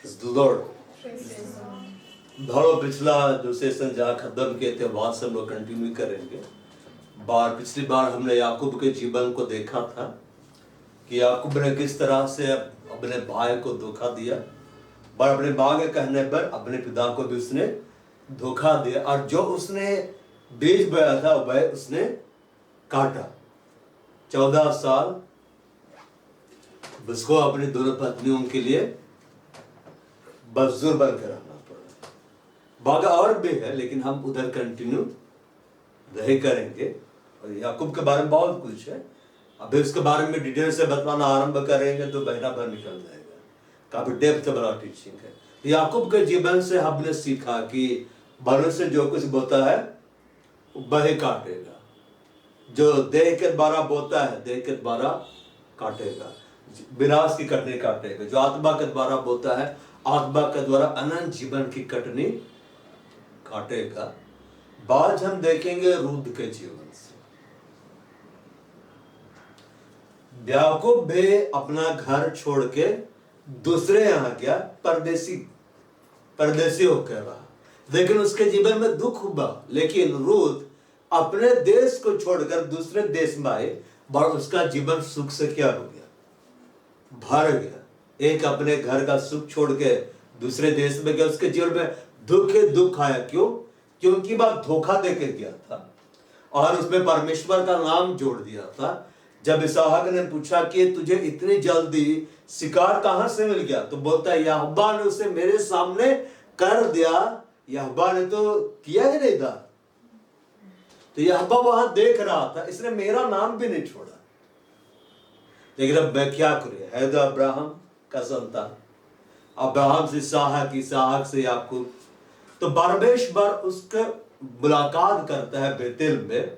Lord धड़ो पिछला जो session जहाँ खत्म किए थे वहां से हम लोग कंटिन्यू करेंगे। पिछली बार हमने याकूब के जीवन को देखा था कि याकूब ने किस तरह से अपने भाई को धोखा दिया, पर अपने माँ के कहने पर अपने पिता को भी उसने धोखा दिया, और जो उसने बीज बोया था वह उसने काटा। 14 साल उसको अपनी दोनों पत्नियों के लिए मजदूर बनकर रहना पड़ा। बागा और भी है लेकिन हम उधर कंटिन्यू रहे करेंगे, और याकूब के बारे में बहुत कुछ है। अभी उसके बारे में डिटेल से बताना आरंभ करेंगे तो महीना भर निकल जाएगा, काफी डेप्थ वाला टीचिंग है। याकूब के जीवन से हमने सीखा कि भरोसे जो कुछ बोता है वही काटेगा, जो देह के द्वारा बोता है देह के द्वारा काटेगा, विनाश की कटनी काटेगा। जो आत्मा के द्वारा बोता है आत्मा के द्वारा अनंत जीवन की कटनी काटेगा। आज हम देखेंगे रूद के जीवन से। याकूब भी अपना घर छोड़ के दूसरे यहां गया, परदेसी होकर रहा, लेकिन उसके जीवन में दुख हुआ। लेकिन रूद अपने देश को छोड़कर दूसरे देश में आए और उसका जीवन सुख से क्या हो गया, भर गया। एक अपने घर का सुख छोड़ के दूसरे देश में गया, उसके जीवन में दुख ही दुख आया। क्यों? क्योंकि वह धोखा देके गया था और उसमें परमेश्वर का नाम जोड़ दिया था। जब इसहाक ने पूछा कि तुझे इतनी जल्दी शिकार कहां से मिल गया, तो बोलता है यहोवा ने उसे मेरे सामने कर दिया। यहोवा ने तो किया ही नहीं था, तो यहोवा वहां देख रहा था, इसने मेरा नाम भी नहीं छोड़ा। लेकिन अब मैं क्या करूं, है तो अब्राहम का संतान, अब्राहम से इसहाक, इसहाक से याकूब। तो परमेश्वर उसके मुलाकात करता है बेतेल में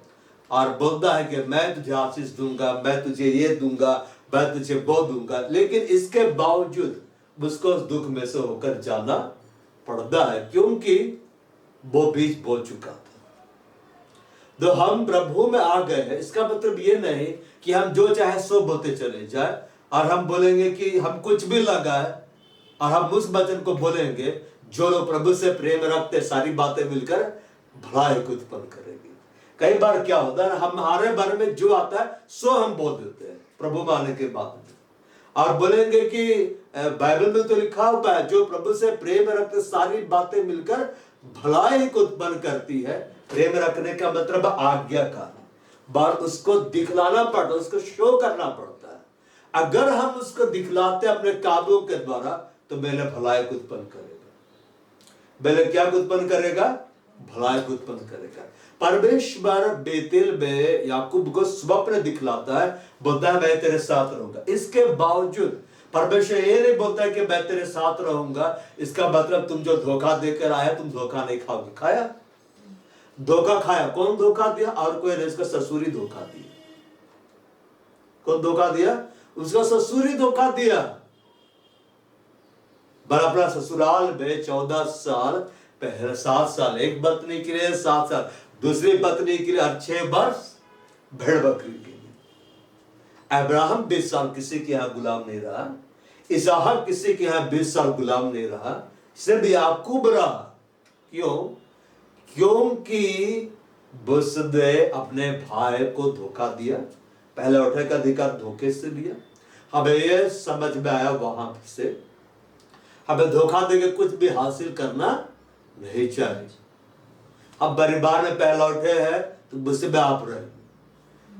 और बोलता है कि मैं तुझे आशीष दूंगा, मैं तुझे ये दूंगा, मैं तुझे वो दूंगा। लेकिन इसके बावजूद उसको उस दुख में से होकर जाना पड़ता है, क्योंकि वो बीज बो चुका था। तो हम प्रभु में आ गए हैं, इसका मतलब ये नहीं कि हम जो चाहे सो बोलते चले जाए और हम बोलेंगे कि हम कुछ भी लगा है, और हम उस वचन को बोलेंगे जो लोग प्रभु से प्रेम रखते सारी बातें मिलकर भलाई को उत्पन्न करेगी। कई बार क्या होता है, हमारे बारे में जो आता है सो हम बोल देते हैं प्रभु में आने के बाद, और बोलेंगे कि बाइबल में तो लिखा हुआ है जो प्रभु से प्रेम रखते सारी बातें मिलकर भलाई को उत्पन्न करती है। प्रेम रखने का मतलब आज्ञाकार, बार उसको दिखलाना पड़ता है, उसको शो करना पड़ता है। अगर हम उसको दिखलाते अपने कामों के द्वारा तो मेरे भलाई को उत्पन्न करेगा। मेरे क्या उत्पन्न करेगा? भलाई को उत्पन्न करेगा। परमेश्वर बेतेल में याकूब को स्वप्न दिखलाता है, बोलता है मैं तेरे साथ रहूंगा। इसके बावजूद परमेश्वर ये नहीं बोलता है कि मैं तेरे साथ रहूंगा, इसका मतलब तुम जो धोखा देकर आया तुम धोखा नहीं खाओगे। खाया, धोखा खाया। कौन धोखा दिया? और कोई नहीं, इसका ससुरी धोखा दिया। कौन धोखा दिया? उसका ससुरी धोखा दिया। पर अपना ससुराल में 14 साल, पहले 7 साल एक पत्नी के लिए, 7 साल दूसरी पत्नी के लिए, और 6 वर्ष भेड़ बकरी के लिए। अब्राहम 20 साल किसी के यहाँ गुलाम नहीं रहा, इसहाक किसी के यहाँ 20 साल गुलाम नहीं रहा, सिर्फ याकूब रहा। क्यों? क्योंकि उसने अपने भाई को धोखा दिया, पहले उठे का अधिकार धोखे से लिया। हमें यह समझ में आया वहां से हमें धोखा देके कुछ भी हासिल करना नहीं चाहिए। अब परिवार में पहला उठे है तो उसमें आप रहिए,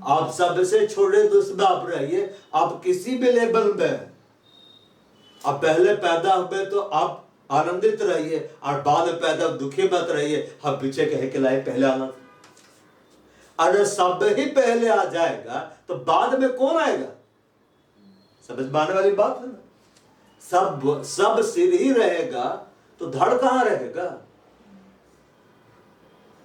आप सबसे छोड़े तो उसमें आप रहिए। आप किसी भी लेवल में आप पहले पैदा हुए तो आप आनंदित रहिए, और बाद में पैदा दुखी मत रहिए। हम पीछे कहे के लाए पहले आना, अगर सब ही पहले आ जाएगा तो बाद में कौन आएगा? समझ पाने वाली बात है ना। सब सिर ही रहेगा तो धड़ कहां रहेगा?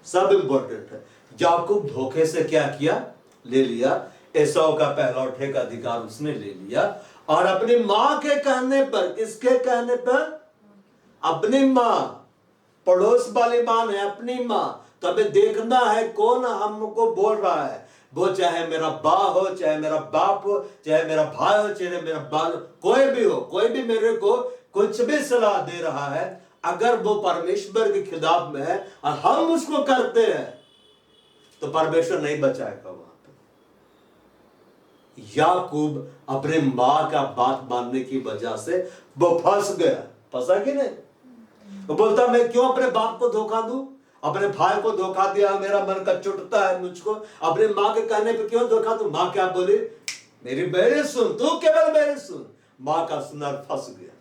सब इंपॉर्टेंट है। याकूब धोखे से क्या किया? ले लिया। एसाव का पहला उठे का अधिकार उसने ले लिया, और अपनी मां के कहने पर, किसके कहने पर? अपनी मां, पड़ोस वाली मां है, अपनी मां। तो हमें देखना है कौन हमको बोल रहा है, वो चाहे मेरा बा हो, चाहे मेरा बाप हो, चाहे मेरा भाई हो, चाहे मेरा बाल, कोई भी हो, कोई भी मेरे को कुछ भी सलाह दे रहा है, अगर वो परमेश्वर के खिलाफ में है और हम उसको करते हैं तो परमेश्वर नहीं बचाएगा वहां पे। याकूब अपने मां का बात मानने की वजह से वो फंस गया। फंसा कि नहीं? वो बोलता मैं क्यों अपने बाप को धोखा दूं, अपने भाई को धोखा दिया, मेरा मन का चुटता है मुझको, अपने माँ के कहने पे क्यों धोखा दूं। माँ क्या बोली, मेरी सुन, तू केवल मेरी सुन। माँ का सुनर फंस गया।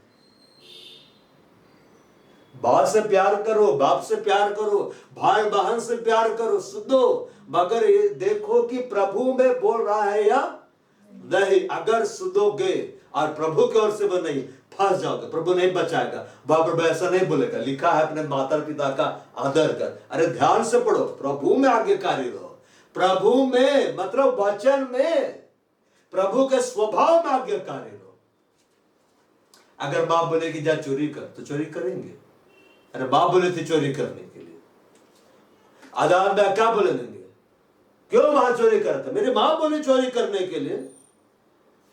बाप से प्यार करो, बाप से प्यार करो, भाई बहन से प्यार करो, सुनो, मगर ये देखो कि प्रभु में बोल रहा है या नहीं। अगर सुनोगे और प्रभु की ओर से वो नहीं, फंस जाओगे, प्रभु नहीं बचाएगा। बाबा ऐसा नहीं बोलेगा, लिखा है अपने माता पिता का आदर कर। अरे ध्यान से पढ़ो, प्रभु में आज्ञाकारी रहो। प्रभु में मतलब वचन में, प्रभु के स्वभाव में आज्ञाकारी रहो। अगर बाप बोले कि जा चोरी कर, तो चोरी करेंगे। अरे बाप बोले थे चोरी करने के लिए, अदालत में क्या बोलेंगे, क्यों वहां चोरी करता, मेरी मां बोली चोरी करने के लिए,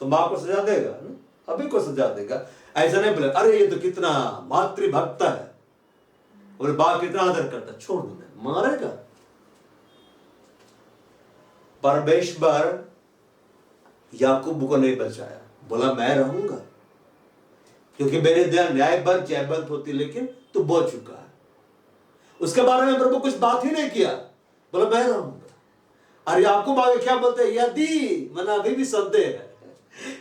तो मां को सजा देगा ना? अभी को सजा देगा। ऐसा नहीं बोले, अरे ये तो कितना मातृभक्त है और बाप कितना आदर करता, छोड़ दो, मारेगा। परमेश्वर याकूब को नहीं बचाया, बोला मैं रहूंगा, क्योंकि मेरे ध्यान न्यायबद्ध जयबद्ध होती, लेकिन तू बोल चुका है। उसके बारे में प्रभु कुछ बात ही नहीं किया, बोला मैं रहूंगा। और याकूब आगे क्या बोलते हैं, यदि, मैंने अभी भी संदेह है,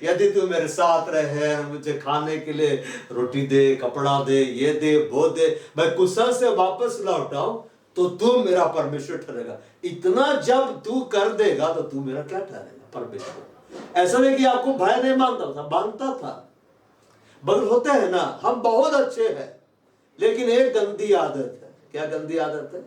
यदि तू मेरे साथ रहे, मुझे खाने के लिए रोटी दे, कपड़ा दे, ये दे, वो दे, मैं कुशल से वापस लौट आऊं, तो तू मेरा परमेश्वर ठहरेगा। इतना जब तू कर देगा तो तू मेरा क्या ठहरेगा, परमेश्वर। ऐसा नहीं कि आपको भय नहीं मानता था, मानता था। मगर होते हैं ना, हम बहुत अच्छे हैं, लेकिन एक गंदी आदत है। क्या गंदी आदत है?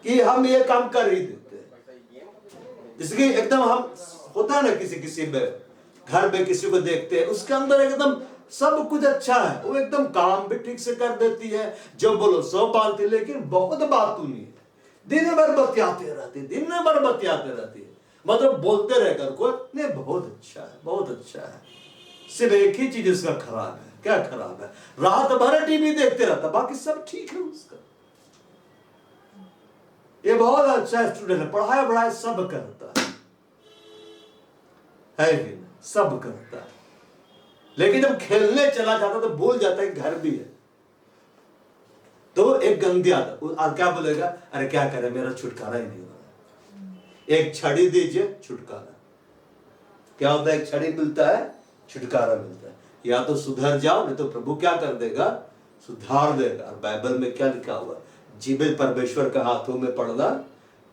कि हम ये काम कर ही देते हैं। इसकी एकदम हम होता है ना, किसी में घर में किसी को देखते हैं, उसके अंदर एकदम सब कुछ अच्छा है, वो एकदम काम भी ठीक से कर देती है, जो बोलो सो पालती, लेकिन बहुत बातू नहीं है, दिन भर बतियाते रहती, दिन भर बतियाते रहती है, मतलब बोलते रहकर को नहीं बहुत अच्छा है, बहुत अच्छा है। सिर्फ एक ही चीज उसका खराब है। क्या खराब है? रात भर टीवी देखते रहता, बाकी सब ठीक है उसका। ये बहुत अच्छा स्टूडेंट है, पढ़ाई बढ़ाई सब करता है कि नहीं? सब करता है, लेकिन जब खेलने चला जाता तो भूल जाता है घर भी है। तो एक गंदी आदत। और क्या बोलेगा, अरे क्या करे, मेरा छुटकारा ही नहीं हो रहा, एक छड़ी दीजिए, छुटकारा। क्या होता है? एक छड़ी मिलता है, छुटकारा मिलता है। या तो सुधर जाओ, नहीं तो प्रभु क्या कर देगा, सुधार देगा। और बाइबल में क्या लिखा हुआ, जीवित परमेश्वर के हाथों में पड़ना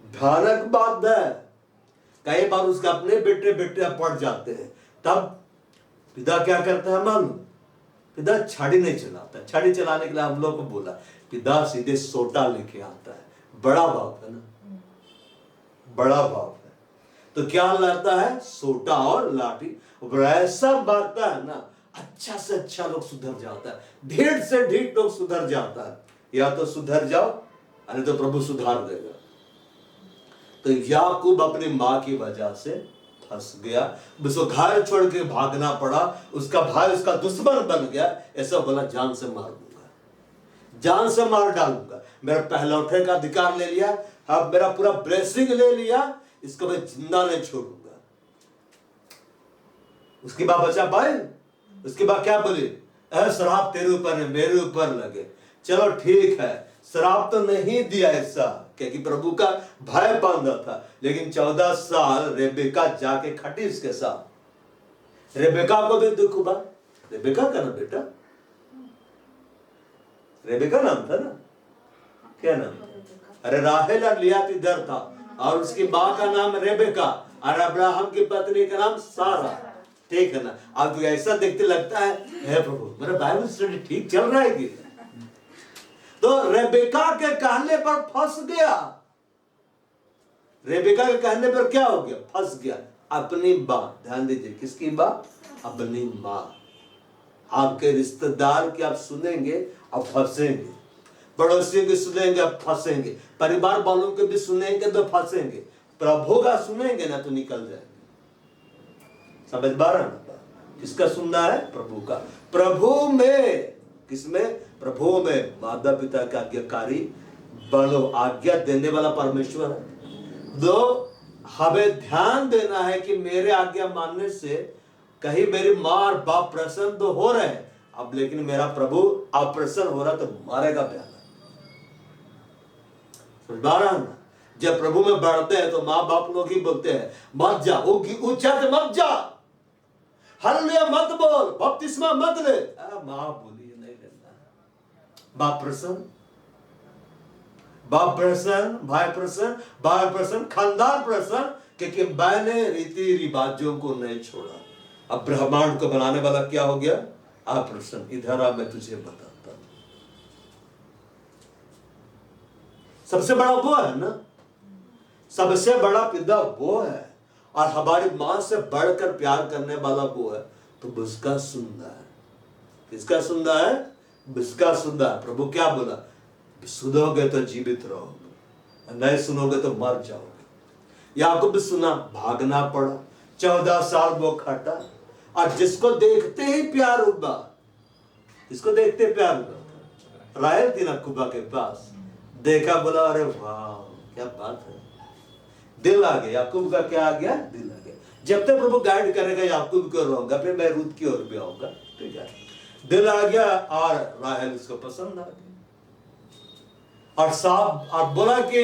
भयानक बात है। कई बार उसके अपने बेटे पड़ जाते हैं, तब पिता क्या करता है मालूम? पिता छड़ी नहीं चलाता। छड़ी चलाने के लिए हम लोग को बोला, पिता सीधे सोटा लेके आता है। बड़ा बाप है ना, बड़ा बाप है, तो क्या लाता है? सोटा और लाठी। ऐसा मारता है ना, अच्छा से अच्छा लोग सुधर जाता है, ढीठ से ढीठ लोग सुधर जाता है। या तो सुधर जाओ, नहीं तो प्रभु सुधार देगा। तो याकूब अपनी मां की वजह से फंस गया, उसको घर छोड़ के भागना पड़ा, उसका भाई उसका दुश्मन बन गया। ऐसा बोला, जान से मार दूंगा, जान से मार डालूंगा, मेरा पहलौठे का अधिकार ले लिया, अब मेरा पूरा ब्लेसिंग ले लिया, इसको मैं जिंदा नहीं छोड़ूंगा। उसके बाद बचा भाई, उसके बाद क्या बोली, शराब तेरे ऊपर है, मेरे ऊपर लगे। चलो ठीक है, शराब तो नहीं दिया ऐसा, क्योंकि प्रभु का भय बांधा था, लेकिन 14 साल रेबेका जाके खटी इसके साथ। रेबेका को भी दुख हुआ। रेबेका का ना बेटा, रेबेका नाम था ना, क्या नाम? अरे राहेल और लिया इधर था, और उसकी माँ का नाम रेबेका, और अब्राहम की पत्नी का नाम सारा। ठीक है ना? अब तो ऐसा देखते लगता है, हे प्रभु मेरा बाइबल स्टडी ठीक चल रहा है कि? तो रेबेका के कहने पर फंस गया। रेबेका के कहने पर क्या हो गया? फंस गया। अपनी बात, ध्यान दीजिए, किसकी बात? अपनी मां। आपके रिश्तेदार की आप सुनेंगे, आप फंसेंगे। पड़ोसियों की सुनेंगे, आप फंसेंगे। परिवार वालों के भी सुनेंगे तो फंसेंगे। प्रभु का सुनेंगे ना तो निकल जाएंगे। समझ पा रहे हैं? किसका सुनना है? प्रभु का। प्रभु में किसमें? प्रभु में। माता पिता का आज्ञाकारी बनो, आज्ञा देने वाला परमेश्वर है। दो, हमें ध्यान देना है कि मेरे आज्ञा मानने से कहीं मेरी माँ और बाप प्रसन्न तो हो रहे हैं, अब लेकिन मेरा प्रभु अप्रसन्न हो रहा तो मारेगा प्याला। समझ पा रहा ना? जब प्रभु में बढ़ते हैं तो माँ बाप लोग ही बोलते हैं मत जा, ऊंचा से मत जा, हालेलुया मत बोल, बपतिस्मा मत ले। माँ बोली नहीं लेना। बाप प्रसन्न, बाप प्रसन्न, भाई प्रसन्न, भाई प्रसन्न, खानदान प्रसन्न, क्योंकि मैंने रीति रिवाजों को नहीं छोड़ा। अब ब्रह्मांड को बनाने वाला क्या हो गया? आप प्रसन्न। इधर आ, मैं तुझे बताता हूं। सबसे बड़ा वो है ना, सबसे बड़ा पिता वो है, और हमारी मां से बढ़कर प्यार करने वाला वो है। तो बुसका सुनना है। किसका सुनना है? बुसका सुनना है। प्रभु क्या बोला? सुनोगे तो जीवित रहोगे, नहीं सुनोगे तो मर जाओगे। याकूब सुना, भागना पड़ा, 14 साल वो खटा, और जिसको देखते ही प्यार हुआ, जिसको देखते प्यार हुआ, राहेल थी ना कुबा के पास, देखा, बोला अरे वाह क्या बात है, दिल आ गया। याकूब का क्या आ गया? दिल आ गया। जब तक प्रभु गाइड करेगा याकूब को रहूंगा, फिर मैं रूत की ओर भी आऊंगा। ठीक है, दिल आ गया, और राहेल उसको पसंद आ गई, और साहब और बोला कि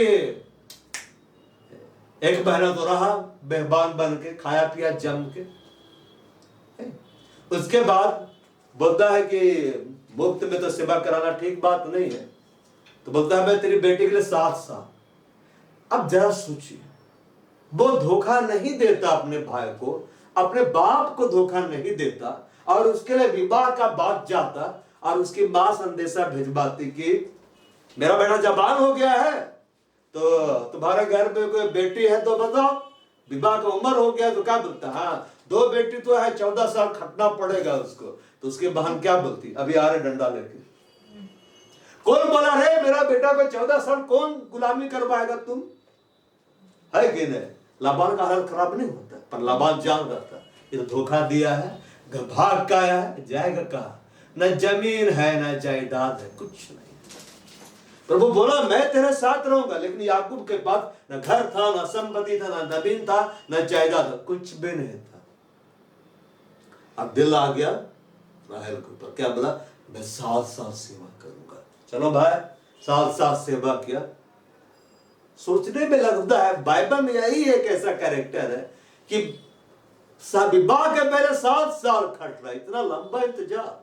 एक महीना तो रहा मेहमान बन के, खाया पिया जम के। उसके बाद बोलता है कि मुफ्त में तो सेवा कराना ठीक बात नहीं है, तो बोलता है मैं तेरी बेटी के लिए 7 साल। अब जरा सोचिए, वो धोखा नहीं देता अपने भाई को, अपने बाप को धोखा नहीं देता, और उसके लिए विवाह का बात जाता, और उसकी मां संदेशा भिजवाती कि मेरा बेटा जवान हो गया है, तो तुम्हारे घर में कोई बेटी है तो बताओ, विवाह का उम्र हो गया तो क्या बोलता? हाँ 2 बेटी तो है, 14 साल खटना पड़ेगा उसको। तो उसकी बहन क्या बोलती? अभी आ रहे डंडा लेके। कौन बोला रे मेरा बेटा को 14 साल कौन गुलामी करवाएगा? तुम है कि नहीं? लाबान का हालत खराब नहीं होता, पर लाबान जान रहा था ये तो धोखा दिया है, भाग का है, जाएगा कहा? न जमीन है न जायदाद है, कुछ नहीं। प्रभु बोला मैं तेरे साथ रहूंगा, लेकिन याकूब के पास न घर था, न संपत्ति था, न जमीन था, न जायदाद था, कुछ भी नहीं था। अब दिल आ गया राहेल के ऊपर, क्या बोला? मैं 7 साल सेवा करूंगा। चलो भाई, 7 साल सेवा किया। सोचने में लगता है बाइबल में यही एक ऐसा कैरेक्टर है कि विवाह के पहले 7 साल खट रहा, इतना लंबा इंतजार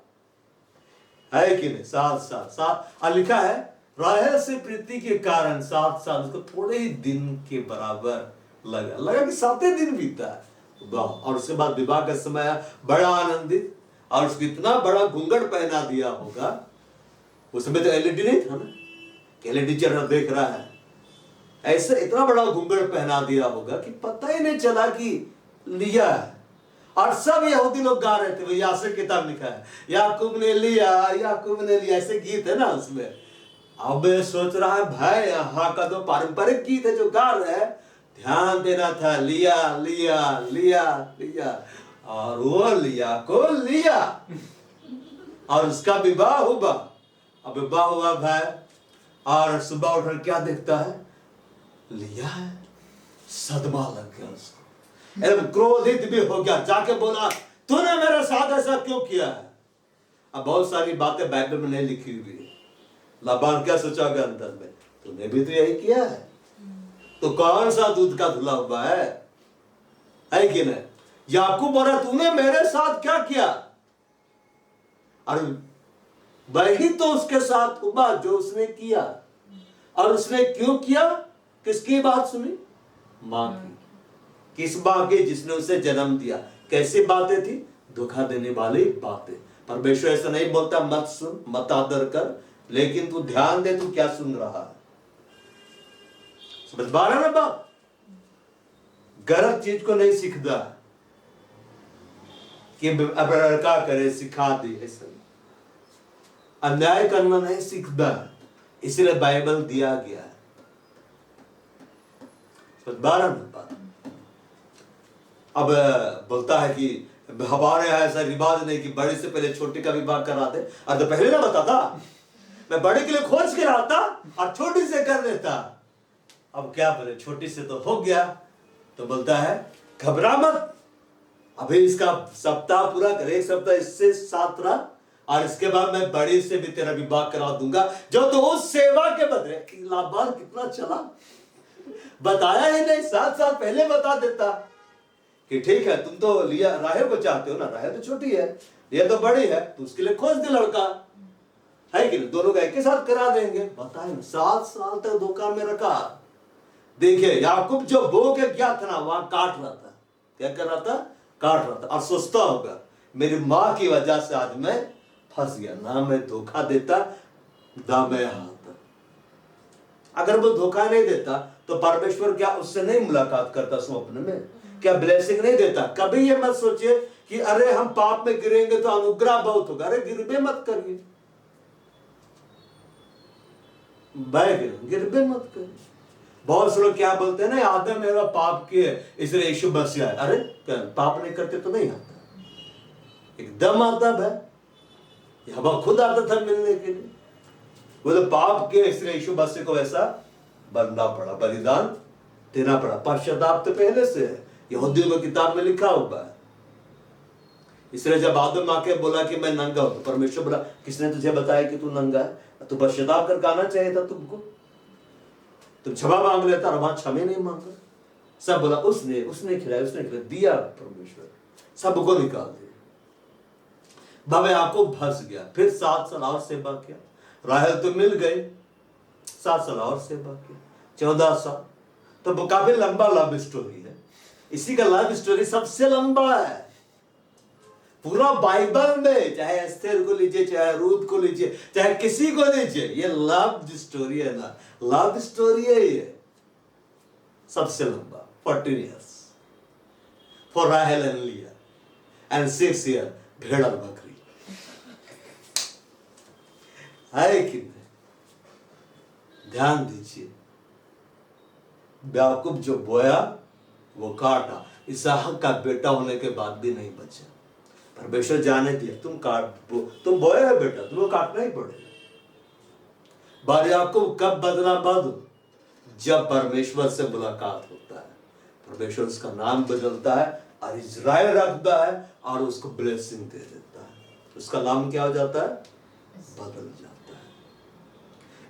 है कि नहीं? 7 साल और लिखा है राहेल से प्रीति के कारण 7 साल, उसको थोड़े ही दिन के बराबर लगा कि 7 दिन बीता है। और उसके बाद विवाह का समय बड़ा आनंदित, और उसको इतना बड़ा घूंघट पहना दिया होगा। उस समय तो एलईडी नहीं था ना, एलईडी चैनल देख रहा है, ऐसे इतना बड़ा घूंघट पहना दिया होगा कि पता ही नहीं चला कि लिया है। और सब यहूदी लोग गा रहे थे, वो यासिर किताब लिखा है, याकूब ने लिया, याकूब ने लिया, ऐसे गीत है ना उसमें। अब सोच रहा है भाई यहाँ का तो पारंपरिक गीत है जो गा रहे हैं, ध्यान देना था, लिया लिया लिया लिया, और वो लिया को लिया, और उसका विवाह हुआ। अब विवाह हुआ भाई, और सुबह उठकर क्या देखता है? लिया है। सदमा लग गया उसको, एकदम क्रोधित भी हो गया, जाके बोला तूने मेरे साथ ऐसा क्यों किया है? अब बहुत सारी बातें बाइबल में नहीं लिखी हुई है। लाबान क्या सोचा गया अंदर में? तूने भी तो यही किया है, तो कौन सा दूध का धुला हुआ है कि नहीं? याकूब बोला तूने मेरे साथ क्या किया? और वही तो उसके साथ हुआ जो उसने किया। और उसने क्यों किया? किसकी बात सुनी? मां की। किस मां की? जिसने उसे जन्म दिया। कैसी बातें थी? धोखा देने वाली बातें। परमेश्वर ऐसा नहीं बोलता मत सुन, मत आदर कर, लेकिन तू ध्यान दे तू क्या सुन रहा है। समझ पा रहा ना बात? गलत चीज को नहीं सीखता कि अब लड़का करे सिखा दे, ऐसा अन्याय करना नहीं सीखता, इसलिए बाइबल दिया गया है। समझ पा रहा ना बात? अब बोलता है कि हमारे यहाँ ऐसा रिवाज नहीं कि बड़े से पहले छोटी का विवाह करा दे। और तो पहले ना बताता, मैं बड़े के लिए खोज के लाता और छोटी से कर देता। अब क्या बोले, छोटी से तो हो गया, तो बोलता है घबरा मत, अभी इसका सप्ताह पूरा कर, एक सप्ताह इससे साथ रहा और इसके बाद मैं बड़ी से भी तेरा विवाह करा दूंगा, जो तो उस सेवा के बदले। लाभार कितना चला, बताया ही नहीं, 7 साल पहले बता देता कि ठीक है तुम तो लिया राहेल को चाहते हो ना, राहेल तो छोटी है, ये तो बड़ी है, तो उसके लिए खोज दे लड़का, है कि नहीं, दोनों का एक के साथ करा देंगे। बताए 7 साल तक धोखा में रखा। देखिए याकूब जो बो के गया था ना, वहां काट रहा था, क्या कर रहा था, काट रहा था, और सोचता होगा मेरी माँ की वजह से आज मैं फंस गया, ना मैं धोखा देता ना मैं आता। अगर वो धोखा नहीं देता तो परमेश्वर क्या उससे नहीं मुलाकात करता स्वप्न में, क्या ब्लेसिंग नहीं देता। कभी ये मत सोचिए कि अरे हम पाप में गिरेंगे तो अनुग्रह बहुत होगा, अरे गिरबे मत करिए, गिरबे मत करिए। बहुत से लोग क्या बोलते हैं ना, आदम मेरा पाप किए इसलिए यीशु बस आए। अरे पाप नहीं करते तो नहीं आता, एकदम आता है, हम खुद आता था मिलने के लिए, वो तो पाप किए इसलिए यीशु मसीह को ऐसा बनना पड़ा, बलिदान देना पड़ा। पश्चाताप तो पहले से है, यहूदियों की किताब में लिखा हुआ है। इसलिए जब आदम आके बोला कि मैं नंगा हूं, तो परमेश्वर बोला किसने तुझे बताया कि तू नंगा है, तो पश्चाताप करके आना चाहिए था तुमको, तुम क्षमा मांग लेता, और वहां क्षमा नहीं मांगा। सब बोला उसने खिलाया, उसने खिलाया, दिया परमेश्वर, सबको निकाल दिया। बाबा याकूब फंस गया, फिर 7 साल और सेवा किया, राहेल तो मिल गई, 7 साल और सेवा किया, 14 साल। तो वो काफी लंबा लव स्टोरी है, इसी का लव स्टोरी सबसे लंबा है पूरा बाइबल में। चाहे एस्थेर को लीजिए, चाहे रूथ को लीजिए, चाहे किसी को लीजिए, ये लव स्टोरी है ना, लव स्टोरी है ये सबसे लंबा। 14 years फॉर राहेल एंड लिया एंड 6 years भेड़ और बकरी, है कि नहीं? ध्यान दीजिए, याकूब जो बोया वो काटा, इसहाक का बेटा होने के बाद भी नहीं बचा। परमेश्वर जाने दिया तुम बोए हो बेटा, तुमको काटना ही पड़ेगा। बार याकूब कब बदला, जब परमेश्वर से मुलाकात होता है, परमेश्वर उसका नाम बदलता है और इजराइल रखता है और उसको ब्लेसिंग दे देता है। उसका नाम क्या हो जाता है, बदल जाता है।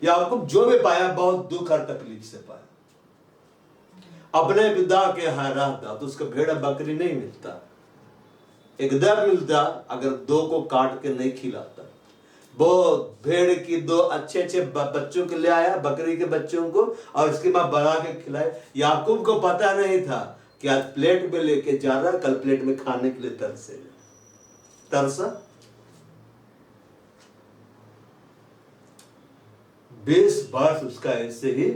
याकूब जो भी पाया बहुत दुख और तकलीफ से पाया। अपने पिता के यहाँ रहता तो उसको भेड़ बकरी नहीं मिलता, एकदम मिलता अगर 2 को काट के नहीं खिलाता। वो भेड़ की 2 अच्छे बच्चों के ले आया, बकरी के बच्चों को, और उसके बाद बना के खिलाए। याकूब को पता नहीं था कि आज प्लेट में लेके जा रहा, कल प्लेट में खाने के लिए तरसा। 20 वर्ष उसका ऐसे ही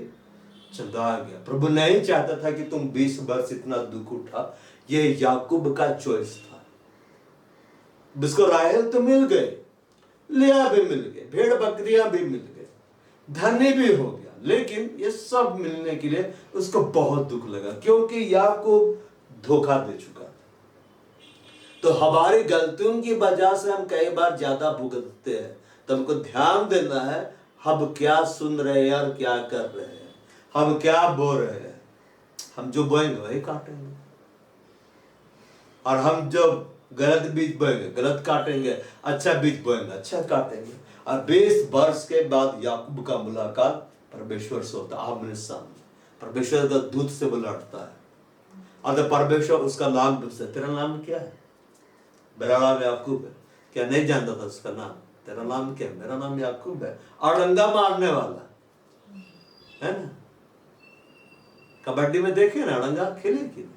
चला गया। प्रभु नहीं चाहता था कि तुम 20 वर्ष इतना दुख उठा, ये याकूब का चॉइस था। जिसको राहेल तो मिल गए, लिया भी मिल गए, भेड़ बकरियां भी मिल गए, धनी भी हो गया, लेकिन ये सब मिलने के लिए उसको बहुत दुख लगा, क्योंकि याकूब धोखा दे चुका था। तो हमारी गलतियों की वजह से हम कई बार ज्यादा भुगतते हैं। तो हमको ध्यान देना है हम क्या सुन रहे हैं और क्या कर रहे हैं, हम क्या बो रहे हैं। हम जो बोएंगे वही काटेंगे, और हम जो गलत बीज बोएंगे गलत काटेंगे, अच्छा बीज बोएंगे अच्छा काटेंगे। और 20 वर्ष के बाद याकूब का मुलाकात परमेश्वर से होता है, आमने सामने। परमेश्वर का दूत से वो लड़ता है, और तो परमेश्वर उसका नाम पूछता है, तेरा नाम क्या है? मेरा नाम याकूब है। क्या नहीं जानता था उसका नाम? तेरा नाम क्या है? मेरा नाम याकूब है। और डंगा मारने वाला है ना, कबड्डी में देखे ना, डंगा खेले कि नहीं?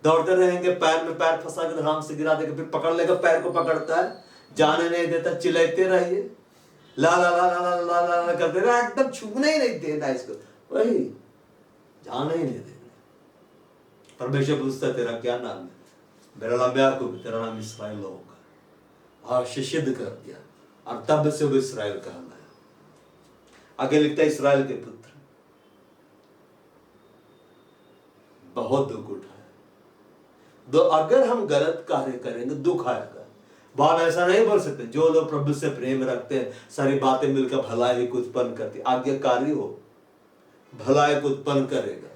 दौड़ते रहेंगे, पैर में पैर फंसा के आराम से गिरा देगा, फिर पकड़ लेगा, पैर को पकड़ता है, जाने नहीं देता, चिल्लाते रहिए, ला ला ला ला ला ला ला ला करते रहे, एकदम छूने ही नहीं देना इसको, वही जाने ही नहीं देना। परमेश्वर पूछता है तेरा क्या नाम है? मेरा नाम याकूब, तेरा नाम इस्राएल होगा। और सिद्ध कर दिया, और तब से वो इस्राएल कहलाया। आगे लिखता है इस्राएल के पुत्र। बहुत दुख उठा है, तो अगर हम गलत कार्य करेंगे दुख आएगा। बाप ऐसा नहीं बोल सकते, जो लोग प्रभु से प्रेम रखते हैं सारी बातें मिलकर भलाई को उत्पन्न करती, आज्ञाकारी हो भलाई को उत्पन्न करेगा।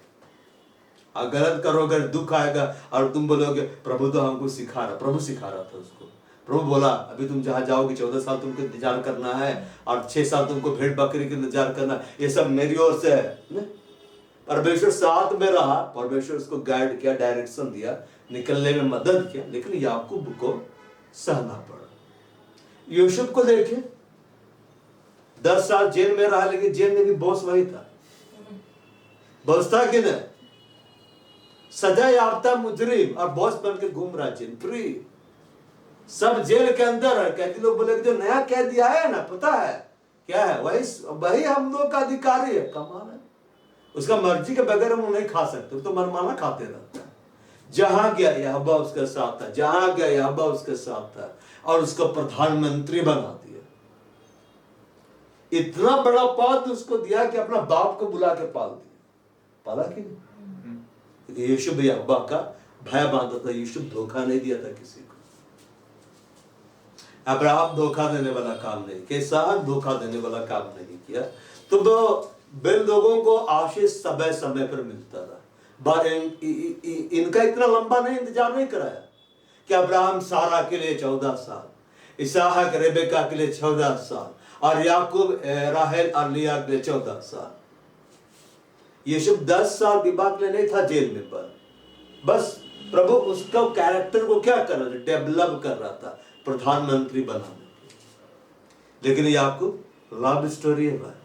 और गलत करोगे दुख आएगा और तुम बोलोगे प्रभु तो हमको सिखा रहा, प्रभु सिखा रहा था उसको। प्रभु बोला अभी तुम जहां जाओगे 14 साल तुमको इंतजार करना है और 6 साल तुमको भेड़ बकरी का इंतजार करना, ये सब मेरी ओर से है। परमेश्वर साथ में रहा, परमेश्वर उसको गाइड किया, डायरेक्शन दिया, निकलने में मदद किया, लेकिन याकूब को सहना पड़ा। यूसुफ को देखे 10 साल जेल में रहा, लेकिन जेल में भी बॉस वही था, बॉस था कि नहीं? सजा याफ्ता मुजरिम और बॉस बन के घूम रहा, जेल फ्री, सब जेल के अंदर है। कैदी लोग बोले जो नया कैदी आया है ना, पता है क्या है, वही हम लोग का अधिकारी है। कमाल है, उसका मर्जी के बगैर हम नहीं खा सकते, तो मनमाना खाते रहता है। जहां गया यहोवा उसके साथ था, जहां गया यहोवा उसके साथ था और उसको प्रधानमंत्री बना दिया। इतना बड़ा पद उसको दिया कि अपना बाप को बुला के पाल दिया। पाला कि नहीं? यूसुफ यहोवा का भय बांधा था, यूसुफ धोखा नहीं दिया था किसी को। अब्राहम धोखा देने वाला काम नहीं किया, इसहाक धोखा देने वाला काम नहीं किया। तो बिन लोगों को आशीष समय समय पर मिलता रहा। इनका इतना लंबा नहीं इंतजार नहीं कराया कि अब्राहम सारा के लिए 14 साल, इसहाक रेबेका के लिए 14 साल और याकूब राहेल और लिया के लिए 14 साल। यूसुफ 10 साल विवाह के लिए नहीं था जेल में, पर बस प्रभु उसका कैरेक्टर को क्या कर रहा था, डेवलप कर रहा था, प्रधानमंत्री बनाने। लेकिन याकूब लव स्टोरी है भाई,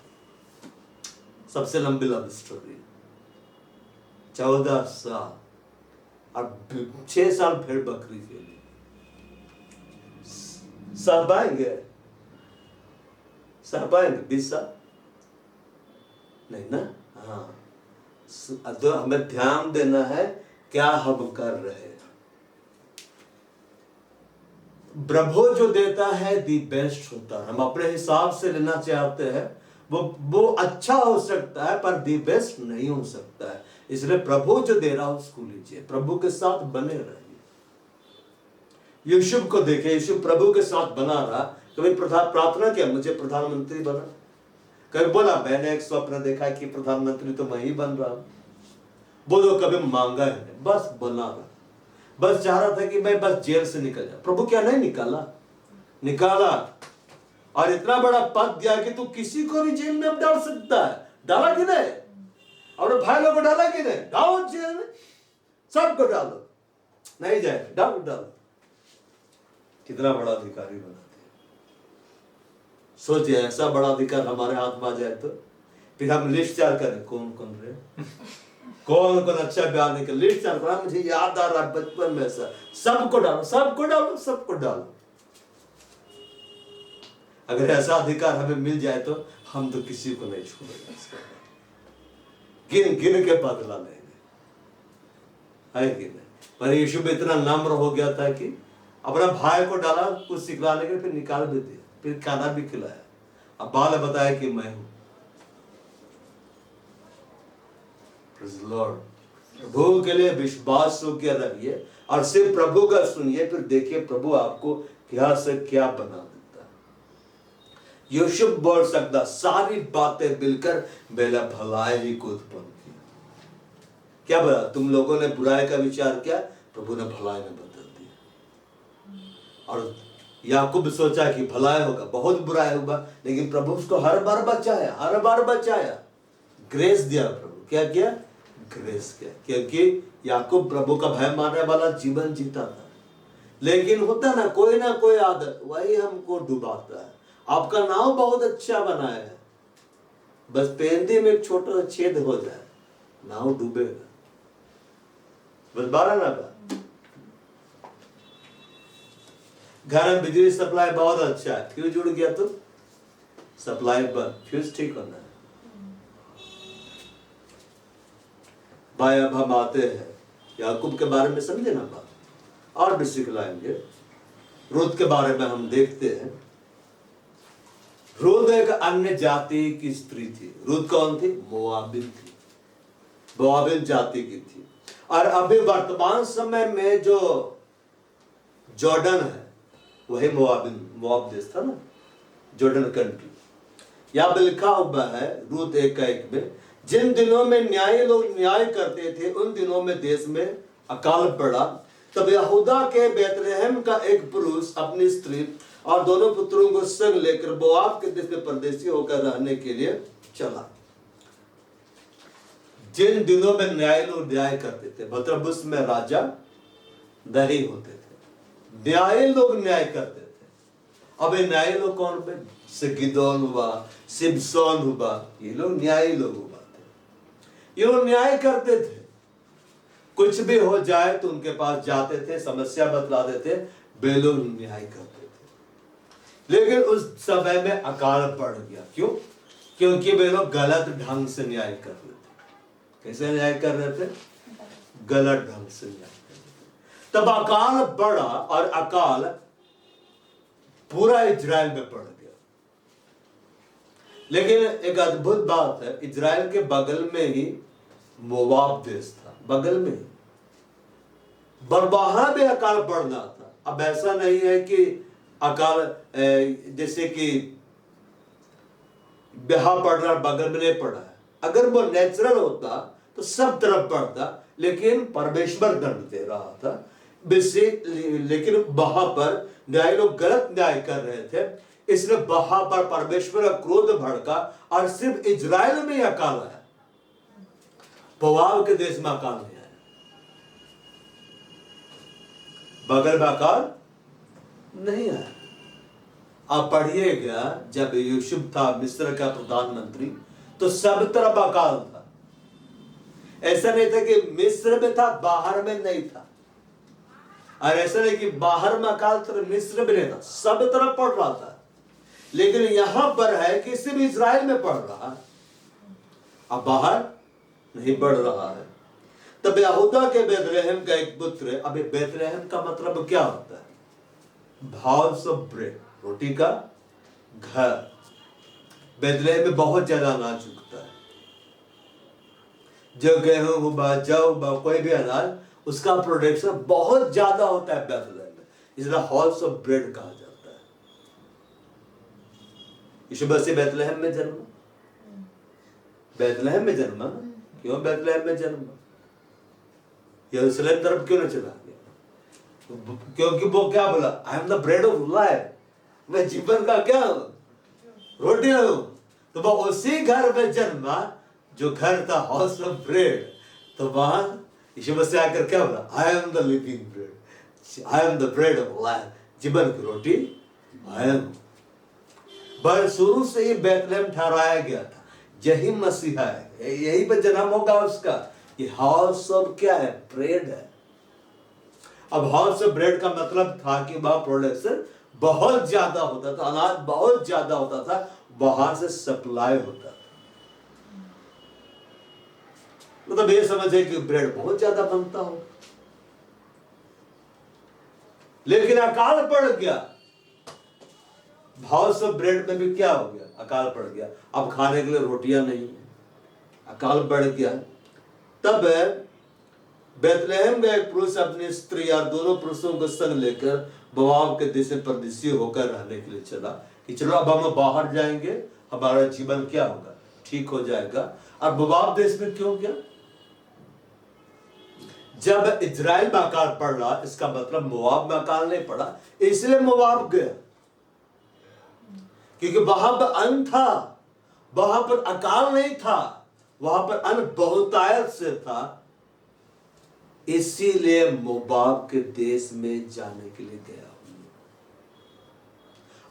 सबसे लंबी लव स्टोरी, 14 साल और 6 साल भेड़ बकरी के लिए। सब आएंगे 20 साल नहीं ना? हाँ, तो हमें ध्यान देना है क्या हम कर रहे हैं। प्रभु जो देता है दी बेस्ट होता है। हम अपने हिसाब से लेना चाहते हैं, वो अच्छा हो सकता है पर दी बेस्ट नहीं हो सकता है। इसलिए प्रभु जो दे रहा है उसको लीजिए, प्रभु के साथ बने रहिए। यूसुफ को देखे, यूसुफ प्रभु के साथ बना रहा। कभी प्रार्थना किया मुझे प्रधानमंत्री बना, कभी बोला मैंने एक स्वप्न देखा कि प्रधानमंत्री तो मैं ही बन रहा हूं, बोलो कभी मांगा है, बस बना रहा, बस चाह रहा था कि मैं बस जेल से निकल जाऊं। प्रभु क्या नहीं निकाला और इतना बड़ा पद दिया कि तू किसी को भी जेल में अब डाल सकता है। डाला कि नहीं? और भाई लोगों को डाला कि नहीं? डालो जेल में, सबको डालो, नहीं जाए डालो। कितना बड़ा अधिकारी बनाते हैं। सोचिए ऐसा बड़ा अधिकार हमारे हाथ में आ जाए तो फिर हम लिस्ट तैयार करें, कौन रहे, कौन अच्छा बयान निकल, लिस्ट तैयार करा। मुझे याद आ रहा बचपन में ऐसा, सबको डालो। अगर ऐसा अधिकार हमें मिल जाए तो हम तो किसी को नहीं छोड़ेंगे, गिन के बदला लेंगे, है कि नहीं? पर यीशु भी इतना नम्र हो गया था कि अपना भाई को डाला कुछ सिखलाने के, फिर निकाल भी दिया, फिर खाना भी खिलाया, अब बाल बताया कि मैं हूं। प्रभु के लिए विश्वास योग्य रहिए और सिर्फ प्रभु का सुनिए, फिर देखिए प्रभु आपको क्या से क्या बना देता है। यूसुफ बोल सकता सारी बातें मिलकर मेरा भलाई को उत्पन्न किया। क्या बोला? तुम लोगों ने बुराई का विचार किया, प्रभु ने भलाई में बदल दिया। और याकूब सोचा कि भलाई होगा, बहुत बुराई होगा, लेकिन प्रभु उसको हर बार बचाया, ग्रेस दिया प्रभु। क्या किया? ग्रेस किया, क्योंकि याकूब प्रभु का भय मानने वाला जीवन जीता था। लेकिन होता ना कोई आदत वही हमको डुबाता है। आपका नाव बहुत अच्छा बनाया है, बस पेंदी में एक छोटा सा छेद हो जाए, नाव डूबेगा। बस 12 ना बात। घर में बिजली सप्लाई बहुत अच्छा है, फ्यूज जुड़ गया तो सप्लाई बंद, फ्यूज ठीक होना है। भाई अब हम आते हैं याकूब के बारे में, समझे ना बात, और भी सिखलाएंगे। रूत के बारे में हम देखते हैं। रूत एक अन्य जाति की स्त्री थी। रूत कौन थी? मोआबिन थी, मोआबिन जाति की थी। और अभी वर्तमान समय में जो जॉर्डन है वही मोआब देश था ना, जॉर्डन कंट्री। यहाँ पे लिखा हुआ है रूत 1:1 में, जिन दिनों में न्यायी लोग न्याय करते थे उन दिनों में देश में अकाल पड़ा। तब यहूदा के बेतलेहम का एक पुरुष अपनी स्त्री और दोनों पुत्रों को संग लेकर मोआब के देश में परदेशी होकर रहने के लिए चला। जिन दिनों में न्याय लोग न्याय करते थे, मतलब उसमें राजा नहीं होते थे, न्याय लोग न्याय करते थे। अब ये न्याय लोग कौन थे? गिदोन हुआ, सिमसोन हुआ, ये लोग न्यायी लोग हुआ थे। ये लोग न्याय करते थे, कुछ भी हो जाए तो उनके पास जाते थे, समस्या बतलाते थे, वे लोग न्याय करते थे। लेकिन उस समय में अकाल पड़ गया। क्यों? क्योंकि वे लोग गलत ढंग से न्याय कर रहे थे। कैसे न्याय कर रहे थे? गलत ढंग से न्याय कर रहे थे। तब अकाल पड़ा और अकाल पूरा इजराइल में पड़ गया। लेकिन एक अद्भुत बात है, इजराइल के बगल में ही मोआब देश था, बगल में ही, वहां भी अकाल पड़ना था। अब ऐसा नहीं है कि अकाल जैसे कि बिहार पड़ रहा बगल में नहीं पड़ा है। अगर वो नेचुरल होता तो सब तरफ पड़ता, लेकिन परमेश्वर दंड दे रहा था लेकिन वहां पर न्याय लोग गलत न्याय कर रहे थे, इसलिए वहां पर परमेश्वर का क्रोध भड़का और सिर्फ इजराइल में ही अकाल आया, मोआब के देश में अकाल नहीं आया। बगल में अकाल नहीं आया। आप पढ़िएगा, जब यूसुफ था मिस्र का प्रधानमंत्री तो सब तरफ अकाल था। ऐसा नहीं था कि मिस्र में था बाहर में नहीं था, और ऐसा नहीं कि बाहर में अकाल था मिस्र में नहीं था, सब तरफ पड़ रहा था। लेकिन यहां पर है कि सिर्फ इजराइल में पड़ रहा, अब बाहर नहीं बढ़ रहा है। तब यहूदा के बेतलेहम का एक पुत्र, अभी बेतलेहम का मतलब क्या होता है? हाउस ऑफ ब्रेड, रोटी का घर। बेतलेहम में बहुत ज्यादा अनाज उगता है, जो गेहूं हुआ, जौ हुआ, कोई भी अनाज, उसका प्रोडक्शन बहुत ज्यादा होता है बेतलेहम में, इसलिए हाउस ऑफ ब्रेड कहा जाता है। यीशु मसीह बेतलेहम में जन्मा, बेतलेहम में जन्मा। क्यों बेतलेहम में जन्मा? यरूशलेम तरफ क्यों न चला गया? क्योंकि वो क्या बोला? I am the bread of life, मैं जीवन का क्या हूं? रोटी हूं। तो वो उसी घर में जन्मा जो घर था हाउस ऑफ ब्रेड। तो वहां यीशु मसीह आकर क्या बोला? I am the living bread, I am the bread of life, जीवन की रोटी आई एम। पर शुरू से ही बेतलेहम ठहराया गया था, यही मसीहा है, यही पर जन्म होगा उसका। ये हाउस ऑफ क्या है? ब्रेड है। अब हाउस ऑफ ब्रेड का मतलब था कि वहां प्रोडक्शन बहुत ज्यादा होता था, अनाज बहुत ज्यादा होता था, बाहर से सप्लाई होता था। मतलब ये समझे कि ब्रेड बहुत ज्यादा बनता हो। लेकिन अकाल पड़ गया, हाउस ऑफ ब्रेड में भी क्या हो गया? अकाल पड़ गया। अब खाने के लिए रोटियां नहीं है, अकाल पड़ गया। तब बेतलेहम में एक पुरुष अपनी स्त्री और दोनों पुरुषों को संग लेकर मोआब के देश में परदेशी होकर रहने के लिए चला, कि चलो अब हम बाहर जाएंगे, हमारा जीवन क्या होगा? ठीक हो जाएगा। अब मोआब देश में क्यों गया? जब इजराइल में अकाल पड़ रहा, इसका मतलब मोआब में अकाल नहीं पड़ा, इसलिए मोआब गया, क्योंकि वहां पर अन्न था, वहां पर अकाल नहीं था, वहां पर अन्न बहुतायत से था, इसीलिए मोआब के देश में जाने के लिए गया।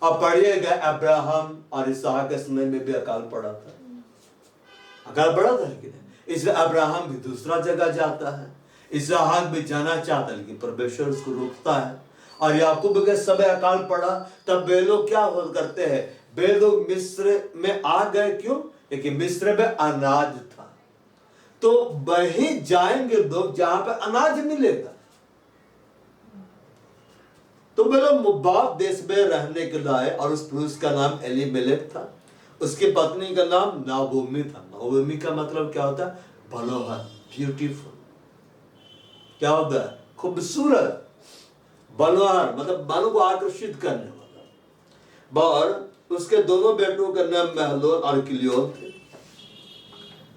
अब पढ़िएगा, अब्राहम और इसहाक के समय में भी अकाल पड़ा था, अकाल पड़ा था, लेकिन इसलिए अब्राहम भी दूसरा जगह जाता है, इसहाक भी जाना चाहता है, लेकिन परमेश्वर उसको रोकता है। और याकूब के समय अकाल पड़ा, तब वे लोग क्या करते हैं? वे लोग मिस्र में आ गए। क्यों? क्योंकि मिस्र में अनाज था, तो वहीं जाएंगे लोग जहां पे अनाज मिलेगा। तो वे लोग मोआब देश में रहने के लिए, और उस पुरुष का नाम एलीमेलेक था, उसकी पत्नी का नाम नाओमी था। नाओमी का मतलब क्या होता है? भलोहर, ब्यूटीफुल। क्या होता है? खूबसूरत, बलवान, मतलब मन को आकर्षित करने वाला। और उसके दोनों बेटों का नाम महलोन और किलियोन थे।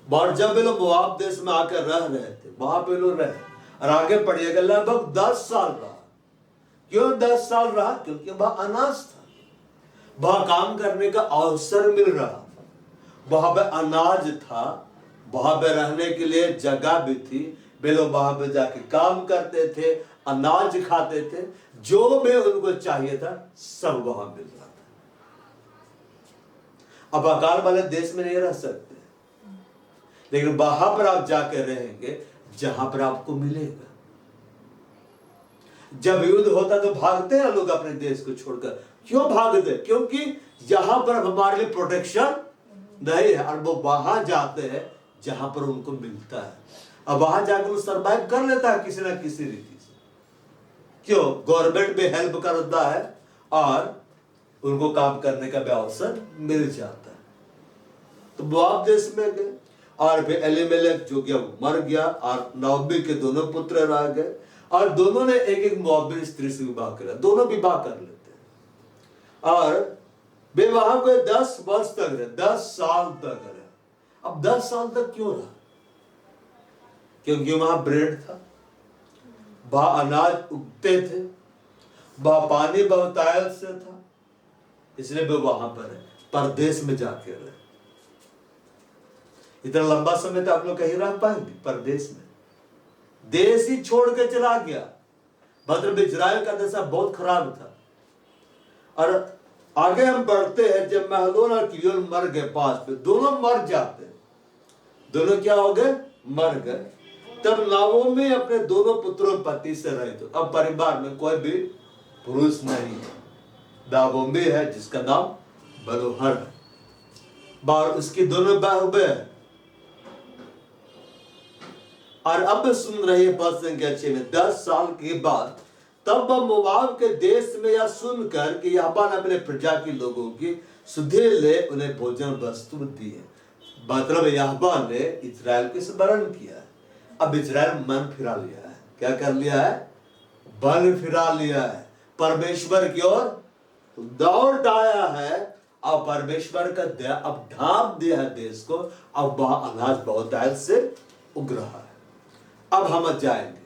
और जब वे लोग मोआब देश में आकर रह रहे थे, वहां पे लोग रहे, और आगे पढ़िएगा, लगभग 10 साल रहा। क्यों 10 साल रहा? क्योंकि वह अनाज था, वहां काम करने का अवसर मिल रहा था, वहां पे अनाज था, वहां पे रहने के लिए जगह भी थी। वे लोग वहां पे जाके काम करते थे, अनाज खाते थे, जो भी उनको चाहिए था सब वहां मिल रहा था। अब अकाल वाले देश में नहीं रह सकते, लेकिन वहां पर आप जाके रहेंगे जहां पर आपको मिलेगा। जब युद्ध होता तो भागते हैं लोग अपने देश को छोड़कर। क्यों भागते? क्योंकि यहां पर हमारे लिए प्रोटेक्शन नहीं है, और वो वहां जाते हैं जहां पर उनको मिलता है। अब वहां जाकर वो सरवाइव कर लेता है किसी ना किसी रीति से। क्यों? गवर्नमेंट भी हेल्प करता है और उनको काम करने का भी अवसर मिल जाता है। तो मोआब देश में गए, और फिर एलीमेलेक जो गया वो मर गया, और नाओमी के दोनों पुत्र रह गए, और दोनों ने एक एक मोआबी स्त्री से विवाह किया। दोनों विवाह कर लेते हैं, और वे वहां को 10 वर्ष तक रहे, 10 साल तक रहे। अब 10 साल तक क्यों रहा? क्योंकि वहां ब्रेड था, वहां अनाज उगते थे, वहां पानी बहुतायत से था, इसलिए वे वहां पर है। परदेश में जाके रहे। इतना लंबा समय तो आप लोग कहीं रह पाएंगे परदेश में? देश ही छोड़ के चला गया। मतलब इजराइल का दशा बहुत खराब था। और आगे हम बढ़ते हैं, जब महलोन और किलियोन मर गए 5 पे, दोनों मर जाते हैं। दोनों क्या हो गए? मर गए। तब नाओमी अपने दोनों पुत्रों पति से रहे थे। अब परिवार में कोई भी पुरुष नहीं है। नाओमी है जिसका नाम बलोहर है, और उसकी दोनों बहुबे हैं। और अब सुन रही है पद संख्या 6 में, 10 साल के बाद तब वह मोआब के देश में यह सुनकर कि यहोवा ने अपने प्रजा के लोगों की सुधि ले उन्हें भोजन वस्तु दी है। मतलब यहोवा ने इजराइल को स्मरण किया है। अब इजराइल मन फिरा लिया है। क्या कर लिया है? मन फिरा लिया है, परमेश्वर की ओर दौड़ आया है, और परमेश्वर का दया अब ढांप दिया है देश को। अब वहां अनाज बहुत आयत से उग रहा है। अब हम जाएंगे,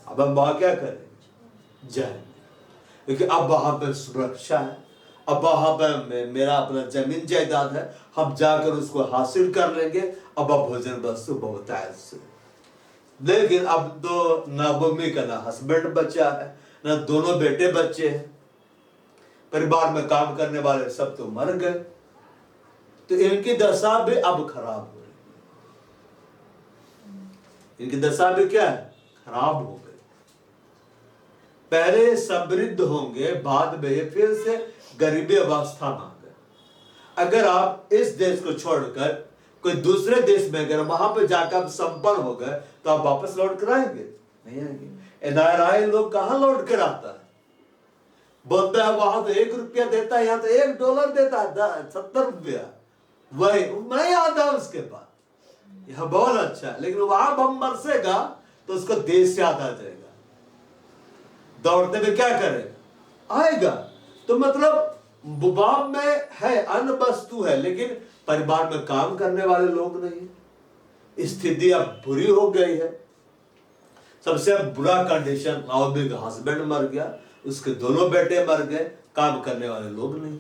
अब हम वहां क्या करेंगे? जाएंगे, क्योंकि अब वहां पर सुरक्षा है। अब वहां पर मेरा अपना जमीन जायदाद है, हम जाकर उसको हासिल कर लेंगे। अब भोजन वस्तु बहुत आयत से। लेकिन अब तो नाओमी का ना हस्बैंड बचा है, ना दोनों बेटे बच्चे हैं। परिवार में काम करने वाले सब तो मर गए। तो इनकी दशा भी अब खराब हो रही है। इनकी दशा भी क्या है? खराब हो गई। पहले समृद्ध होंगे, बाद में ये फिर से गरीबी अवस्था में आ गए। अगर आप इस देश को छोड़कर कोई दूसरे देश में अगर वहां पर जाकर संपन्न हो गए, तो आप वापस लौट कर आएंगे? नहीं आएंगे। एनआरआई लोग कहां लौट कर आता है? बोलता है वहां तो 1 रुपया देता है, यहाँ तो $1 देता है, 70 रुपया। वही नहीं आता उसके पास। यह बहुत अच्छा है, लेकिन वहां बम बरसेगा तो उसको देश याद आ जाएगा। दौड़ते में क्या करेगा? आएगा। तो मतलब बुबाब में है, अन्न वस्तु है, लेकिन परिवार में काम करने वाले लोग नहीं। स्थिति अब बुरी हो गई है। सबसे बुरा कंडीशन, नाओमी का हस्बैंड मर गया, उसके दोनों बेटे मर गए, काम करने वाले लोग नहीं।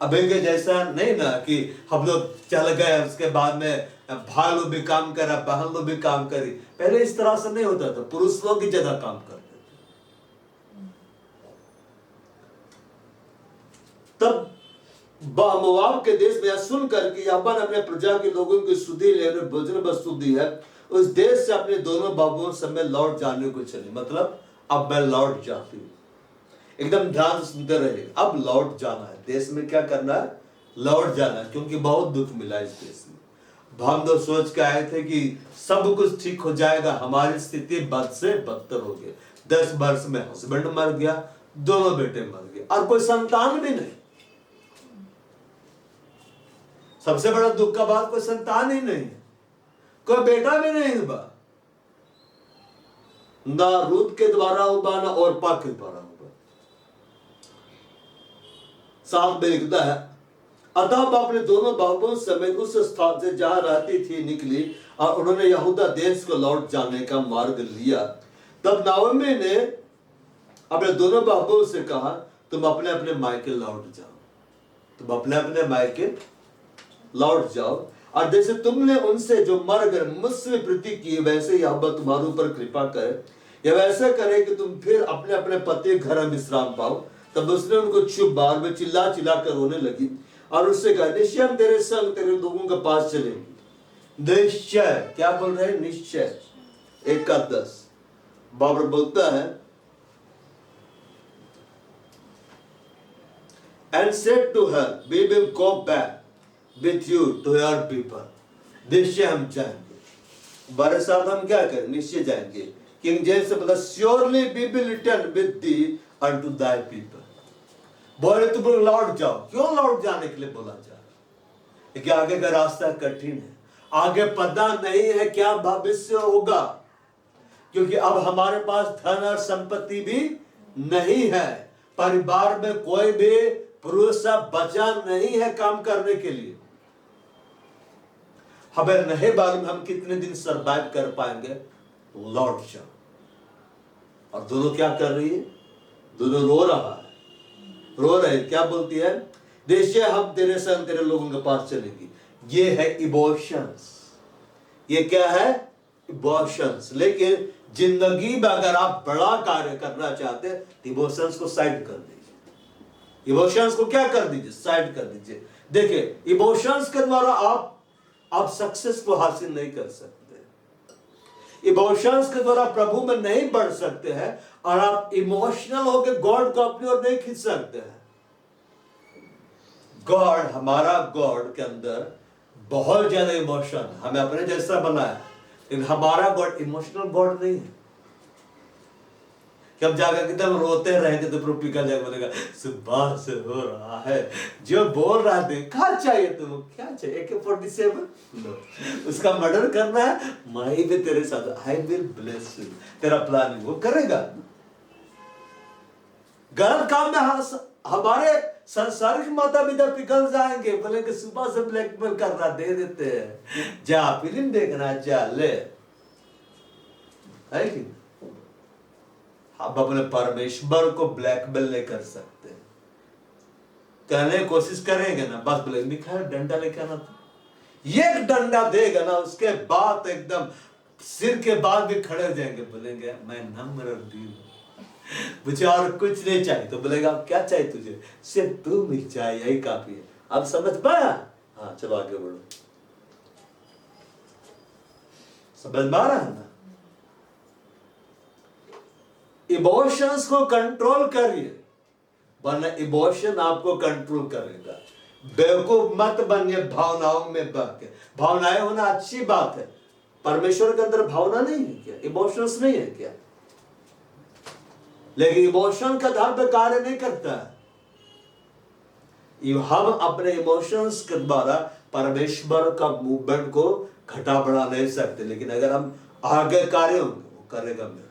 अब इनके जैसा नहीं ना कि हम लोग चल गए, उसके बाद में भाई लोग भी काम करा, बहन लोग भी काम करी। पहले इस तरह से नहीं होता था, पुरुष लोग ही ज्यादा काम करते थे। तब मोआब के देश में सुनकर कि यहोवा ने अपने प्रजा के लोगों की सुधि ले भोजन वस्तु दी है, उस देश से अपने दोनों बाबुओं समय लौट जाने को चले। मतलब अब मैं लौट जाती हूँ। एकदम ध्यान से सुनते रहिए। अब लौट जाना है, देश में क्या करना है? लौट जाना है, क्योंकि बहुत दुख मिला इस देश में। हम तो सोच के आए थे कि सब कुछ ठीक हो जाएगा, हमारी स्थिति बद से बदतर हो गई। 10 वर्ष में हस्बैंड मर गया, दोनों बेटे मर गए, और कोई संतान भी नहीं। सबसे बड़ा दुख का बात, कोई संतान ही नहीं है, कोई बेटा भी नहीं हुआ, ना रूत के द्वारा हुआ ना ओरपा के द्वारा हुआ। साथ में लिखता है, अतः वह अपने दोनों बाबुओं समेत उस स्थान से जहां रहती थी निकली और उन्होंने यहूदा देश को लौट जाने का मार्ग लिया। तब नाओमी ने अपने दोनों बाबुओं से कहा, तुम अपने अपने मायके लौट जाओ, तुम अपने अपने मायके लौट जाओ, और जैसे तुमने उनसे जो मर गए मुझसे प्रीति की, वैसे यहोवा तुम्हारे ऊपर कृपा करे, या वैसा करे कि तुम फिर अपने अपने पति घर में विश्राम पाओ। तब उसने उनको चुप बार में चिल्ला चिल्ला कर रोने लगी और उससे कहा, निश्चय हम तेरे संग तेरे लोगों के पास चलेंगे। निश्चय क्या बोल रहे हैं? निश्चय 1:10 बाबर बोलता है, and said to her, we will go back with you to your people। निश्चय हम जाएंगे, बारे साथ हम क्या करें? निश्चय जाएंगे। किंग जेम्स से बोला, surely we will return with thee unto thy people। बोले तुम लौट जाओ। क्यों लौट जाने के लिए बोला जा रहा है? क्योंकि आगे का रास्ता कठिन है, आगे पता नहीं है क्या भविष्य होगा, क्योंकि अब हमारे पास धन और संपत्ति भी नहीं है, परिवार में कोई भी पुरुष बचा नहीं है काम करने के लिए। हमें नहीं मालूम हम कितने दिन सरवाइव कर पाएंगे। लौट जाओ। और दोनों क्या कर रही है? दोनों रो रहा है, रो रहे। क्या बोलती है? देश हम तेरे संग तेरे लोगों के पास चलेगी। ये है इमोशंस। ये क्या है? इमोशंस। लेकिन जिंदगी में अगर आप बड़ा कार्य करना चाहते हैं तो इमोशंस को साइड कर दीजिए। इमोशंस को क्या कर दीजिए? साइड कर दीजिए। देखिए, इमोशंस के द्वारा आप सक्सेस को हासिल नहीं कर सकते। इमोशंस के द्वारा प्रभु में नहीं बढ़ सकते हैं, और आप इमोशनल होकर गॉड को अपनी ओर नहीं खींच सकते हैं। गॉड, हमारा गॉड के अंदर बहुत ज्यादा इमोशन, हमें अपने जैसा बनाया, लेकिन हमारा गॉड इमोशनल गॉड नहीं है कि हम जाकर एकदम रोते रहेंगे तो प्रभु पिघल जाएगा, बोलेगा सुबह से हो रहा है जो बोल रहा है। क्या चाहिए तुम? क्या चाहिए? AK-47 उसका मर्डर करना है, मैं भी तेरे साथ, आई विल ब्लेस यू। तेरा प्लान वो करेगा। गलत काम में हमारे संसारिक माता पिता पिघल जाएंगे, बोलेंगे सुबह से ब्लैकमेल करना, दे देते हैं, जा फिल्म देखना, जा ले, है कि आप अपने परमेश्वर को ब्लैकमेल नहीं कर सकते। कहने की कोशिश करेंगे ना, बस बोले मिखाइल डंडा लेके आना था, ये डंडा देगा ना, उसके बाद एकदम सिर के बाद भी खड़े हो जाएंगे, बोलेंगे मैं नम्र दिल हूं, मुझे और कुछ नहीं चाहिए। तो बोलेगा अब क्या चाहिए तुझे? सिर्फ तू ही चाहिए, यही काफी है। अब समझ पाया? हाँ, चलो आगे बढ़ो। समझ पा रहा है ना? इमोशंस को कंट्रोल करिए, वरना इमोशन आपको कंट्रोल करेगा। बेवकूफ मत बनिए भावनाओं में बह के। भावनाएं होना अच्छी बात है, परमेश्वर के अंदर भावना नहीं है क्या? इमोशंस नहीं है क्या? लेकिन इमोशन का आधार पर कार्य नहीं करता है। हम अपने इमोशंस के द्वारा परमेश्वर का मूवमेंट को घटा बढ़ा नहीं सकते, लेकिन अगर हम आगे कार्य होंगे वो करेगा मेरे।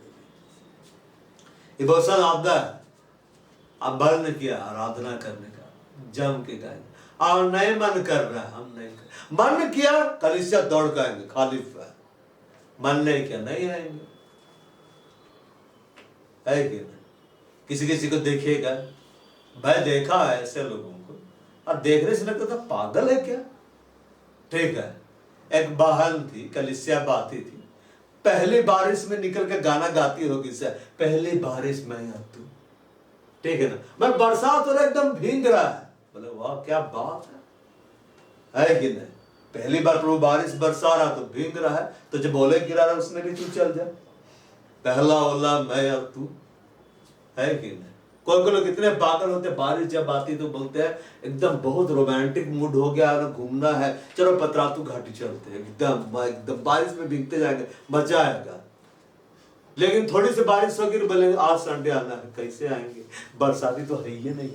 इमोशन आता है, अब बल किया आराधना करने का, जम के गाएंगे, और नहीं मन कर रहा है, हम नहीं कर, मन किया कलीसिया दौड़ के आएंगे खाली पैर, मन नहीं किया नहीं आएंगे, है कि नहीं? किसी किसी को देखिएगा, मैं देखा है ऐसे लोगों को, और देखने से लगता था पागल है क्या। ठीक है, एक बहन थी, कलीसिया बाती थी, पहली बारिश में निकल के गाना गाती होगी सर, पहली बारिश में तू, ठीक है ना, मैं बरसात हो रहा एकदम भीग रहा है, बोले वाह क्या बात है कि नहीं? पहली बार प्रभु बारिश बरसा रहा तो भीग रहा है, तो जब ओले गिरा रहा उसमें भी तू चल जा, पहला ओला मैं और तू, है कि नहीं? कोई कोई लोग इतने पागल होते, बारिश जब आती तो बोलते हैं एकदम बहुत रोमांटिक मूड हो गया, घूमना है, चलो पतरातू घाटी चलते हैं, एकदम बारिश में भीगते जाएंगे, मजा आएगा। लेकिन थोड़ी सी बारिश होगी तो बोलेंगे आज संडे आना है, कैसे आएंगे, बरसाती तो है ही नहीं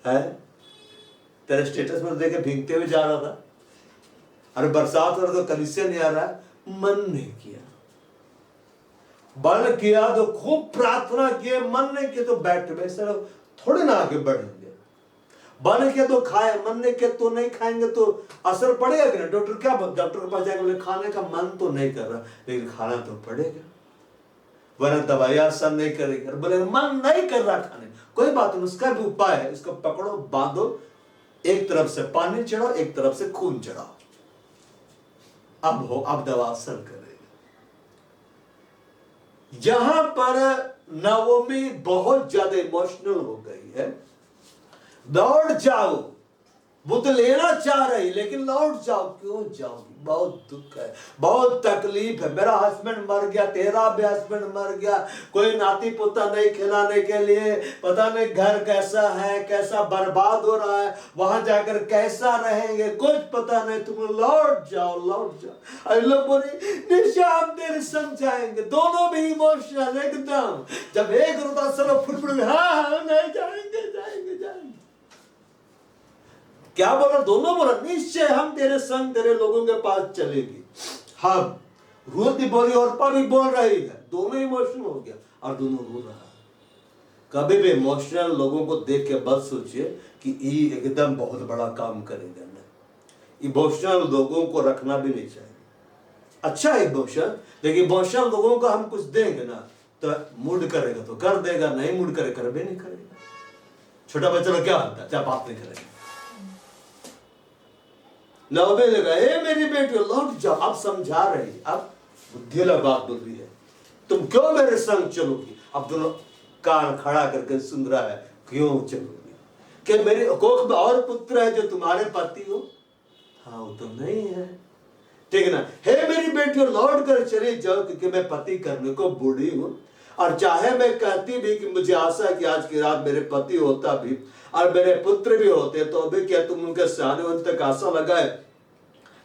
है। तेरे स्टेटस पर देखे भीगते हुए जा रहा था, अरे बरसात हो रहा तो कलीसिया नहीं आ रहा है, मन नहीं किया। बल किया तो खूब प्रार्थना किए, मन नहीं किया तो बैठ वैसे थोड़े ना आगे बढ़ेंगे। बल किया तो खाए, मन नहीं किया तो नहीं खाएंगे तो असर पड़ेगा कि नहीं? डॉक्टर क्या, डॉक्टर के पास जाकर बोले खाने का मन तो नहीं कर रहा, लेकिन खाना तो पड़ेगा, वरना दवाइयां असर नहीं करेगी। बोले मन नहीं कर रहा खाने, कोई बात नहीं, उसका भी उपाय है, उसको पकड़ो, बांधो, एक तरफ से पानी चढ़ाओ, एक तरफ से खून चढ़ाओ, अब दवा असर करेगी। यहां पर नवोमी बहुत ज्यादा इमोशनल हो गई है। लौट जाओ, वो तो लेना चाह रही, लेकिन लौट जाओ, क्यों जाओगी? बहुत दुख है, बहुत तकलीफ है, मेरा हस्बैंड मर गया, तेरा भी हस्बैंड मर गया, कोई नाती पोता नहीं खिलाने के लिए, पता नहीं घर कैसा है, कैसा बर्बाद हो रहा है, वहां जाकर कैसा रहेंगे, कुछ पता नहीं, तुम लौट जाओ, लौट जाओ। अरे लोग बोले निशा हम तेरे संग जाएंगे, दोनों भी इमोशनल एकदम, जब एक रोता चलो फुटफुट, हाँ नहीं जाएंगे, जाएंगे, जाएंगे। क्या बोला? दोनों बोला निश्चय हम तेरे संग तेरे लोगों के पास चलेगी। हम रूत भी बोली और पा भी बोल रही है, दोनों इमोशनल हो गया और दोनों रो रहा है। कभी भी इमोशनल लोगों को देख के बस सोचिए कि ये एकदम बहुत बड़ा काम करेगा। नहीं, इमोशनल लोगों को रखना भी नहीं चाहिए। अच्छा है इमोशन, लेकिन इमोशनल लोगों को हम कुछ देंगे ना तो मूड करेगा तो कर देगा, नहीं मूड करे कर भी नहीं करेगा। छोटा बच्चा लोग क्या होता है, क्या बात नहीं करेगा। नौबे लगा, हे मेरी बेटी लौट जाओ, अब समझा रही, अब बुद्धि वाला बात बोल रही है, तुम क्यों मेरे संग चलोगी? अब दोनों कान खड़ा करके सुन रहा है, क्यों चलोगी? कि मेरे कोख में और पुत्र है जो तुम्हारे पति हो? हाँ वो तो नहीं है, ठीक है ना। हे मेरी बेटी लौट कर चली जाओ, क्योंकि मैं पति करने को बूढ़ी हूं, और चाहे मैं कहती भी कि मुझे आशा है कि आज की रात मेरे पति होता भी और मेरे पुत्र भी होते, तो अभी क्या तुम उनके सामने उन तक आशा लगाए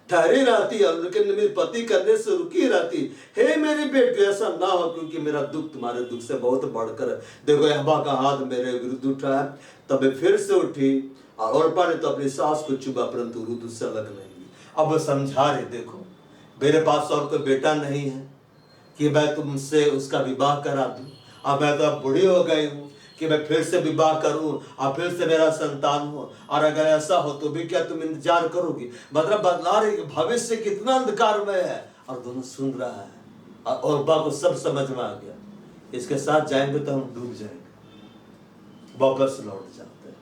ठहरी रहती और लेकिन मेरे पति करने से रुकी रहती। हे मेरी बेटी ऐसा ना हो, क्योंकि मेरा दुख तुम्हारे दुख से बहुत बढ़कर है। देखो यहोवा का हाथ मेरे विरुद्ध उठा है। तब फिर से उठी और ओरपा ने तो अपनी सास को चुबा, परंतु रुत उससे अलग नहीं हुई। अब वो समझा रहे, देखो मेरे पास और कोई बेटा नहीं है कि मैं तुमसे उसका विवाह करा दूं, अब मैं तो अब बूढ़ी हो गई हूं कि मैं फिर से विवाह करूं और फिर से मेरा संतान हो, और अगर ऐसा हो तो भी क्या तुम इंतजार करोगी? मतलब बदला रही भविष्य कितना अंधकार में है, और दोनों सुन रहा है और ओरपा को सब समझ में आ गया, इसके साथ जाएंगे तो हम डूब जाएंगे। वापस लौट जाते हैं,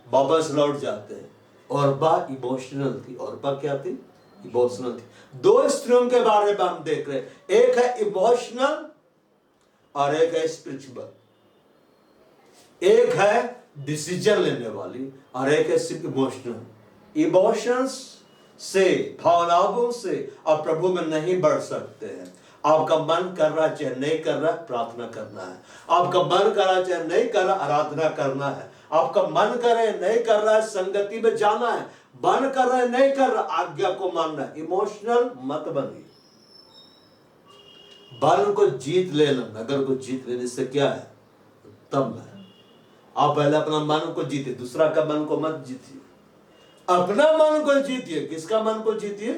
वापस लौट जाते हैं। ओरपा इमोशनल थी। ओरपा क्या थी? इमोशनल थी। दो स्त्रियों के बारे में हम देख रहे हैं, एक है इमोशनल और एक है स्पिरिचुअल। एक है डिसीजन लेने वाली और एक है सिर्फ इमोशनल। इमोशंस से, भावनाओं से आप प्रभु में नहीं बढ़ सकते हैं। आपका मन कर रहा चाहे नहीं कर रहा, प्रार्थना करना है। आपका मन कर रहा चाहे नहीं कर रहा, आराधना करना है। आपका मन करे नहीं कर रहा है, संगति में जाना है। मन कर रहा है नहीं कर रहा, आज्ञा को मानना है। इमोशनल मत बनिए। बल को जीत लेना, नगर को जीत लेने से क्या है? तब है। आप पहले अपना मन को जीतिए, दूसरा का मन को मत जीतिए। अपना मन को जीतिए। किसका मन को जीतिए?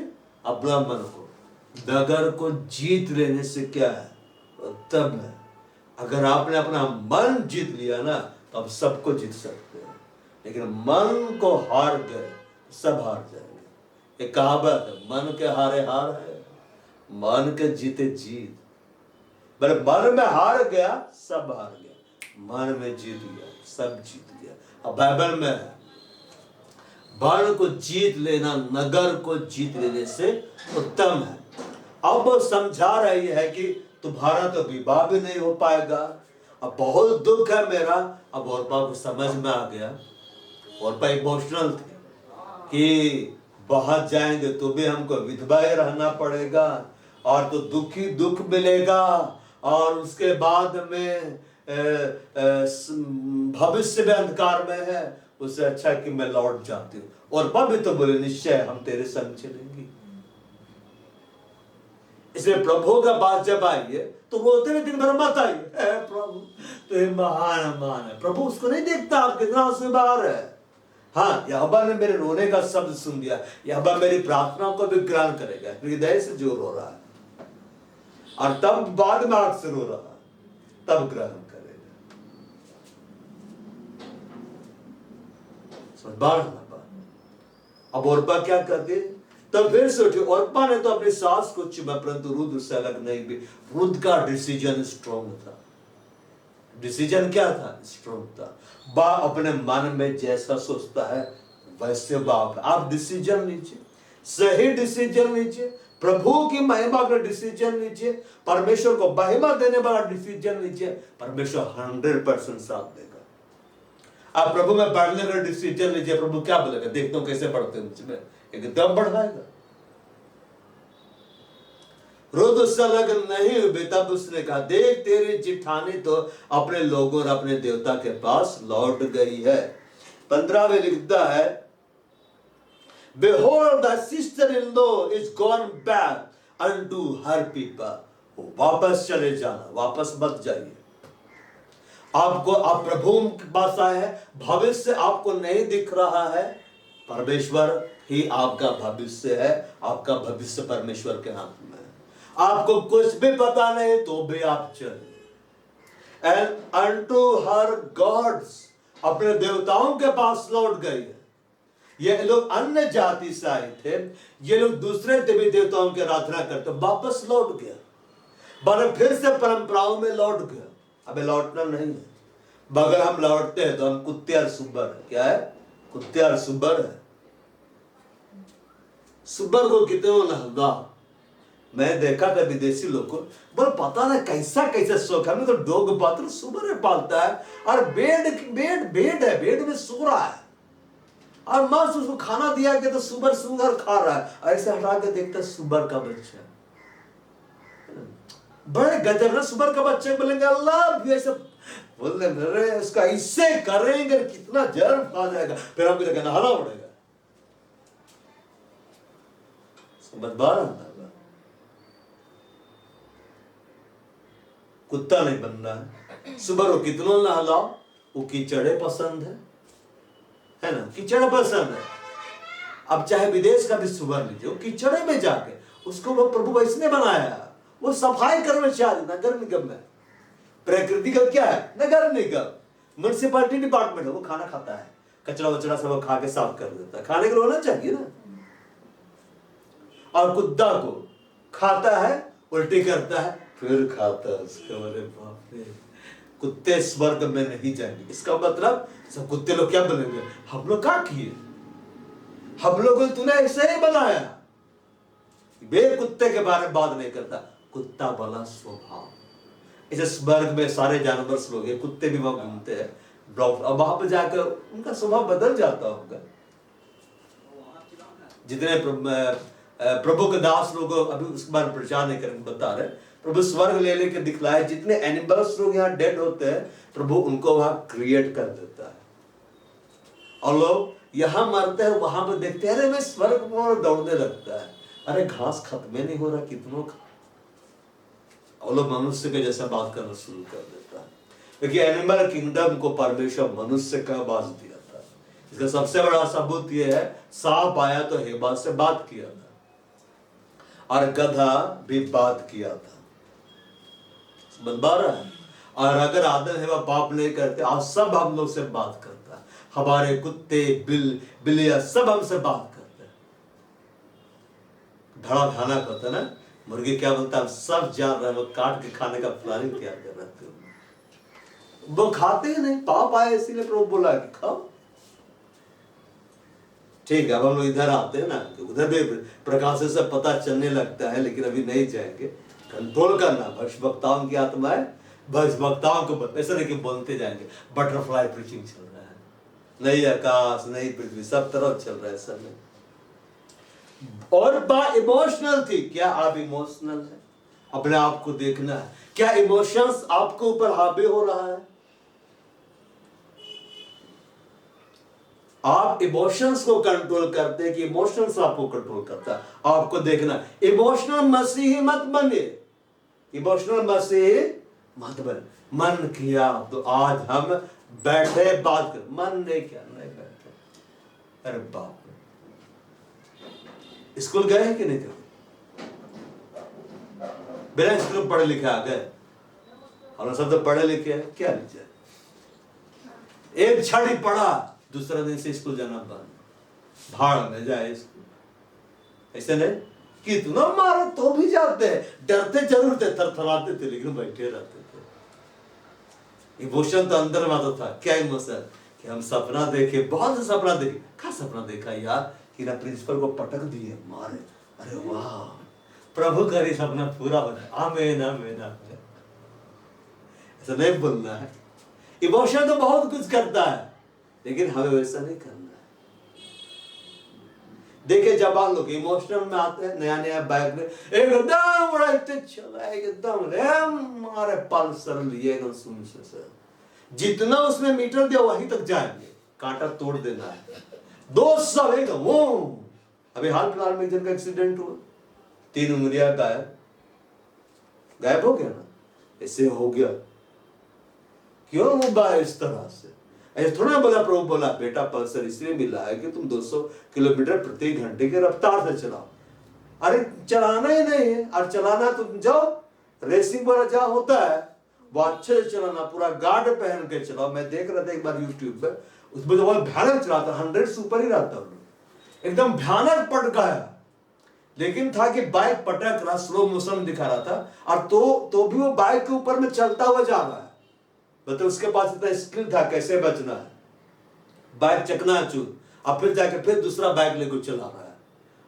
अपना मन को। नगर को जीत लेने से क्या है? तब है। अगर आपने अपना मन जीत लिया ना तो आप सबको जीत सकते हैं, लेकिन मन को हार गए सब हार जाएंगे। एक कहावत है, मन के हारे हार है, मन के जीते जीत। मन में हार गया सब हार गया, मन में जीत गया सब जीत गया। अब बाइबल में है, बल को जीत लेना नगर को जीत लेने से उत्तम है। अब वो समझा रही है कि तुम्हारा तो विवाह भी नहीं हो पाएगा, अब बहुत दुख है मेरा। अब ओरपा को समझ में आ गया। ओरपा इमोशनल थी कि बाहर जाएंगे तो भी हमको विधवा ही रहना पड़ेगा, और तो दुखी दुख मिलेगा, और उसके बाद में भविष्य में अंधकार में है। उससे अच्छा कि मैं लौट जाती हूँ। और भी तो बोले निश्चय हम तेरे संग चलेंगे। इसलिए प्रभु का बात जब आई है तो बोलते हुए दिन भर मत आइए, प्रभु तो ये महान महान है। प्रभु उसको नहीं देखता आप कितना उससे बाहर है, हाँ, यहोवा ने मेरे रोने का शब्द सुन लिया, यहोवा मेरी प्रार्थनाओं को भी ग्रहण करेगा। हृदय से जो रो रहा है और तब बाद में आंख से रो रहा है, तब ग्रहण करेगा। समझ बात। अब ओरपा क्या करती, तब फिर सोचे, ओरपा ने तो अपनी सास को चुमा, परंतु रुद उससे अलग नहीं भी। रुद का डिसीजन स्ट्रॉन्ग था। डिसीजन क्या था? स्ट्रॉन्ग था। बाप अपने मन में जैसा सोचता है वैसे बाप। आप डिसीजन लीजिए, सही डिसीजन लीजिए, प्रभु की महिमा का डिसीजन लीजिए, परमेश्वर को महिमा देने वाला डिसीजन लीजिए, परमेश्वर 100% साथ देगा। आप प्रभु में बढ़ने का डिसीजन लीजिए, प्रभु क्या बोलेगा? देखता हूं कैसे बढ़ते हैं मुझमें, एकदम बढ़ाएगा। रुद उससे अलग नहीं हुई। तब उसने कहा, देख तेरी जिठानी तो अपने लोगों और अपने देवता के पास लौट गई है। 15 में लिखता है, Behold, thy sister-in-law is gone back unto her people. वापस चले जाना, वापस मत जाइए। आपको, आप प्रभु के पास आए हैं, भविष्य आपको नहीं दिख रहा है, परमेश्वर ही आपका भविष्य है। आपका भविष्य परमेश्वर के हाथ में है। आपको कुछ भी पता नहीं तो भी आप चलिए। एंड अनटू हर गॉड्स, अपने देवताओं के पास लौट गई है। ये लोग अन्य जाति से आए थे, ये लोग दूसरे देवी देवताओं की आराधना करते, वापस लौट गया, बल्कि फिर से परंपराओं में लौट गया। अबे लौटना नहीं है। अगर हम लौटते हैं तो हम कुत्ते और सुबर है। क्या है? कुत्ते और सुबर है। सुबर को कितने नहला, मैं देखा था विदेशी लोग को, बोल पता नहीं कैसा कैसा शौक है। हमें तो डॉग पालता, सुबर है पालता है, और बेड है, बेड में सो रहा है, और मस्त उसको खाना दिया गया तो सुबर सुगर खा रहा है। ऐसे हटा के देखता सुबर का बच्चा, बड़े गजब ना। सुबर का बच्चे बोलेंगे अल्लाह भी ऐसे बोल रहे, उसका इससे करेंगे कितना जर्म खा जाएगा, फिर हमको लगा नहाना पड़ेगा। समझ बार कुत्ता नहीं बनना है। सुबर को कितनों नहलाओ, वो कीचड़े पसंद है ना, कीचड़ पसंद है। अब चाहे विदेश का भी सुबर लीजिए, वो कीचड़े में जाके उसको वो प्रभु इसने बनाया, वो सफाई कर्मचारी नगर निगम में। प्रकृति का क्या है? नगर निगम, म्युनिसिपैलिटी डिपार्टमेंट है, वो खाना खाता है, कचरा वचरा सब खा के साफ कर देता है। खाने के लिए होना चाहिए ना। और कुत्ता को खाता है, उल्टी करता है, फिर खाता है उसके। अरे बाप रे, कुत्ते स्वर्ग में नहीं जाएंगे। इसका मतलब सब कुत्ते लोग क्या बोलेंगे, हम लोग क्या किए, हम लोग को तूने ऐसे ही बनाया। वे कुत्ते के बारे में बात नहीं करता। कुत्ता वाला स्वभाव, इसे स्वर्ग में सारे जानवर लोग हैं, कुत्ते भी वहां घूमते हैं, अब वहां पर जाकर उनका स्वभाव बदल जाता होगा। जितने प्रभु के दास लोग अभी उसके बारे में प्रचार नहीं करेंगे, बता रहे प्रभु स्वर्ग ले लेके दिखलाए। जितने एनिमल्स लोग यहाँ डेड होते हैं, प्रभु उनको वहां क्रिएट कर देता है, और लोग यहाँ मरते हैं, वहां पर देखते हैं, अरे मैं स्वर्ग में दौड़ने लगता है। अरे घास खत्म नहीं हो रहा, कितनों और लोग मनुष्य के जैसा बात करना शुरू कर देता है। क्योंकि एनिमल किंगडम को परमेश्वर मनुष्य का बात दिया था। इसका सबसे बड़ा सबूत यह है, सांप आया तो हेबा से बात किया था, और गधा भी बात किया था। समझ पा रहा है? और अगर आदम हेबा पाप नहीं करते, आज सब हम लोग से बात करता है। हमारे कुत्ते बिल्लियां सब हमसे बात करते हैं। बड़ा भयानक होता है ना। मुर्गी क्या बोलता है, सब जान रहे हैं, वो काट के खाने का प्लानिंग क्या कर रहे थे। वो खाते ही नहीं, पाप आए इसीलिए प्रभु बोला कि खाओ। ठीक है, अब हम लोग इधर आते हैं ना, तो उधर भी प्रकाश से पता चलने लगता है, लेकिन अभी नहीं जाएंगे। कंट्रोल करना, भविष्यवक्ताओं की आत्माएं भविष्यवक्ताओं को ऐसा नहीं कि बोलते जाएंगे। बटरफ्लाई प्रीचिंग चल रहा है, नई आकाश नई पृथ्वी सब तरफ चल रहा है सब में। और बात इमोशनल थी। क्या आप इमोशनल है? अपने आप को देखना है, क्या इमोशंस आपके ऊपर हावी हो रहा है? आप इमोशंस को कंट्रोल करते हैं कि इमोशंस आपको कंट्रोल करता है? आपको देखना, इमोशनल मसीही मत बने, इमोशनल मसीही मत बने। मन किया तो आज हम बैठे बात कर, मन नहीं किया नहीं बैठे। अरे बाप रे, स्कूल गए हैं कि नहीं कभी? बिना स्कूल पढ़े लिखे आ गए, और सब तो पढ़े लिखे हैं, क्या लीजिए, एक क्षण ही पढ़ा, दूसरा दिन से स्कूल जाना बंद, भाड़ में जाए स्कूल। ऐसे नहीं, कितना मारो तो भी जाते हैं, डरते जरूर थे, थरथराते थे, लेकिन बैठे रहते थे। इमोशन तो अंदर में आता था। क्या इमोशन? कि हम सपना देखे, बहुत से सपना देखे। क्या सपना देखा यार, कि ना प्रिंसिपल को पटक दिए, मारे, अरे वाह, प्रभु करे सपना पूरा हो जाए, आमीन आमीन आमीन। ऐसा नहीं बोलना है। इमोशन तो बहुत कुछ करता है, लेकिन हमें वैसा नहीं करना है। देखिए जवान लोग इमोशनल में आते हैं, नया नया बाइक में एकदम उड़ाते चला, एकदम मारे पल्सर लिए सुन से, जितना उसमें मीटर दिया वहीं तक जाएंगे, कांटा तोड़ देना है। दोस्त सब एकदम वो। अभी हाल फिलहाल में एक जन का एक्सीडेंट हुआ, 3 उंगलियां गायब हो गया ना, ऐसे हो गया। क्यों हुआ इस तरह से? ऐसे थोड़ा बोला, प्रभु बोला बेटा पल्सर इसलिए मिला है कि तुम 200 किलोमीटर प्रति घंटे की रफ्तार से चलाओ। अरे चलाना ही नहीं है, और चलाना तुम जाओ रेसिंग वाला जहाँ होता है वो अच्छे से चलाना, पूरा गार्ड पहन के चलाओ। मैं देख रहा था एक बार यूट्यूब पे, उसमें तो बहुत भयानक चलाता, 100 से ऊपर ही रहता, एकदम भयानक पटकाया, लेकिन था कि बाइक पटक रहा, स्लो मोशन दिखा रहा था, और तो भी वो बाइक के ऊपर में चलता हुआ जा रहा है। मतलब उसके पास इतना स्किल था कैसे बचना है, बाइक चकनाचूर, और फिर जाके फिर दूसरा बाइक लेकर चला रहा है।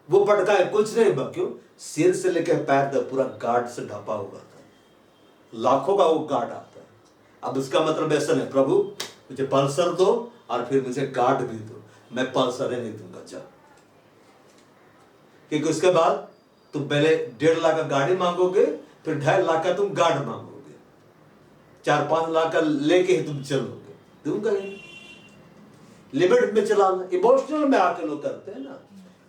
वो पटका कुछ नहीं हुआ, क्यों? सिर से लेकर पैर तक पूरा गार्ड से ढपा हुआ था, लाखों का वो गार्ड आता है। अब उसका मतलब ऐसा नहीं, प्रभु मुझे पल्सर दो और फिर मुझे गार्ड भी दो, मैं पल्सर नहीं दूंगा जा, क्योंकि उसके बाद तुम पहले 1.5 लाख का गाड़ी मांगोगे, फिर 2.5 लाख का तुम गार्ड मांगोगे, 4-5 लाख का लेके ही तुम चलोगे, दूंगा ही। लिमिट में चलाना। इमोशनल में आके लोग करते हैं ना,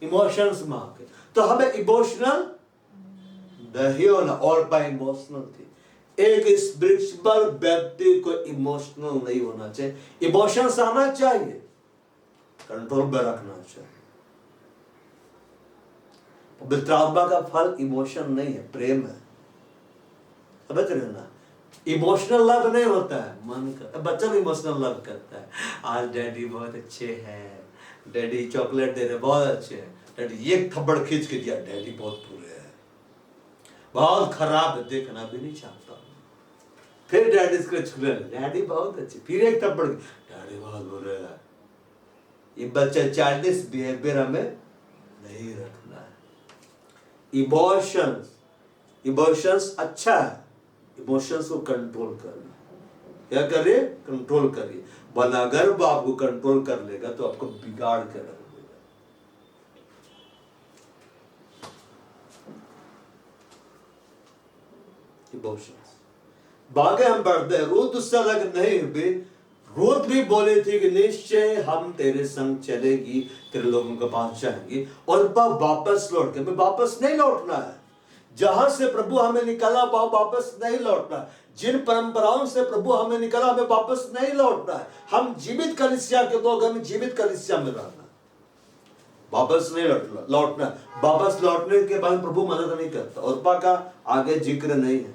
इमोशंस में आके, तो हमें इमोशनल नहीं होना। और पाए इमोशनल थी, एक स्पिरिचुअल व्यक्ति को इमोशनल नहीं होना चाहिए। इमोशंस आना चाहिए, कंट्रोल में रखना चाहिए। पवित्र आत्मा का फल इमोशन नहीं है, प्रेम है, समझ रहे ना? इमोशनल लव नहीं होता है मन का। बच्चा भी इमोशनल लव करता है, आज डैडी बहुत अच्छे हैं, डैडी चॉकलेट दे रहे बहुत अच्छे हैं, डैडी एक थप्पड़ खींच के दिया, डैडी बहुत बुरे हैं, बहुत खराब है, देखना भी नहीं चाहता। फिर डैडी इसको छुले, डैडी बहुत अच्छे, फिर एक थप्पड़, डैडी बहुत बुरे हैं। ये बच्चा चाइल्डिश बिहेवियर हमें नहीं रखना है। इमोशंस अच्छा है, इमोशंस को कंट्रोल करना। क्या करिए? कंट्रोल करिए, वरना अगर वो आपको कंट्रोल कर लेगा तो आपको बिगाड़ कर रखेगा। इमोशंस बागे हम बढ़ते हैं। रूत उससे अलग नहीं हुई, रूत भी बोली थी कि निश्चय हम तेरे संग चलेगी, तेरे लोगों के पास जाएंगी, और वापस लौट के, वापस नहीं लौटना है। जहां से प्रभु हमें निकाला वहां वापस नहीं लौटना है। जिन परंपराओं से प्रभु हमें निकाला हमें वापस नहीं लौटना है। हम जीवित कलीसिया के लोग, हमें जीवित कलीसिया में रहना, वापस नहीं लौटना। वापस लौटने के बाद प्रभु मदद नहीं करता। और का आगे जिक्र नहीं है।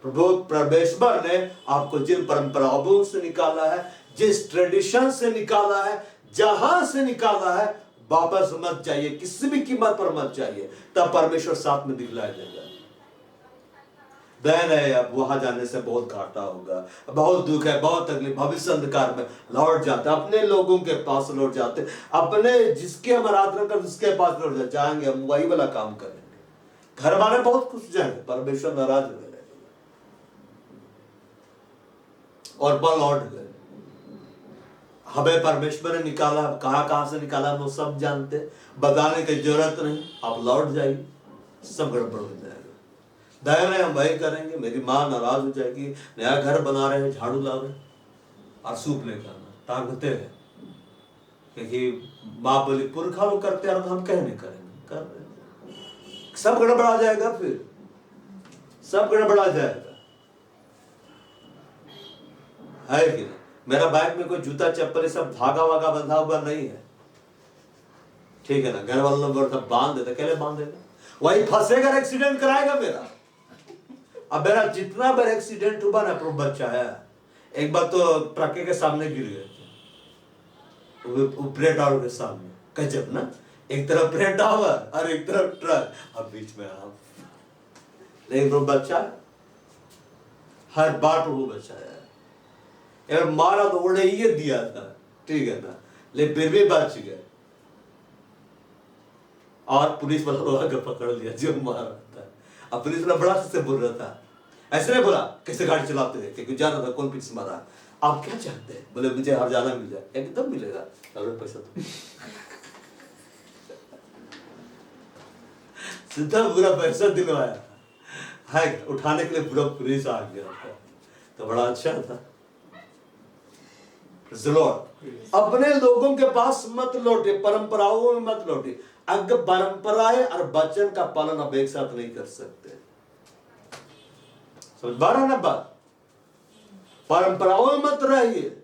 प्रभु परमेश्वर ने आपको जिन परंपराओं से निकाला है, जिस ट्रेडिशन से निकाला है, जहां से निकाला है, वापस मत जाइए, किसी भी कीमत पर मत जाइए, तब परमेश्वर साथ में दिखलाया जाएगा। बहन है, अब वहां जाने से बहुत घाटा होगा, बहुत दुख है, बहुत तकलीफ, भविष्य अंधकार में लौट जाते, अपने लोगों के पास लौट जाते, अपने जिसके हम आराधना कर उसके पास लौट जाएंगे, हम वही वाला काम करेंगे। घर वाले बहुत खुश जाएंगे, परमेश्वर नाराज हो गए और पर लौट गए। हमें परमेश्वर ने निकाला, कहां से निकाला वो सब जानते, बताने की जरूरत नहीं। आप लौट जाइए, सब गड़बड़ हो जाएगा। धैर्य हम वही करेंगे। मेरी माँ नाराज हो जाएगी, नया घर बना रहे हैं, झाड़ू ला रहे और सूप लेकर आना, ताकते हैं, क्योंकि माँ बोली पुरखा लोग करते हैं, हम कह नहीं करेंगे, कर रहे, सब गड़बड़ा जाएगा, फिर सब गड़बड़ा जाएगा, है कि नहीं? मेरा बाइक में कोई जूता चप्पल सब धागा वागा बंधा हुआ नहीं है, ठीक है ना, घर वालों ने बोला बांध देता, कहले बांध देगा, वही फंसेगा, एक्सीडेंट कराएगा मेरा। अब मेरा जितना बार एक्सीडेंट हुआ ना, प्रभु बच्चा है। एक बार तो ट्रक के सामने गिर गए थे, प्लेट टावर के सामने, गजब ना, एक तरफ प्लेट टावर और एक तरफ ट्रक, अब बीच में आप। लेकिन प्रभु बच्चा, हर बार प्रभु बच्चा है। यार मारा तो उन्हें ये दिया था, ठीक है ना, लेकिन फिर भी बच गए। और पुलिस वाला को पकड़ लिया जो मारा था। अब पुलिस वाला बड़ा से बोल रहा था, ऐसे नहीं बोला कैसे गाड़ी चलाते थे, क्योंकि जाना था कौन पीछे मारा, आप क्या चाहते हैं? बोले मुझे हर जाना मिल जाए। एकदम मिलेगा, अगर पैसा तो सीधा पूरा पैसा दिलवाया है, उठाने के लिए पूरा पुलिस आ गया था, तो बड़ा अच्छा था। अपने लोगों के पास मत लौटे, परंपराओं में मत लौटे। अगर परंपराएं और वचन का पालन आप एक साथ नहीं कर सकते, समझ पा रहे ना बात? परंपराओं में मत रहिए।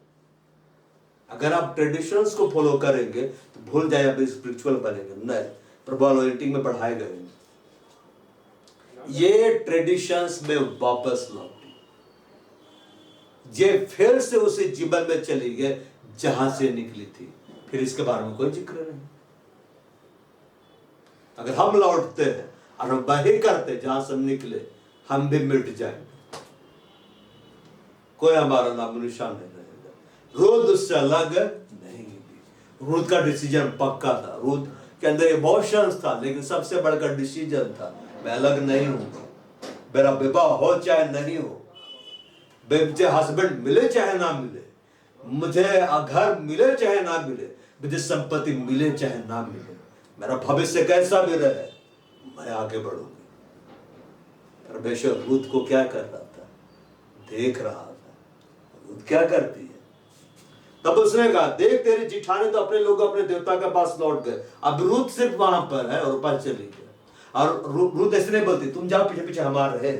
अगर आप ट्रेडिशंस को फॉलो करेंगे तो भूल जाए आप स्पिरिचुअल बनेंगे, नहीं, प्रभु अनॉइंटिंग में बढ़ाए गए। ये ट्रेडिशंस में वापस लौटे, ये फिर से उसी जीवन में चली गए जहां से निकली थी, फिर इसके बारे में कोई जिक्र नहीं। अगर हम लौटते हैं और हम वही करते जहां से हम निकले, हम भी मिट जाएंगे, कोई हमारा नाम निशान नहीं रहेगा। रूथ उससे अलग नहीं थी। रूथ का डिसीजन पक्का था, रूथ के अंदर इमोशंस था, लेकिन सबसे बड़ा डिसीजन था, मैं अलग नहीं हूं, मेरा विवाह हो चाहे नहीं हो, मुझे हस्बैंड मिले चाहे ना मिले, मुझे घर मिले चाहे ना मिले, मुझे संपत्ति मिले चाहे ना मिले, मेरा भविष्य कैसा भी रहे, मैं आगे बढ़ूंगी। परमेश्वर रूथ को क्या कर रहा था? देख रहा था, रूथ क्या करती है। तब उसने कहा, देख तेरी जिठानी तो अपने लोग अपने देवता के पास लौट गए, अब रूथ सिर्फ वहां पर है और पास चली गई। और रूथ ऐसे नहीं बोलती तुम जाओ पीछे पीछे हमारे रहे,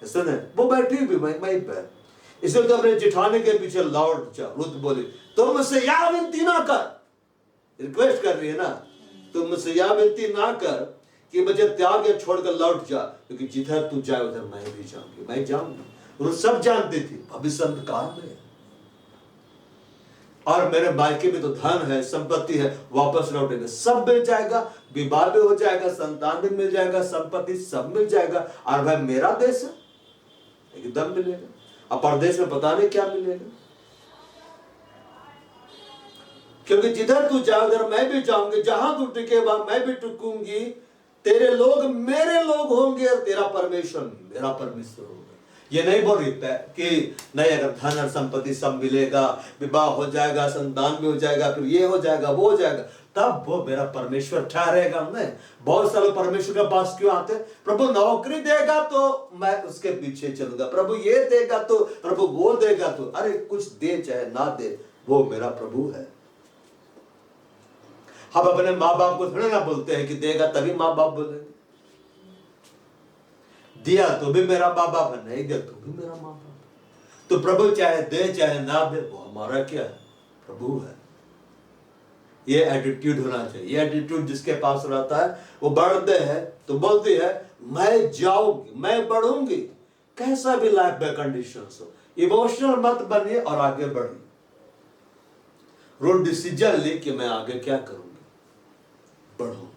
ऐसा नहीं, वो बैठी हुई वहीं पर, इसलिए तो अपने जिठानी के पीछे लौट जा। रूथ बोली, तुम मुझसे या विनती ना कर, रिक्वेस्ट कर रही है ना, तुम मुझसे या विनती ना कर कि मुझे त्याग या छोड़कर लौट जा, क्योंकि जिधर तू जाए उधर मैं भी जाऊंगी, मैं जाऊंगी। और सब जानती थी भविष्य अंधकार में, और मेरे मायके में तो धन है, संपत्ति है, वापस लौटेंगे, सब मिल जाएगा, विवाह भी हो जाएगा, संतान भी मिल जाएगा, संपत्ति सब मिल जाएगा, और भाई मेरा देश है एकदम मिलेगा, और परदेश में पता नहीं क्या मिलेगा, क्योंकि जिधर तू जाए उधर मैं भी जाऊंगी, जहां तू टिके वहां मैं भी टिकूंगी, तेरे लोग मेरे लोग होंगे और तेरा परमेश्वर मेरा परमेश्वर होगा। ये नहीं बोल रही कि नहीं अगर धन और संपत्ति सब मिलेगा, विवाह हो जाएगा, संतान भी हो जाएगा, फिर ये हो जाएगा वो हो जाएगा, तब वो मेरा परमेश्वर ठहरेगा। नहीं, बहुत सारे परमेश्वर के पास क्यों आते? प्रभु नौकरी देगा तो मैं उसके पीछे चलूंगा, प्रभु ये देगा तो, प्रभु वो देगा तो, अरे कुछ दे चाहे ना दे, वो मेरा प्रभु है। हम अपने माँ बाप को थोड़ा ना बोलते हैं कि देगा तभी माँ बाप बोलेंगे, दिया तो भी मेरा माँ बाप है, नहीं दिया तो भी मेरा माँ बाप। तो प्रभु चाहे दे चाहे ना दे, वो हमारा क्या है? प्रभु है। ये एटीट्यूड होना चाहिए। ये एटीट्यूड जिसके पास रहता है वो बढ़ते हैं तो बोलती है मैं जाऊंगी, मैं बढ़ूंगी, कैसा भी लाइफ में कंडीशंस हो, इमोशनल मत बनिए और आगे बढ़िए। रोड डिसीजन ले कि मैं आगे क्या करूंगी, बढ़ूंगी।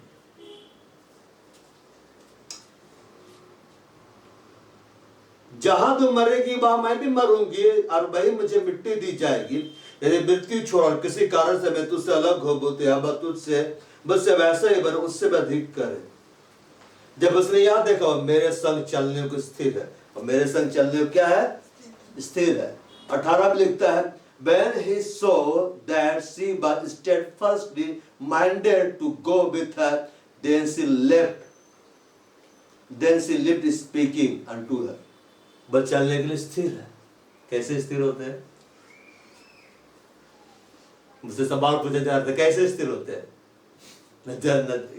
जहां तू मरेगी वहां मैं भी मरूंगी और वही मुझे मिट्टी दी जाएगी। यदि मृत्यु छोड़ किसी कारण से मैं तुझसे अलग हो बोते अब तुझसे मुझसे वैसा ही बनो, उससे भी अधिक करे। जब उसने याद देखा मेरे संग चलने को स्थिर है, और मेरे संग चलने को क्या है? स्थिर है। 18 में लिखता है when he saw that she was steadfastly minded to go with her, then she left speaking unto her। बस चलने के लिए स्थिर है। कैसे स्थिर होते हैं? मुझसे सवाल पूछा जा रहा था, कैसे स्थिर होते हैं?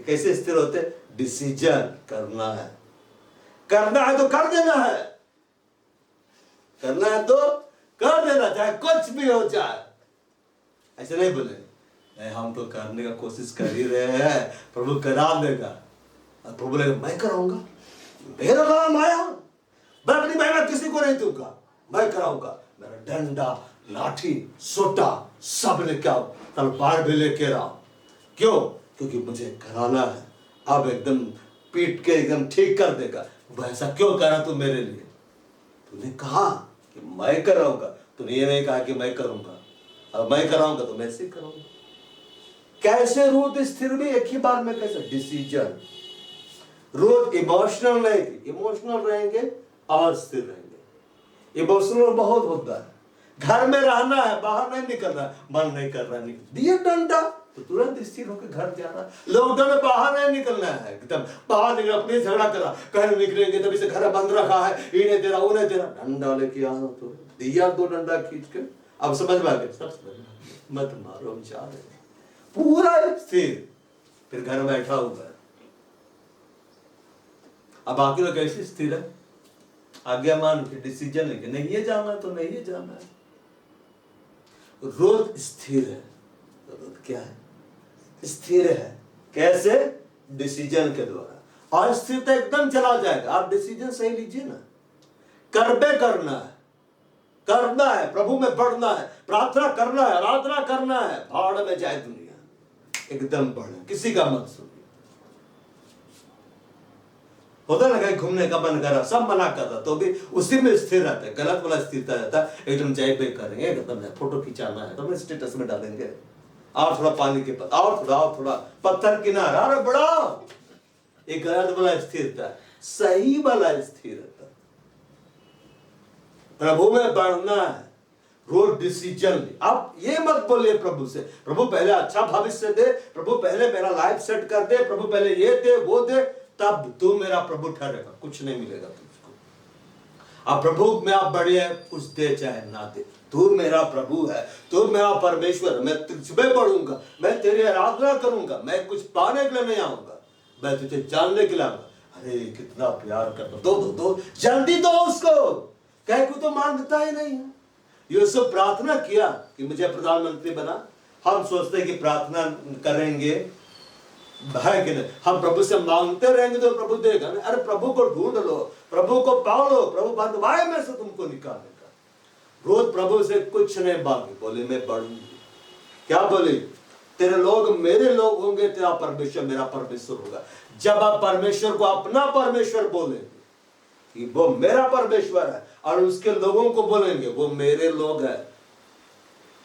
कैसे स्थिर होते हैं? डिसीजन करना है, करना है तो कर देना है, करना है तो कर देना, चाहे कुछ भी हो जाए। ऐसे नहीं बोले हम तो करने का कोशिश कर ही रहे हैं, प्रभु करा देगा। और प्रभु बोलेगा मैं कराऊंगा, मेरा नाम आया, मैं अपनी मेहनत किसी को नहीं दूंगा, मैं कराऊंगा। मेरा डंडा, लाठी, सोटा सब लेके आओ, तलवार भी लेके आओ। क्यों? क्योंकि मुझे कराना है। अब एकदम पीट के एकदम ठीक कर देगा। वैसा क्यों करा तू मेरे लिए? तूने कहा कि मैं कराऊंगा, तूने ये नहीं कहा कि मैं करूंगा। अब मैं कराऊंगा तो मैं ऐसे करूंगा। कैसे रूथ स्थिर भी एक ही बार में? कैसे? डिसीजन। रूथ इमोशनल नहीं थी, इमोशनल रहेंगे और स्थिर रहेंगे। इमोशनल बहुत होता है, घर में रहना है, बाहर नहीं निकलना, मन नहीं कर रहा, नहीं दिया डंडा तो तुरंत स्थिर होकर घर जाना। लॉकडाउन में बाहर नहीं निकलना है, एकदम बाहर निकल अपने झगड़ा करा, कहीं निकलेंगे तभी से घर बंद रखा है, इन्हें दे रहा उन्हें दे रहा, डंडा लेके आना तो दिया, 2 डंडा खींच के। अब समझ में आ गया, सब समझ में, मत मारो, हम जा रहे हैं पूरा स्थिर। फिर घर में बैठा हुआ है। अब बाकी लोग कैसे स्थिर है? आज्ञा मान के डिसीजन लेके नहीं ये जाना तो नहीं ये जाना है। रूथ स्थिर है। रूथ क्या है? स्थिर है। कैसे? डिसीजन के द्वारा। और स्थिरता एकदम चला जाएगा। आप डिसीजन सही लीजिए ना, करबे करना है, करना है, प्रभु में बढ़ना है, प्रार्थना करना है, आराधना करना है, भाड़ में जाए दुनिया, एकदम बढ़े, किसी का मत सुनिए। होता ना कहीं घूमने का मन करा, सब मना करता तो भी उसी में स्थिर रहता है। गलत वाला स्थिरता रहता है, एकदम जय पे करेंगे, एकदम फोटो खिंचाना है तो अपने स्टेटस में डालेंगे, और थोड़ा पानी के और थोड़ा पत्थर किनारा, अरे बड़ा एक गलत वाला स्थिरता है। सही वाला स्थिरता, प्रभु में बढ़ना है, रोज डिसीजन। आप ये मत बोलिए प्रभु से, प्रभु पहले अच्छा भविष्य दे, प्रभु पहले मेरा लाइफ सेट कर दे, प्रभु पहले ये दे वो दे, तब तू मेरा प्रभु ठहरेगा। कुछ नहीं मिलेगा तुझको। अब प्रभु में आप बढ़िए, कुछ दे चाहे ना दे, तू मेरा प्रभु है, तू मेरा परमेश्वर, मैं तुझमें बढ़ूंगा, मैं तेरी आराधना करूंगा, मैं कुछ पाने के लिए नहीं आऊंगा, मैं तुझे जानने के लिए आऊंगा। अरे कितना प्यार करता, दो जल्दी दो उसको, कह को तो मांगता ही नहीं है। यूसुफ प्रार्थना किया कि मुझे प्रधानमंत्री बना। हम सोचते हैं कि प्रार्थना करेंगे है कि नहीं, हम प्रभु से मांगते रहेंगे तो प्रभु देगा नहीं। अरे प्रभु को ढूंढ लो, प्रभु को पाओ लो, प्रभु बंधुआई में से तुमको निकालेगा। रोज प्रभु से कुछ नहीं मांगे, बोले मैं बढ़ूंगी। क्या बोले? तेरे लोग मेरे लोग होंगे, तेरा परमेश्वर मेरा परमेश्वर होगा। जब आप परमेश्वर को अपना परमेश्वर बोलेंगे कि वो मेरा परमेश्वर है, और उसके लोगों को बोलेंगे वो मेरे लोग हैं,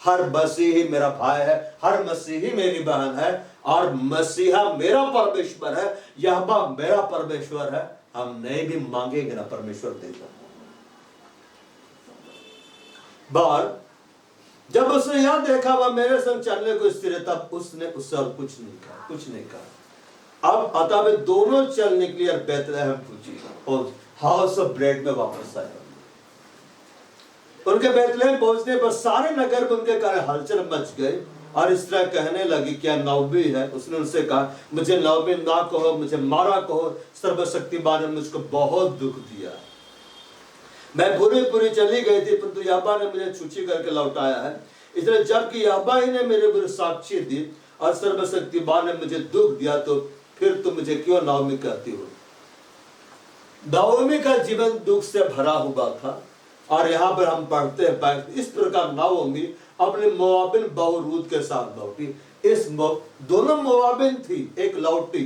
हर मसीही मेरा भाई है, हर मसीही मेरी बहन है, और मसीहा मेरा परमेश्वर है, यहोवा मेरा परमेश्वर है, हम नहीं भी मांगेंगे ना, परमेश्वर देगा। बार जब उसने यह देखा वह मेरे संग चलने को स्थिर है, तब उसने उससे और कुछ नहीं कहा। अब अतः वे दोनों चलने के लिए बैतलहम पहुंची और हाउस ऑफ ब्रेड में वापस आए। उनके बैतलहम पहुंचने पर सारे नगर में उनके कारण हलचल मच गई, और इस तरह कहने लगी क्या नौबी है? उसने उनसे कहा मुझे नौबी ना कहो, मुझे मारा कहो, सर्वशक्तिमान ने मुझको बहुत दुख दिया। मैं पूरी चली गई थी, परंतु यहोवा ने मुझे छुछी करके लौटाया है। इसलिए जबकि यहोवा ही ने मेरे विरुद्ध साक्षी दी और सर्वशक्तिमान ने मुझे दुख दिया, तो फिर तुम मुझे क्यों नौमी कहती हो? नौमी का जीवन दुख से भरा हुआ था, और यहाँ पर हम पढ़ते हैं इस प्रकार नौमी अपने मोआबिन बहू रूत के साथ लौटी। दोनों मोआबिन थी, एक लौटी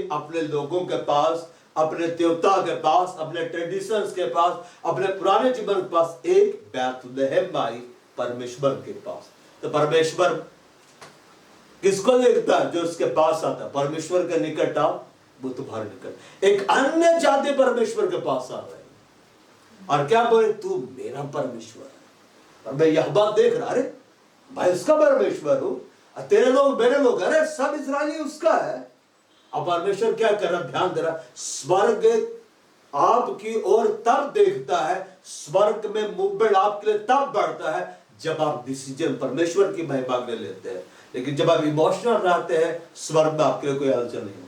अपने लोगों के पास, अपने देवता के पास, अपने ट्रेडिशंस के पास, अपने पुराने जीवन के पास, एक बैतलहम आई परमेश्वर के पास। तो परमेश्वर किसको देखता है? जो उसके पास आता है। परमेश्वर के निकट आओ, वो तुम्हारे निकट। एक अन्य जाति परमेश्वर के पास आ रहे और क्या बोले? तू मेरा परमेश्वर है। और मैं यह बात देख रहा, अरे भाई उसका परमेश्वर हूं, तेरे लोग मेरे लोग, अरे सब इस्राएली उसका है। अब परमेश्वर क्या कर रहा? ध्यान दे रहा, स्वर्ग आपकी ओर तब देखता है, स्वर्ग में मूवमेंट आपके लिए तब बढ़ता है जब आप डिसीजन परमेश्वर की महिमा में लेते हैं। लेकिन जब आप इमोशनल रहते हैं, स्वर्ग में आपके लिए कोई हलचल नहीं होती।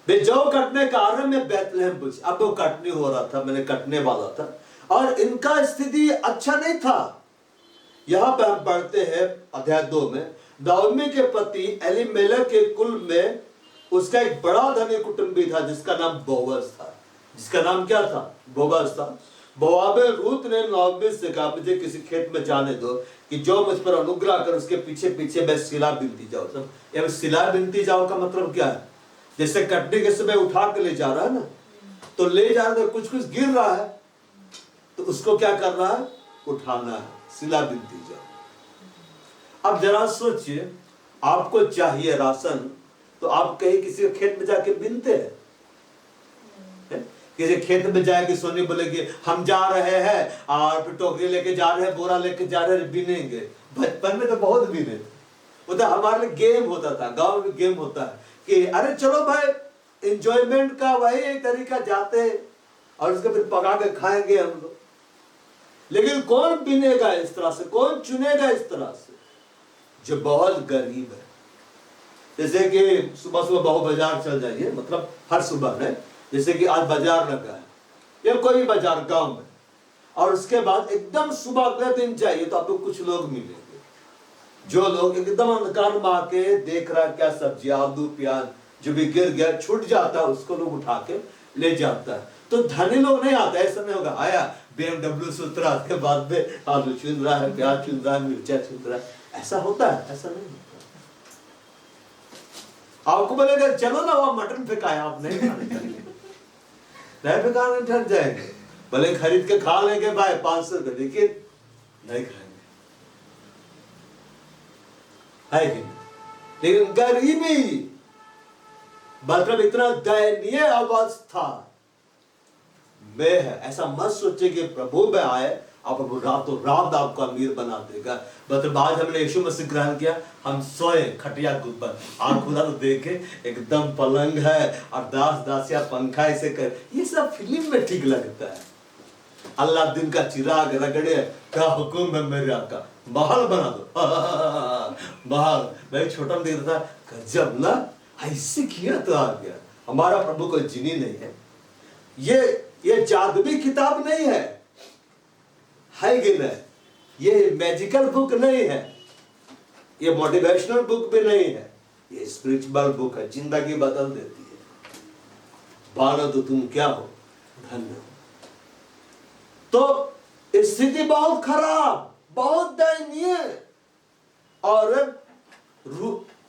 वे जो कटने का आरंभ में बैतलहम पूछे, अब वो कटनी हो रहा था, मैंने कटने वाला था, और इनका स्थिति अच्छा नहीं था। यहां पर हम पढ़ते हैं अध्याय 2 में, नाओमी के पति एलीमेलेक के कुल में उसका एक बड़ा धनी कुटुंबी था जिसका नाम बोअज था। जिसका नाम क्या था? बोअज था। बोआबे रूत ने नाओमी से कहा, मुझे किसी खेत में जाने दो कि जो मुझ पर अनुग्रह कर उसके पीछे पीछे मैं सिला बिनती जाऊं। सब सिला बिनती जाओ का मतलब क्या है? जैसे कटने के समय उठा के ले जा रहा है ना, तो ले जा रहा है, कुछ कुछ गिर रहा है तो उसको क्या कर रहा है? उठाना है, सिला बिनती जाओ। अब जरा सोचिए, आपको चाहिए राशन तो आप कहीं किसी के खेत में जाके बिनते हैं? किसी खेत में जाएगी, सोनी बोलेगी हम जा रहे हैं और फिर टोकरी लेके जा रहे हैं, बोरा लेके जा रहे हैं, बिनेंगे। बचपन में तो बहुत बिने थे, वो तो हमारे लिए गेम होता था, गांव में गेम होता है कि अरे चलो भाई, एंजॉयमेंट का वही एक तरीका, जाते हैं और उसके फिर पका के खाएंगे हम लोग। लेकिन कौन बिनेगा इस तरह से? कौन चुनेगा इस तरह से? जो बहुत गरीब है। जैसे कि सुबह सुबह बहुत बाजार चल जाइए, मतलब हर सुबह में, जैसे कि आज बाजार लगा है या कोई बाजार गांव में, और उसके बाद एकदम सुबह अगले दिन जाइए तो आपको कुछ लोग मिलेंगे जो लोग एकदम अंधकार में आके देख रहा है क्या सब्जी, आलू प्याज जो भी गिर गया छूट जाता है उसको लोग उठा के ले जाता है। तो धनी लोग नहीं आता, ऐसा नहीं होगा आया BMW से उतरा के बाद में आलू चुन रहा है, प्याज चुन रहा है, मिर्चा चुन रहा है, ऐसा होता है? ऐसा नहीं होता। आपको बोलेगा चलो ना वहां मटन फेंकाया आपने, नहीं फेंकाने ठग जाएंगे, भले खरीद के खा लेंगे भाई 500 रुपए, लेकिन नहीं खाएंगे, है कि नहीं? लेकिन गरीबी मतलब इतना दयनीय अवस्था में है। ऐसा मत सोचे कि प्रभु में आए और प्रभु रातों रात आपको अमीर बना देगा। मतलब आज हमने यीशु मसीह ग्रहण किया, हम सोए खटिया के ऊपर, आंख खुला तो देखे एकदम पलंग है और दास दासिया पंखा ऐसे कर, ये सब फिल्म में ठीक लगता है। अल्लाह दिन का चिराग रगड़े, क्या हुक्म है मेरे आका, महल बना दो महल। मैं छोटा में देखता था, गजब ना, ऐसे किया तो आ गया। हमारा प्रभु कोई जिनी नहीं है, ये जादुई किताब नहीं है कि नहीं? ये मैजिकल बुक नहीं है, ये मोटिवेशनल बुक भी नहीं है, ये स्पिरिचुअल बुक है, जिंदगी बदल देती है। बालो तो तुम क्या हो, धन्य हो। तो स्थिति बहुत खराब, बहुत दयनीय। और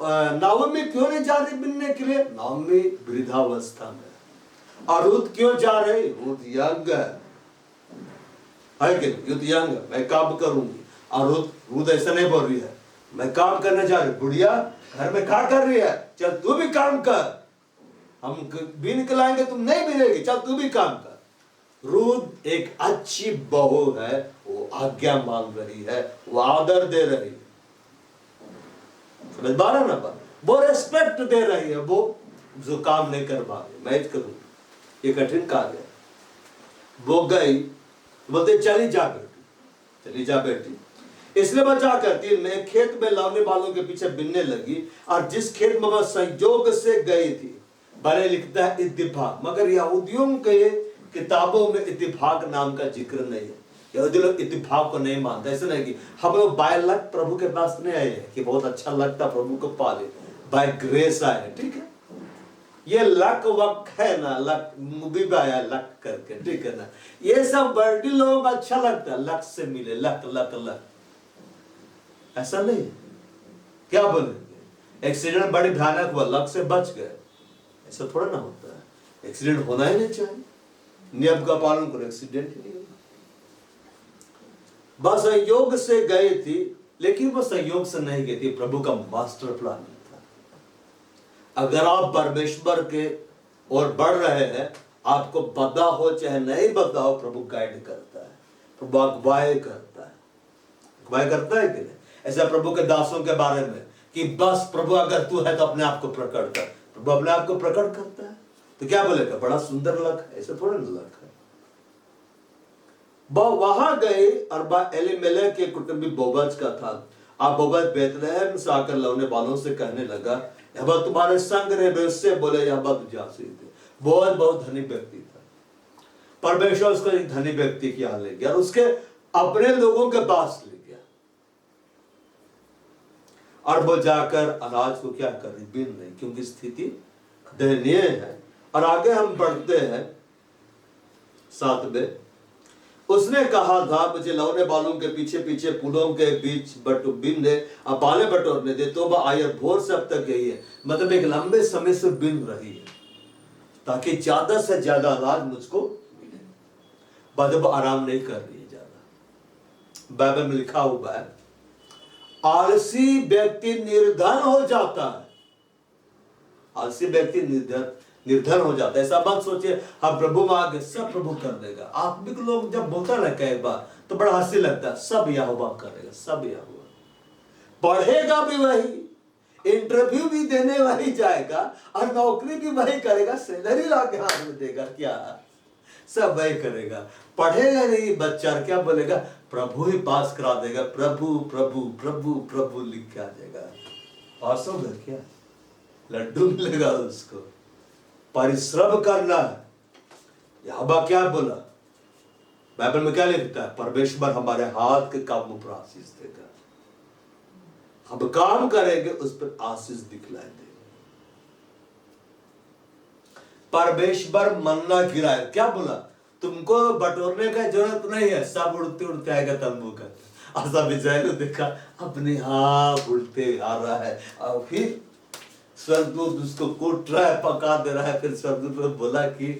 नाओमी क्यों नहीं जा रही बिनने के लिए? नाओमी वृद्धावस्था में। और रूत क्यों जा रही? रूत यंग है कि युद्ध यंग, मैं काम करूंगी। और रूत ऐसा नहीं बोल रही है मैं काम करने जा रही, बुढ़िया घर में क्या कर रही है, चल तू भी काम कर, हम भी निकलाएंगे, तुम नहीं मिलेगी, चल तू भी काम कर। रूत एक अच्छी बहू है, वो आज्ञा मान रही है, वो आदर दे रही है, समझ पा रहे ना बात? वो रेस्पेक्ट दे रही है, वो जो काम नहीं कर पा रही, मैं करूंगी, ये कठिन कार्य है। वो गई, बोलते चली जा बेटी, चली जा बेटी। इसलिए वह जा करती मैं खेत में लाने वालों के पीछे बिनने लगी, और जिस खेत में वह संयोग से गई थी, भले लिखता है इत्तिफाक, मगर यहूदियों के किताबों में इत्तिफाक नाम का जिक्र नहीं है। यहूदी लोग इत्तिफाक को नहीं मानते। ऐसा नहीं कि हम लोग बाय लक प्रभु के पास नहीं आए हैं कि बहुत अच्छा लगता प्रभु को पाले, बाय ग्रेस आए, ठीक है? ये लक वक है ना, लक मूवी में आया लक करके, ठीक है ना? ये सब वर्ल्डी लोगों को अच्छा लगता है, लक से मिले, लक लक लक, ऐसा नहीं। क्या बोलेंगे? एक्सीडेंट बड़ी भयानक हुआ, लक से बच गए, ऐसा थोड़ा ना होता है। एक्सीडेंट होना ही नहीं चाहिए, नियम का पालन करो, एक्सीडेंट ही नहीं होगा। बस संयोग से गई थी, लेकिन वो संयोग से नहीं गई थी, प्रभु का मास्टर प्लान था। अगर आप परमेश्वर के और बढ़ रहे हैं, आपको बदा हो चाहे नहीं बदा हो, प्रभु गाइड करता है, प्रभु अगुवाई करता है। अगुवाई करता है कि नहीं? ऐसा प्रभु के दासों के बारे में कि बस प्रभु अगर तू है तो अपने आप को प्रकट कर, प्रभु अपने आप को प्रकट करता है। तो क्या बोलेगा? बड़ा सुंदर लक है, ऐसा थोड़ा लक है। वहां गए और एलीमेलेक के कुटुंबी बोअज का था। अब बोअज बेतलेहम से आकर लौने वालों से कहने लगा, यह बात तुम्हारे संग रहे, उससे बोले यह बात जासी थे। बोअज बहुत धनी व्यक्ति था, परमेश्वर उसको एक धनी व्यक्ति के यहाँ ले गया और उसके अपने लोगों के पास ले गया, और वो जाकर अनाज को क्या कर रही, बीन रही, क्योंकि स्थिति दयनीय है। और आगे हम पढ़ते हैं 7 में, उसने कहा था मुझे लौने बालों के पीछे पीछे पुलों के बीच बिन दे, बाले बटोरने दे, तो वह आयर भोर से अब तक गई है। मतलब एक लंबे समय से बिन रही है ताकि ज्यादा से ज्यादा अनाज मुझको मिले, बदब आराम नहीं कर रही है ज्यादा। बाइबल में लिखा हुआ है आलसी व्यक्ति निर्धन हो जाता है, आलसी व्यक्ति निर्धन हो जाता है। ऐसा मत सोचिए हम प्रभु मांगे सब प्रभु कर देगा। आत्मिक लोग जब बोलता है कई बार तो बड़ा हंसी लगता है, सब यहोवा करेगा, सब यहोवा, पढ़ेगा भी वही, इंटरव्यू भी देने वही जाएगा और नौकरी भी वही करेगा, सैलरी लाके हाथ में देगा, क्या सब वही करेगा। पढ़ेगा नहीं बच्चा, क्या बोलेगा, प्रभु ही पास करा देगा, प्रभु प्रभु प्रभु प्रभु लिख के आ जाएगा। पास होगा क्या, लड्डू मिलेगा उसको। परिश्रम करना है। यहोवा क्या बोला, बाइबल में क्या लिखता है, परमेश्वर हमारे हाथ के कामों पर आशीष देगा, हम काम करेंगे उस पर आशीष दिखलाई देगा। परमेश्वर मन्ना गिराए, क्या बोला, तुमको बटोरने का जरूरत नहीं है, सब उड़ते उड़ते आएगा तंबू का। और सब इस्राएल देखा अपने आप उड़ते आ रहा है, और फिर स्वर्गदूत उसको कूट रहा है, पका दे रहा है। फिर स्वर्गदूत ने बोला कि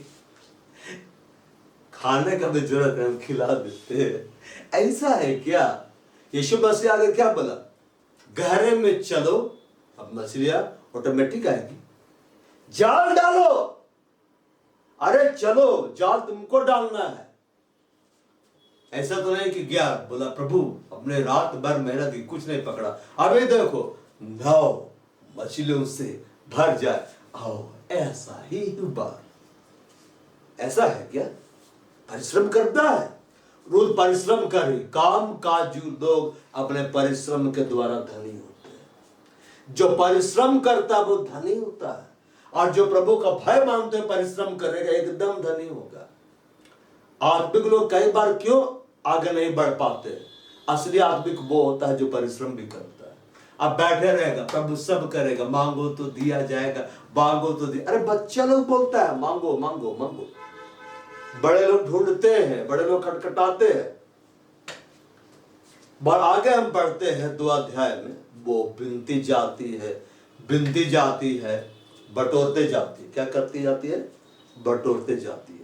खाने का भी जरूरत है, हम खिला देते हैं। ऐसा है क्या। यीशु मसीह आगे क्या बोला, गहरे में चलो, अब मछलियां ऑटोमेटिक आएगी, जाल डालो, अरे चलो जाल तुमको डालना है। ऐसा तो नहीं कि गया बोला प्रभु अपने रात भर मेहनत की कुछ नहीं पकड़ा, अभी देखो 9 मछलियों से भर जाए, आओ ऐसा ही हुआ। ऐसा है क्या, परिश्रम करता है, रोज परिश्रम करे। काम काजू लोग अपने परिश्रम के द्वारा धनी होते हैं। जो परिश्रम करता है वो धनी होता है, और जो प्रभु का भय मानते हैं परिश्रम करेगा एकदम धनी होगा। आत्मिक लोग कई बार क्यों आगे नहीं बढ़ पाते, असली आत्मिक वो होता है जो परिश्रम भी करता है। अब बैठे रहेगा, प्रभु सब करेगा, मांगो तो दिया जाएगा, मांगो तो दिया। अरे बच्चा लोग बोलता है मांगो मांगो मांगो, बड़े लोग ढूंढते हैं, बड़े लोग खटखटाते हैं। और आगे हम पढ़ते हैं 2 अध्याय में, वो बिनती जाती है, बटोरते जाती है। क्या करती जाती है, बटोरते जाती है।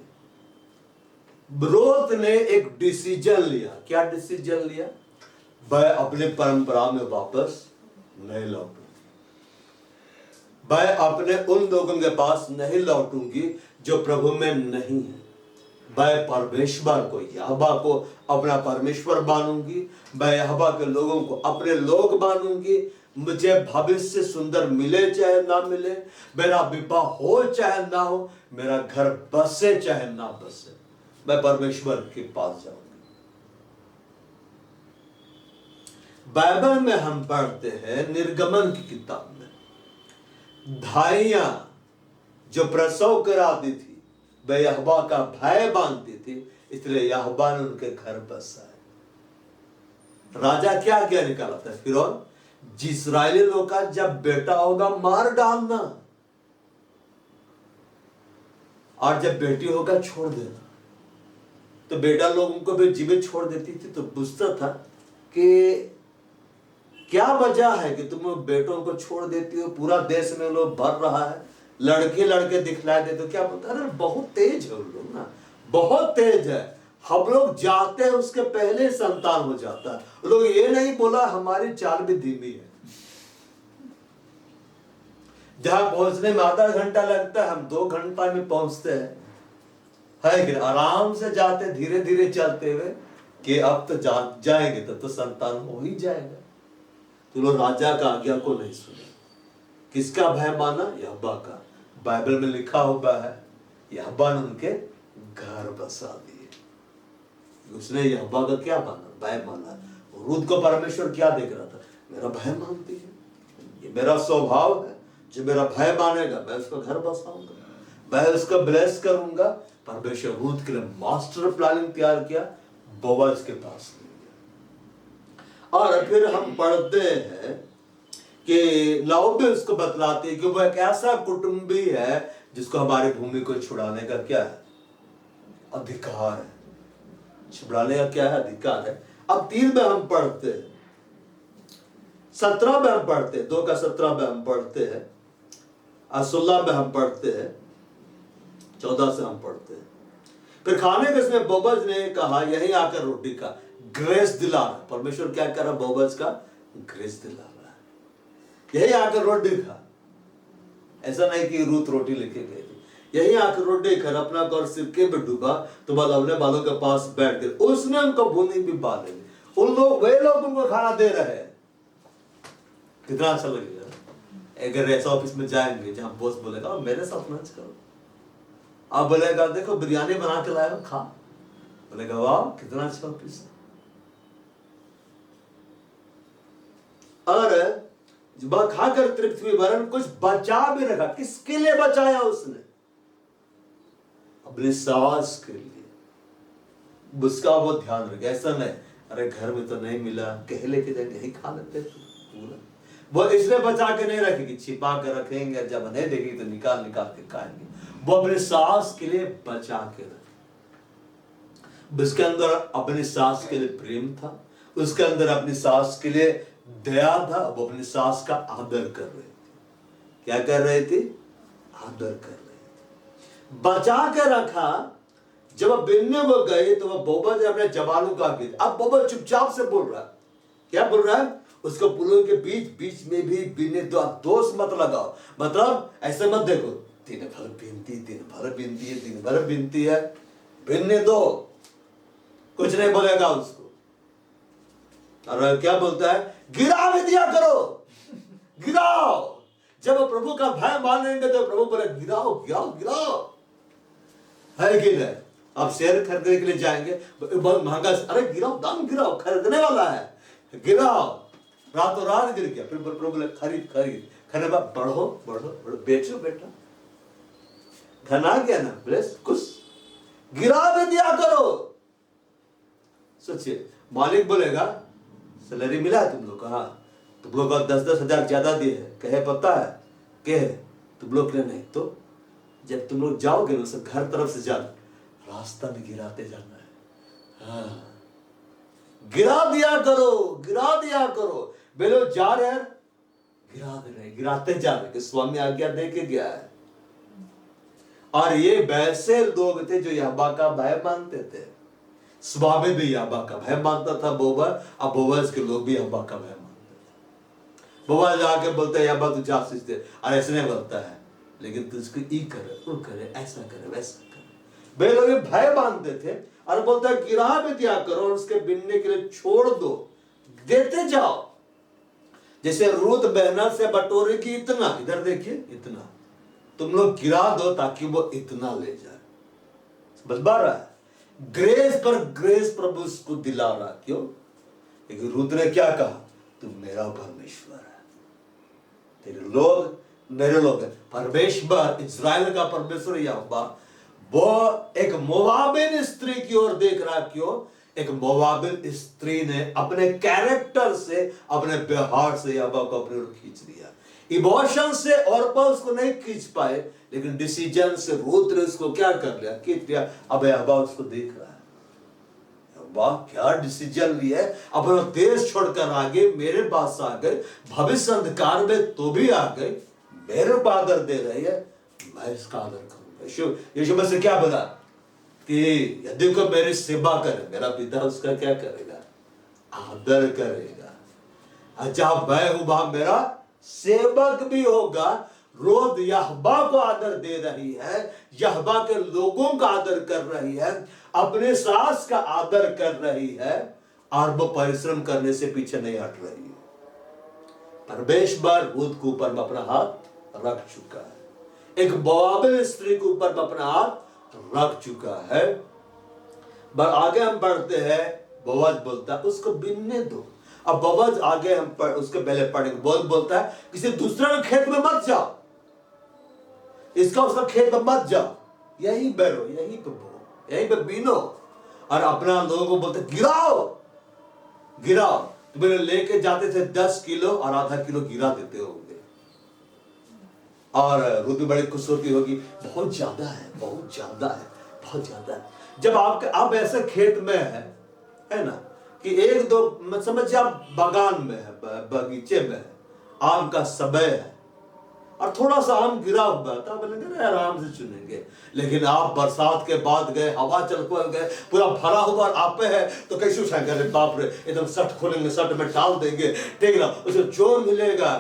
रूथ ने एक डिसीजन लिया। क्या डिसीजन लिया, मैं अपने परंपरा में वापस नहीं लौटूंगी, मैं अपने उन लोगों के पास नहीं लौटूंगी जो प्रभु में नहीं है। मैं परमेश्वर को, यहोवा को अपना परमेश्वर मानूंगी, मैं यहोवा के लोगों को अपने लोग मानूंगी। मुझे भविष्य सुंदर मिले चाहे ना मिले, मेरा विवाह हो चाहे ना हो, मेरा घर बसे चाहे ना बसे, मैं परमेश्वर के पास जाऊंगी। बाइबल में हम पढ़ते हैं निर्गमन की किताब में, धाइयां जो प्रसव कराती थी वह यहोवा का भय मानती थी, इसलिए यहोवा ने उनके घर बसाए। राजा क्या क्या निकाला था फिरौन, इस्राएली लोग का जब बेटा होगा मार डालना, और जब बेटी होगा छोड़ देना। तो बेटा लोगों को भी जीवित छोड़ देती थी। तो पूछता था कि क्या वजह है कि तुम बेटों को छोड़ देती हो, पूरा देश में लोग भर रहा है, लड़के दिखला दे, तो क्या बोलता, अरे बहुत तेज है उन लोग ना, बहुत तेज है, हम लोग जाते हैं उसके पहले संतान हो जाता है। लोग ये नहीं बोला हमारी चाल भी धीमी है, जहां पहुंचने में आधा घंटा लगता है हम 2 घंटा में पहुंचते हैं, है कि आराम से जाते, धीरे धीरे चलते हुए कि अब तो जाएंगे तो संतान हो ही जाएगा। तो लोग राजा का आज्ञा को नहीं सुने। किसका भय माना, यहोवा का। बाइबल में लिखा हुआ है यहोवा ने उनके घर बसा दिए। उसने यहोवा का क्या माना, भय माना। रूथ को परमेश्वर क्या देख रहा था, मेरा भय मानती है, ये मेरा स्वभाव है, जो मेरा भय मानेगा मैं उसका घर बसाऊंगा, मैं उसका ब्लेस करूंगा, परमेश्वर रूथ के लिए मास्टर प्लानिंग तैयार किया, बोअज के पास ले गया। और फिर हम पढ़ते हैं कि नाओमी उसको बतलाती है कि वो एक ऐसा कुटुंबी है जिसको हमारी भूमि को छुड़ाने का क्या है, अधिकार है। छुड़ाने का क्या है, अधिकार है। अब 3 में हम पढ़ते हैं, 17 में हम पढ़ते हैं, 2 का 17 में हम पढ़ते हैं, 16 में हम पढ़ते हैं, 14 से हम पढ़ते हैं। फिर खाने के समय बोअज ने कहा यहीं आकर रोटी का, ग्रेस दिला रहा। परमेश्वर क्या कर रहा, बोअज का ग्रेस दिला रहा है। यहीं आकर रोटी खा। ऐसा नहीं कि रूथ रोटी लेके गई थी, यहीं आकर रोटी खा, अपना कौर सिरके में डूबा तो बाद अपने बालों के पास बैठ गए। उसने उनको भूनी भी बांधे, वे लोग उनको खाना दे रहे हैं। कितना अच्छा लगेगा अगर ऐसा ऑफिस में जाएंगे जहां बॉस बोलेगा मेरे साथ लंच करो, आप बोलेगा देखो बिरयानी बना के लाया खा, बोलेगा वाह कितना अच्छा ऑफिस है। और जब खाकर तृप्त हुई, वरन कुछ बचा भी रखा। किसके लिए बचाया उसने, अपनी सास के लिए। उसका वो ध्यान रखे, ऐसा नहीं अरे घर में तो नहीं मिला कह लेके जाएंगे यही खा लेते पूरा। वो इसलिए बचा के नहीं रखेगी, छिपा के रखेंगे, जब नहीं देगी तो निकाल निकाल के खाएंगे। वो अपने सास के लिए बचा के रखे। उसके अंदर अपनी सास के लिए प्रेम था, उसके अंदर अपनी सास के लिए दया था। वो अपनी सास का आदर कर रहे थे। क्या कर रहे थे, आदर कर रहे थे, बचा के रखा। जब बिन्ने वो गए तो वह बोअज ने अपने जवानों का गीत। अब बोअज चुपचाप से बोल रहा है, क्या बोल रहा है, उसको पुलों के बीच बीच में भी बिन्ने दो, दोष मत लगाओ। मतलब ऐसे मत देखो दिन भर बिनती है, दिन भर बिनती है, बिनने दो, कुछ नहीं बोलेगा उसको। और क्या बोलता है, गिरा भी दिया करो, गिराओ। जब प्रभु का भय मानेंगे तो प्रभु बोले गिराओ गिराओ गिराओ, है कि नहीं। आप शेयर खरीदने के लिए जाएंगे, बहुत महंगा, अरे गिराओ, दाम गिराओ, खरीदने वाला है, गिराओ। रातों रात गिर गया, फिर प्रभु बोले खरीद खरीद, खरीद बढ़ो बढ़ो बढ़ो, बेचो बेटा, धन आ गया ना, प्लस कुछ गिरा भी दिया करो। सोचिए मालिक बोलेगा सैलरी मिला है तुम लोग का, तुम लोग 10-10 हजार ज्यादा दिए है, कहे पता है कहे तुम लोग के नहीं, तो जब तुम लोग जाओगे ना सब घर तरफ से जाना, रास्ता में गिराते जाना है। हाँ, गिरा दिया करो, गिरा दिया करो। वे लोग जा रहे हैं, गिरा दे रहे, गिराते जा रहे कि स्वामी आज्ञा दे के गया है। और ये वैसे लोग थे जो यहोवा का भय मानते थे। स्वामी भी यहोवा का भय मानता था बोअज, अब बोअज के लोग भी यहोवा का भय मानते थे। बोअज आके बोलते यहोवा तुझे आशीष दे, और ऐसे नहीं बोलता है, लेकिन तुझको ई करे वो करे, ऐसा करे वैसा करे। वे लोग भय मानते थे। और बोलता है गिरा भी दिया करो और उसके बिनने के लिए छोड़ दो, देते जाओ। जैसे रूत बहना से बटोरेगी इतना, इधर देखिए इतना, तुम लोग गिरा दो ताकि वो इतना ले जाए। समझ पा रहा है, ग्रेस पर ग्रेस प्रभु उसको दिला रहा। क्यों, लेकिन रूत ने क्या कहा, तुम मेरा परमेश्वर है, तेरे लोग मेरे लोग है। परमेश्वर इस्राएल का परमेश्वर यहोवा, वो एक मोआबिन स्त्री की ओर देख रहा। क्यों, एक मोआबिन स्त्री ने अपने कैरेक्टर से, अपने व्यवहार से यहोवा को अपने ओर खींच लिया। इमोशन से और पर उसको नहीं खींच पाए, लेकिन डिसीजन से रूत ने उसको क्या कर लिया, खींच लिया। अब यहोवा उसको देख रहा है, वाह क्या डिसीजन लिया, अपना देश छोड़कर आ गए, मेरे पास आ गए, भविष्य अंधकार में तो भी आ गए, मेरे को आदर दे रही है, मैं इसका आदर करूंगा। यीशु मसीह क्या बोला कि यदि कोई मेरी सेवा करे, मेरा पिता उसका क्या करेगा, आदर करेगा। अच्छा मैं हूं वहां मेरा सेवक भी होगा। रोज यहोवा को आदर दे रही है, यहोवा के लोगों का आदर कर रही है, अपने सास का आदर कर रही है, और वो परिश्रम करने से पीछे नहीं हट रही है। परमेश्वर रूत के ऊपर में अपना हाथ रख चुका है, एक मोआबिन स्त्री के ऊपर में अपना हाथ रख चुका है। आगे हम पढ़ते हैं, बोअज बोलता है उसको बिनने दो। अब बोअज आगे हम उसके पहले पढ़ेंगे, बोअज बोलता है किसी दूसरे के खेत में मत जाओ, इसका उसका खेत में मत जाओ, यहीं बैठो, यहीं पे बो, यहीं पे बीनो। और अपना लोगों को बोलते गिराओ गिराओ। तो मेरे लेके जाते थे 10 किलो और आधा किलो गिरा देते होंगे। और रुद भी बड़ी खुश होती होगी, बहुत ज्यादा है, बहुत ज्यादा है, बहुत ज्यादा है। जब आप ऐसे खेत में है ना, कि एक दो समझिए आप बागान में है, बगीचे में है, आम का समय है और थोड़ा सा आम गिरा हुआ था, बोलेंगे आराम से चुनेंगे। लेकिन आप बरसात के बाद गए, हवा चल गए, पूरा भरा हुआ आप पे है, तो कैसे उठाएंगे? अरे बाप रे, एकदम शर्ट खोलेंगे, शर्ट में डाल देंगे, ठीक ना, उसे जोर मिलेगा,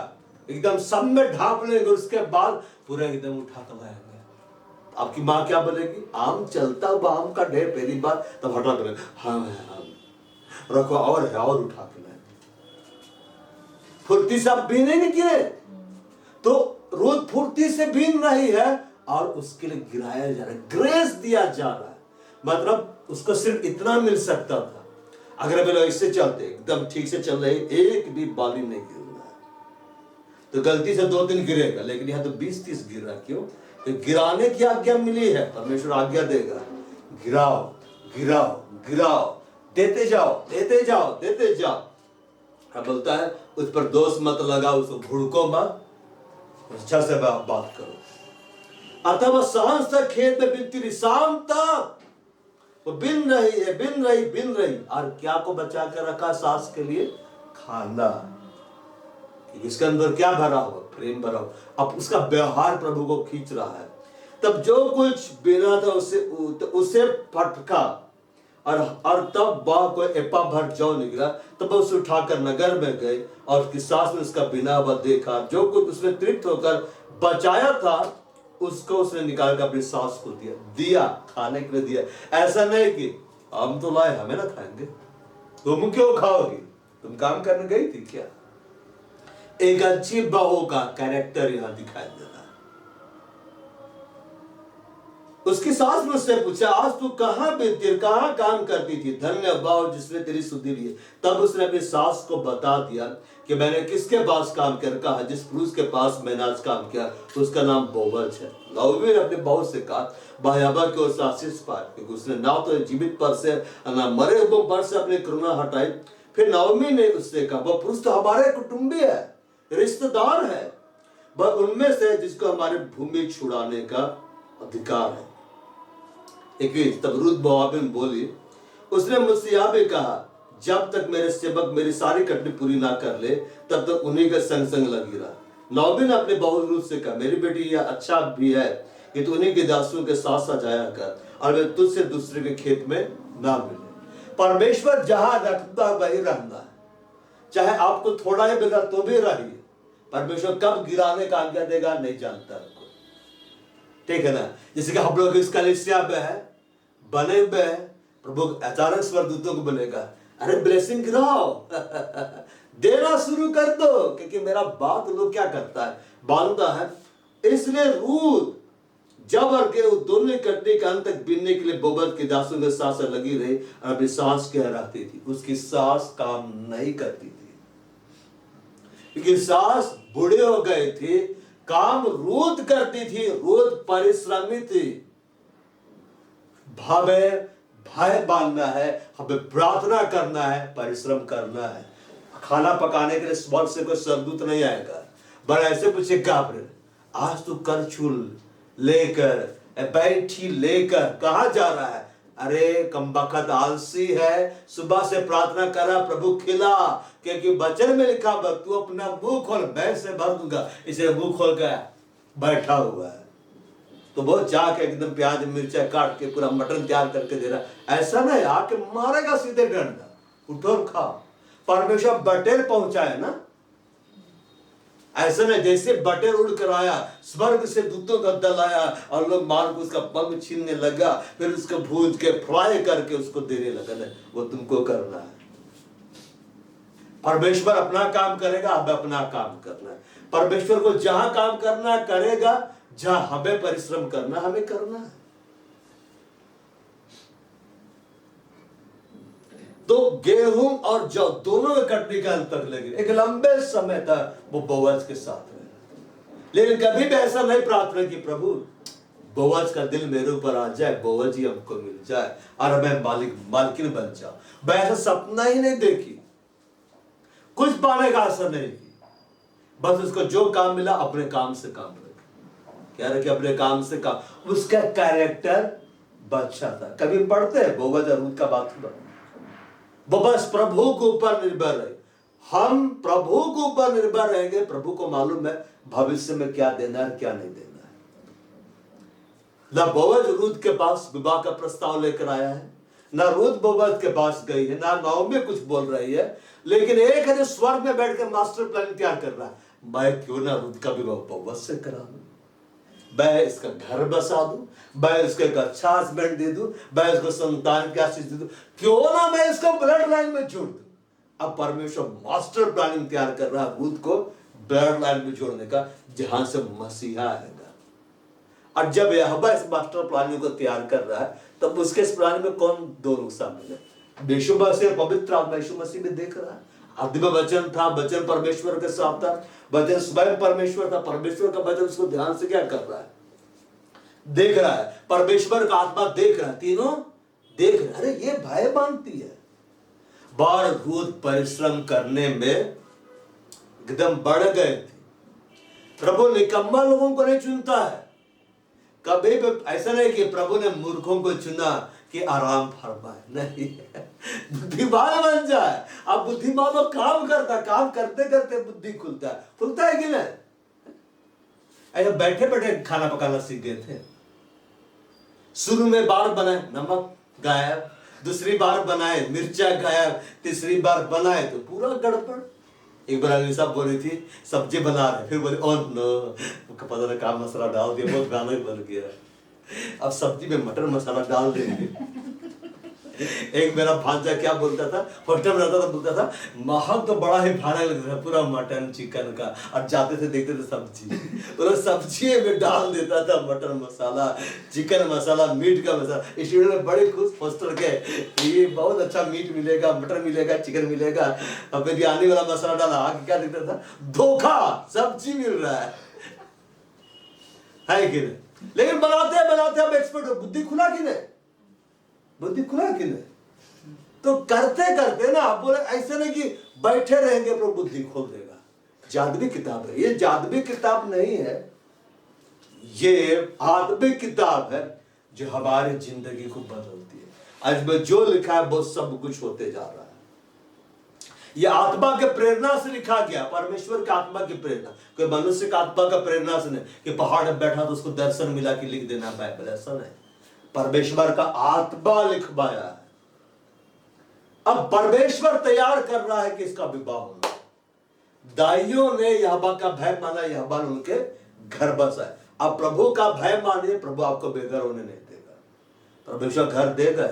एकदम सब में ढांप लेंगे, उसके बाद पूरा एकदम उठा कर लाएंगे। आपकी माँ क्या बोलेगी? आम चलता हुआ आम का ढेर पहली बार, तब हटा कर हाँ रखो और है, और उठा के लाएंगे। फुर्ती से आप बीने नहीं किए, तो रोज फुर्ती से बीन रही है और उसके लिए गिराया जा रहा है, ग्रेस दिया जा रहा है। मतलब उसको सिर्फ इतना मिल सकता था। अगर वे लोग ऐसे चलते, एकदम ठीक से चल रहे, एक भी बाली नहीं गिर रहा है, तो गलती से 2-3 गिरेगा, लेकिन यहां तो 20-30 गिर रहा। क्यों? तो गिराने की आज्ञा मिली है, परमेश्वर आज्ञा देगा, गिराओ गिराओ गिराओ, देते जाओ देते जाओ देते जाओ। अब बोलता है उस पर दोष मत लगाओ, उसको भुड़को मत, अच्छा से बात करो। अतः वह सांझ तक खेत में बिनती रही, शाम तक वो बिन रही है, बिन रही। और क्या को बचा कर रखा? सास के लिए खाना। इसके अंदर क्या भरा हुआ? प्रेम भरा हुआ। अब उसका व्यवहार प्रभु को खींच रहा है। तब जो कुछ बिना था उसे फटका और तब वह को एपा भर जौ निकला। तब उसे उठाकर नगर में गए और उसकी सास ने उसका बिना हुआ देखा। जो कुछ उसने तृप्त होकर बचाया था उसको उसने निकाल कर अपनी सास को दिया खाने के लिए दिया। ऐसा नहीं कि हम तो लाए, हमें ना खाएंगे, तुम क्यों खाओगी, तुम काम करने गई थी क्या? एक अच्छी बहू का कैरेक्टर यहां दिखाई दे रहा है। उसकी सास ने उससे पूछा, आज तू कहां बीती, कहां काम करती थी? धन्य बाव जिसने तेरी सुधि ली। तब उसने अपनी सास को बता दिया कि मैंने किसके पास काम कर, कहा जिस पुरुष के पास मैंने आज काम किया उसका नाम बोवज है। नौमी ने अपने बहू से कहा, बायाबा की ओर से आशीष पाए, क्योंकि उसने ना तो जीवित पर से ना मरे हुए पर से अपनी करुणा हटाई। फिर नौमी ने उससे कहा, वह पुरुष तो हमारे कुटुंबी है, रिश्तेदार है, वह उनमें से जिसको हमारे भूमि छुड़ाने का अधिकार है। तब रूत मोआबिन बोली, उसने मुझसे यह भी कहा, जब तक मेरे सेवक मेरी सारी कटनी पूरी ना कर ले तब तक उन्हीं के संग संग लगी रहा। नौमी ने अपने बहू रूत से कहा, मेरी बेटी यह अच्छा भी है कि तू उन्हीं के दासों के साथ साथ जाया कर और वे तुझसे दूसरे के खेत में ना मिले। परमेश्वर जहां रखता वही रहना है, चाहे आपको थोड़ा ही मिला तो भी रहिए। परमेश्वर कब गिराने का आज्ञा देगा नहीं जानता, ठीक है ना। जैसे कि हम लोग इस कलीसिया में है, बने हुए हैं, प्रभु अचानक स्वर्गदूतों को बोलेगा, अरे ब्लेसिंग गिराओ देना शुरू कर दो, क्योंकि मेरा बात लोग क्या करता है, बांधता है। इसलिए रूत जब और के दोनों कटने के अंत तक बीनने के लिए बोबत के दासों के साथ लगी रही और अपनी सास कह रहती थी। उसकी सास काम नहीं करती थी क्योंकि सास बूढ़े हो गए थे। काम रूत करती थी, रूत परिश्रमी थी। भाई बांधना है, हमें प्रार्थना करना है, परिश्रम करना है। खाना पकाने के लिए स्वर्ग से कोई स्वर्गदूत नहीं आएगा, बड़ा ऐसे पूछे गाब्रिएल, आज तू करछुल लेकर बैठी लेकर कहां जा रहा है? अरे कमबख्त आलसी है, सुबह से प्रार्थना करा प्रभु खिला, क्योंकि वचन में लिखा तू अपना मुंह खोल मैं से भर दूंगा। इसे मुंह खोल कर बैठा हुआ है, तो वो जाके एकदम प्याज मिर्चा काट के पूरा मटन तैयार करके दे रहा। ऐसा नहीं आके मारेगा सीधे डंडा, उठो और खाओ। परमेश्वर बटेर पहुंचाए ना, ऐसा नहीं जैसे बटेर उड़ कर आया, स्वर्ग से दूतों का दल आया और लोग मार को उसका पंख छीनने लगा, फिर उसको भूज के फ्राई करके उसको देने लगा। नहीं, वो तुमको करना है। परमेश्वर अपना काम करेगा, हमें अपना काम करना है। परमेश्वर को जहां काम करना करेगा, जहां हमें परिश्रम करना हमें करना है। तो गेहूं और जौ दोनों में कटने का अंत तक लगे। एक लंबे समय तक वो बोअज के साथ रहे, लेकिन कभी भी ऐसा नहीं प्रार्थना की प्रभु बोअज का दिल मेरे ऊपर आ जाए, बोअज ही हमको मिल जाए और मैं मालकिन बन जाऊं। मैं ऐसा सपना ही नहीं देखी, कुछ पाने का आशा नहीं की, बस उसको जो काम मिला अपने काम से काम रखे, क्या रखे अपने काम से काम। उसका कैरेक्टर अच्छा था। कभी पढ़ते हैं बोअज और रूथ का बात हुआ, वो बस प्रभु के ऊपर निर्भर रहे। हम प्रभु के ऊपर निर्भर रहेंगे, प्रभु को मालूम है भविष्य में क्या देना है क्या नहीं देना है। ना बोअज रूथ के पास विवाह का प्रस्ताव लेकर आया है, ना रूथ बोअज के पास गई है, ना नाओमी कुछ बोल रही है, लेकिन एक है जो स्वर्ग में बैठकर मास्टर प्लान तैयार कर रहा है। मैं क्यों ना रूथ का विवाह बोअज से करा दूं, मैं इसका घर बसा दूं, मैं इसको एक अच्छा हस्बैंड दे दूं, मैं इसको संतान की आशीष दे दूं, क्यों ना मैं इसको ब्लड लाइन में जोड़ दूं। अब परमेश्वर मास्टर प्लानिंग तैयार कर रहा है रूथ को ब्लड लाइन में जोड़ने का, जहां से मसीहा आएगा। और जब यहोवा इस मास्टर प्लानिंग को तैयार कर रहा है, तब उसके इस प्लान में कौन दोनों शामिल है? यीशु मसीह, पवित्र आत्मा यीशु मसीह में देख रहा है। आदि में वचन था, वचन परमेश्वर के साथ था, वचन स्वयं परमेश्वर था, परमेश्वर का वचन उसको ध्यान से क्या कर रहा है? देख रहा है। परमेश्वर का आत्मा देख रहा है, तीनों देख रहे। अरे ये भय मानती है। बार रूथ परिश्रम करने में एकदम बढ़ गए थे। प्रभु निकम्मा लोगों को नहीं चुनता है, कभी भी ऐसा नहीं कि प्रभु ने मूर्खों को चुना कि आराम फरमाए, नहीं, बुद्धिमान बन जाए। अब बुद्धिमान लोग काम करता, काम करते करते बुद्धि खुलता है कि नहीं? ऐसा बैठे बैठे खाना पकाना सीख गए थे। शुरू में बार बनाए नमक गायब, दूसरी बार बनाए मिर्चा गायब, तीसरी बार बनाए तो पूरा गड़बड़। एक बार अली साहब बोल रही थी सब्जी बना रहे, फिर बोले ओह नो, पता नहीं काम मसाला डाल दिया, बहुत गाना ही बन गया, अब सब्जी में मटर मसाला डाल देंगे। एक मेरा भांजा क्या बोलता था, होटल में रहता था, बोलता था महक तो बड़ा ही भारा लगता था पूरा मटन चिकन का, और जाते थे देखते थे सब्जी, तो सब्जी में डाल देता था मटन मसाला, चिकन मसाला, मीट का मसाला। स्टूडेंट में बड़े खुश हॉस्टल के, ये बहुत अच्छा मीट मिलेगा, मटन मिलेगा, चिकन मिलेगा, अब बिरयानी वाला मसाला डाला, आगे क्या दिखता था, धोखा, सब्जी मिल रहा है कि नहीं? लेकिन बनाते अब एक्सपर्ट हो, बुद्धि खुला कि नहीं? बुद्धि खुला कि नहीं? तो करते करते ना, आप बोले ऐसे नहीं कि बैठे रहेंगे तो बुद्धि खोल देगा। जादुई किताब है ये, जादुई किताब नहीं है, ये आत्मिक किताब है जो हमारी जिंदगी को बदलती है। आज में जो लिखा है वो सब कुछ होते जा रहा है। ये आत्मा के प्रेरणा से लिखा गया, परमेश्वर के आत्मा की प्रेरणा, कोई मनुष्य का आत्मा का प्रेरणा से नहीं कि पहाड़ में बैठा तो उसको दर्शन मिला कि लिख देना बाइबल, ऐसा नहीं। परमेश्वर का आत्मा लिखवाया है। अब परमेश्वर तैयार कर रहा है कि इसका विवाह होना। दाइयों ने यहोवा का भय माना, यहोवा ने उनके घर बसाए। अब प्रभु का भय मानिए, प्रभु आपको बेघर होने नहीं देगा, परमेश्वर घर देगा।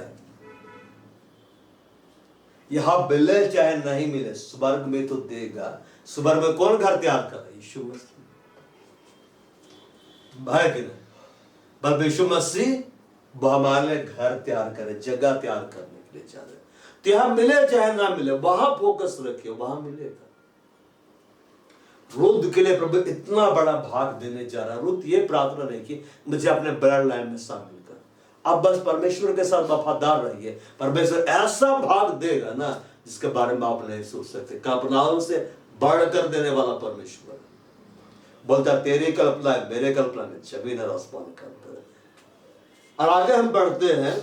यहां मिले चाहे नहीं मिले, स्वर्ग में तो देगा। स्वर्ग में कौन घर तैयार कर रहा है? यीशु मसीह। भाई कि नहीं? पर यीशु मसीह वो हमारे लिए घर तैयार करे, जगह तैयार करने के लिए जा रहे। तो यहां मिले चाहे ना मिले, वहां फोकस रखिए, वहां मिलेगा। रुद्र के लिए प्रभु इतना बड़ा भाग देने जा रहा है। रुद्र ये प्रार्थना नहीं कि मुझे अपने ब्लड लाइन में शामिल कर, अब बस परमेश्वर के साथ वफादार रहिए। परमेश्वर ऐसा भाग देगा ना जिसके बारे में आप नहीं सोच सकते। कल्पनाओं से बढ़कर देने वाला परमेश्वर बोलता, तेरी कल्पना है मेरे कल्पना में जमीन और आसमान का अंतर है। और आगे हम बढ़ते हैं,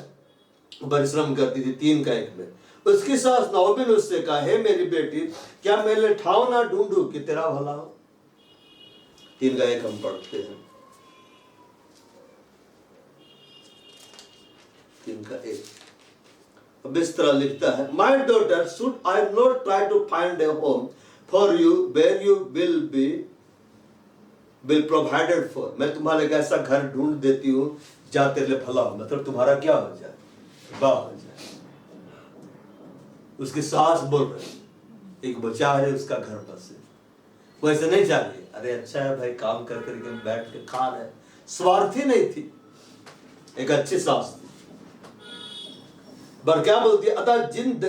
परिश्रम करती थी 3:1 में। उसकी सास नाओमी ने उससे कहा, हे मेरी बेटी, क्या मेरे लिए ठाव ना ढूंढूं कि तेरा भला हो? 3:1 हम पढ़ते हैं। 3:1 अब इस तरह लिखता है, my daughter, should I not try to find a home for you where you will provided for. मैं तुम्हारे लिए ऐसा घर ढूंढ देती हूँ जहां तेरे लिए भला हो, मतलब तुम्हारा क्या हो जाए, विवाह हो जाए। उसकी सास बोल रही, एक बच्चा है उसका घर बसे, वो ऐसे नहीं चाहिए। अरे अच्छा है भाई, काम कर करके बैठ के खा रहे। स्वार्थी नहीं थी, एक अच्छी सास थी। पर क्या बोलती है, अतः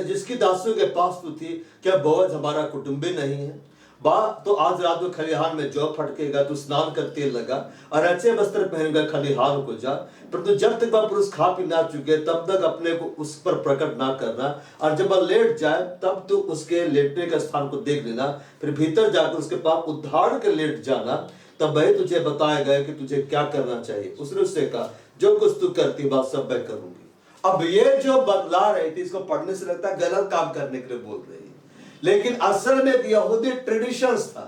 जिसकी दासियों के पास तो थी, क्या बोअज हमारा कुटुंबी नहीं है? तो आज रात को खलिहान में जौ फटकेगा, तू स्नान कर तेल लगा और अच्छे वस्त्र पहनकर खलिहान को जा, परंतु जब तक वह पुरुष खा पी ना चुके तब तक अपने को उस पर प्रकट ना करना, और जब वह लेट जाए तब तू उसके लेटने का स्थान को देख लेना, फिर भीतर जाकर उसके पास उद्धार के लेट जाना, तब वही तुझे बताएगा कि तुझे क्या करना चाहिए। उसने उससे कहा, जो कुछ तू करती बात सब मैं करूंगी। अब ये जो बतला रही थी, इसको पढ़ने से लगता है गलत काम करने के लिए बोल रही है, लेकिन असल में यहूदी ट्रेडिशंस था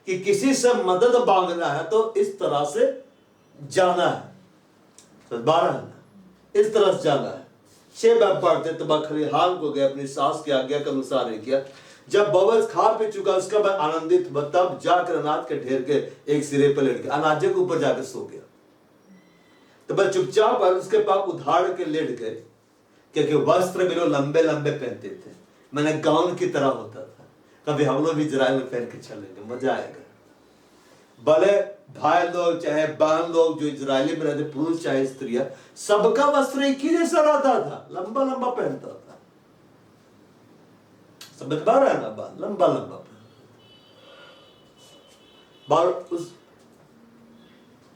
कि किसी से मदद मांगना है तो इस तरह से जाना है, 12 है ना, इस तरह से जाना है। 6 बार पढ़ते तो खलिहान को गए, अपनी सास की आज्ञा के अनुसार ही किया। जब बोअज खा पी चुका उसका मैं आनंदित हुआ, तब जाकर अनाज के ढेर के एक सिरे पर लेट गया, अनाज के ऊपर जाकर सो गया। तो वह चुपचाप उसके पास उधार के लेट गए, क्योंकि वस्त्र भी लोग लंबे लंबे पहनते थे, मैंने गाउन की तरह होता था। कभी हम लोग भी इजराइल में पहन के चलेंगे, मजा आएगा। भले भाई लोग चाहे बहन लोग जो इजरायली में रहते, पुरुष चाहे स्त्रियां, सबका वस्त्र एक ही जैसा रहता था, लंबा लंबा पहनता था। समझ पा रहा है ना बात, लंबा लंबा बार उस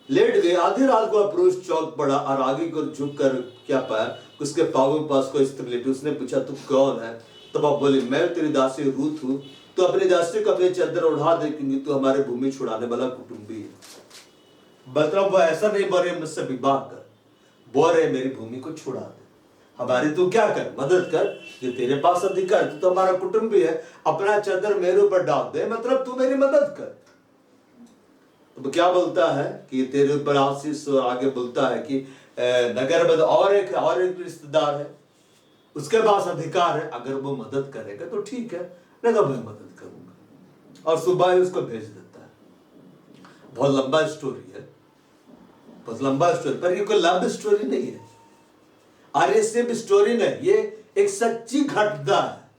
लेट गए। आधी रात को पुरुष चौक पड़ा और आगे को झुक कर क्या पाया, उसके पांवों के पास कोई स्त्री लेटी। उसने पूछा, तू कौन है? तब आप बोली, मैं तेरी दासी रूत हूँ, तो अपनी दासी को अपनी चादर उड़ा दे, क्योंकि तू हमारे भूमि छुड़ाने वाला कुटुंबी है। मतलब वो ऐसा नहीं बोल रहे मुझसे विवाह कर, बोल रहे मेरी भूमि को छुड़ा दे, हमारी तू क्या कर, मदद कर, जो तेरे पास अधिकार, तू तो हमारा कुटुंबी है, अपना चादर मेरे ऊपर डाल दे, मतलब तू मेरी मदद कर। तो क्या बोलता है कि तेरे ऊपर आशीष, आगे बोलता है कि नगर में और एक रिश्तेदार है, उसके पास अधिकार है, अगर वो मदद करेगा तो ठीक है, नहीं तो मैं मदद करूंगा। और सुबह ही उसको भेज देता है। बहुत लंबा स्टोरी है, बहुत लंबा स्टोरी, पर ये कोई लव स्टोरी नहीं है, और ये सिर्फ स्टोरी नहीं, ये एक सच्ची घटना है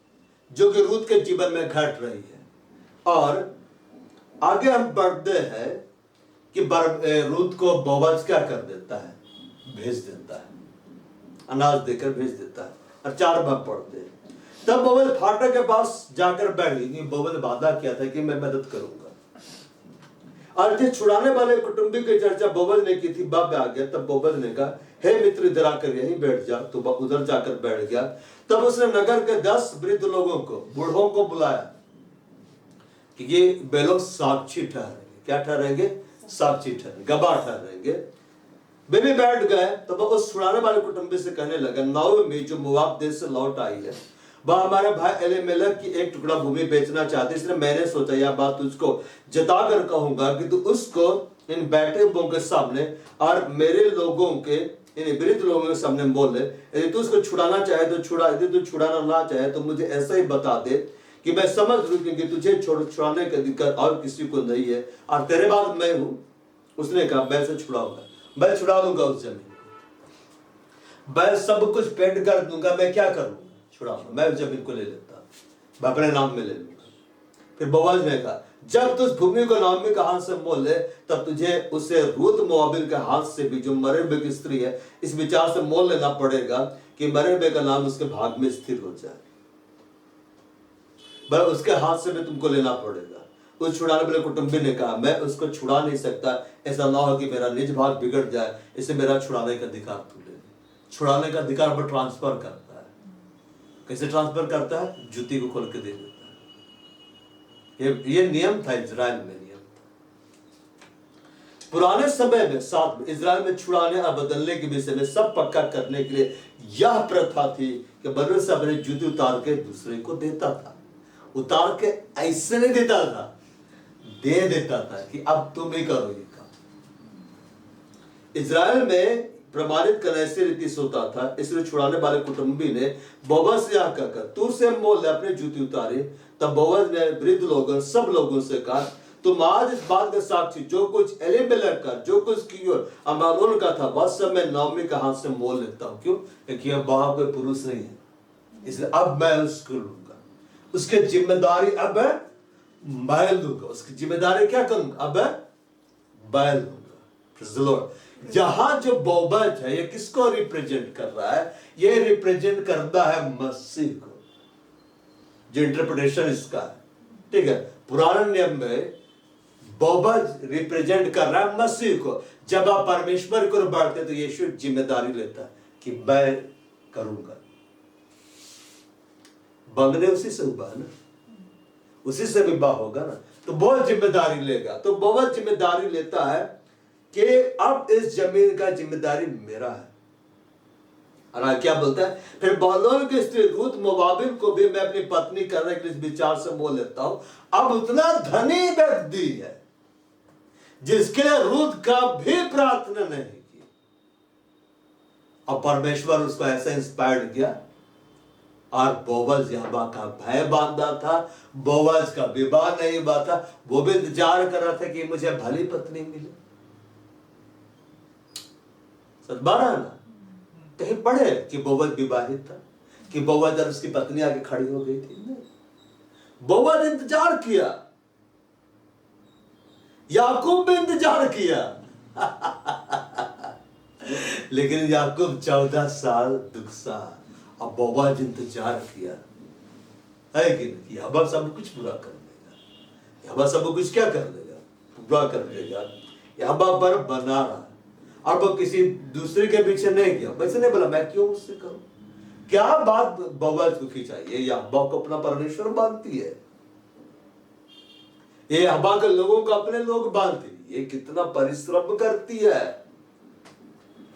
जो कि रूत के जीवन में घट रही है। और आगे हम पढ़ते हैं कि रूत को बोअज क्या कर देता है, भेज देता है, अनाज देकर भेज देता है। और 4 बार पढ़ते हैं, तब बोअज फाटक के पास जाकर बैठ गई। बोअज ने वादा किया था कि मैं मदद करूंगा। और जो छुड़ाने वाले कुटुंबी की चर्चा बोअज ने की थी, बाप आ गया। तब बोअज ने कहा, हे मित्र, इधर आकर यहीं बैठ जा। तो उधर जाकर बैठ गया। तब उसने नगर के 10 वृद्ध लोगों को, बूढ़ों को बुलाया कि ये वे लोग साक्षी ठहरेंगे। क्या ठहरेंगे? साक्षी ठहरेंगे, गवाह ठहरेंगे। वे भी बैठ गए। तो वह उस छुड़ाने वाले कुटुंबी से कहने लगा, नाओमी जो मोआब देश से लौट आई है, वह हमारे भाई एलीमेलेक की एक टुकड़ा भूमि बेचना चाहती, इसलिए मैंने सोचा यह बात तुझको जताकर कहूंगा कि तू उसको इन बैठे लोगों के सामने और मेरे लोगों के, इन वृद्ध लोगों के सामने बोल ले। यदि तू उसको छुड़ाना चाहे तो छुड़ा, यदि तू छुड़ाना ना चाहे तो मुझे ऐसा ही बता दे कि मैं समझ लूं, क्योंकि तुझे छुड़ाने का दिक्कत और किसी को नहीं है, और तेरे बाद मैं हूं। उसने कहा, मैं से छुड़ाऊंगा, मैं छुड़ा दूंगा उस जमीन को, मैं सब कुछ पेंट कर दूंगा, मैं क्या करूंगा, छुड़ाऊंगा, मैं उस जमीन को ले लेता, मैं अपने नाम में ले लूंगा। फिर बोअज ने कहा, जब तू उस भूमि को नाओमी के हाथ से मोल ले, तब तुझे उसे रूत मोआबिन के हाथ से भी, जो मरे हुए की स्त्री है, इस विचार से मोल लेना पड़ेगा कि मरे हुए का नाम उसके भाग में स्थिर हो जाए। उसके हाथ से भी तुमको लेना पड़ेगा। उस छुड़ाने वाले कुटुंबी ने कहा, मैं उसको छुड़ा नहीं सकता, ऐसा ना हो कि मेरा निज भाग बिगड़ जाए, इसे मेरा छुड़ाने का अधिकार तू ले। छुड़ाने का अधिकार पर ट्रांसफर करता है। कैसे ट्रांसफर करता है? जूती को खोल के दे देता है। ये नियम था, इजराइल में नियम था। पुराने समय में साथ इजराइल में छुड़ाने और बदलने के विषय में सब पक्का करने के लिए यह प्रथा थी कि बदल से अपने जूती उतार के दूसरे को देता था। उतार के ऐसे नहीं देता था, दे देता था कि अब तुम ही करो ये काम। इजराइल में प्रमाणित करने से रीति से होता था, इसलिए छुड़ाने वाले कुटुंबी ने बोअज से यह कहकर, तू से मोल ले, अपनी जूती उतारी। तब बोअज ने वृद्ध लोगों, सब लोगों से कहा, तुम आज इस बात के साक्षी, जो कुछ एलीमेलेक का, जो कुछ की अमानोन का था, वह सब मैं नाओमी के हाथ से मोल लेता हूँ। क्यों? क्योंकि अब वहां कोई पुरुष नहीं है, इसलिए अब मैं उसको लूंगा, उसकी जिम्मेदारी अब मैं लूंगा, उसकी जिम्मेदारी क्या करूंगा, अब मैं लूंगा। यहां जो बोअज है, ये किसको रिप्रेजेंट कर रहा है? ये रिप्रेजेंट करता है मसीह को, जो इंटरप्रिटेशन इसका है। ठीक है, पुराने नियम में बोअज रिप्रेजेंट कर रहा है मसीह को। जब आप परमेश्वर को बढ़ते तो यीशु जिम्मेदारी लेता है कि मैं करूंगा। बंधने उसी से हुआ ना, उसी से विवाह होगा ना, तो बोअज जिम्मेदारी लेगा। तो बोअज जिम्मेदारी लेता है कि अब इस जमीन का जिम्मेदारी मेरा है। और क्या बोलता है फिर, बालोन की स्त्री रूत मोआबिन को भी मैं अपनी पत्नी करने के इस विचार से मोह लेता हूं। अब उतना धनी व्यक्ति है जिसके लिए रूत का भी प्रार्थना नहीं की, और परमेश्वर उसको ऐसा इंस्पायर्ड किया और बोअज यहोवा का भय बांधा था। बोअज का विवाह नहीं हुआ था, वो भी इंतजार कर रहा था कि मुझे भली पत्नी मिले। सच बात है ना। कहीं पढ़े कि बोअज विवाहित था, कि बोअज और उसकी पत्नी आके खड़ी हो गई थी? नहीं, बोअज इंतजार किया, याकूब भी इंतजार किया लेकिन याकूब 14 साल दुखसा, और बोअज इंतजार किया, है कि नहीं? यहोवा सब कुछ पूरा कर देगा। यहोवा सब कुछ क्या कर देगा? पूरा कर देगा। यहोवा पर बना रहा, और वो किसी दूसरे के पीछे नहीं गया। वैसे नहीं बोला मैं क्यों उससे करूं। क्या बात बोअज को खींचाई? ये यहोवा को अपना परमेश्वर मानती है, ये यहोवा के लोगों को अपने लोग मानती है। ये कितना परिश्रम करती है।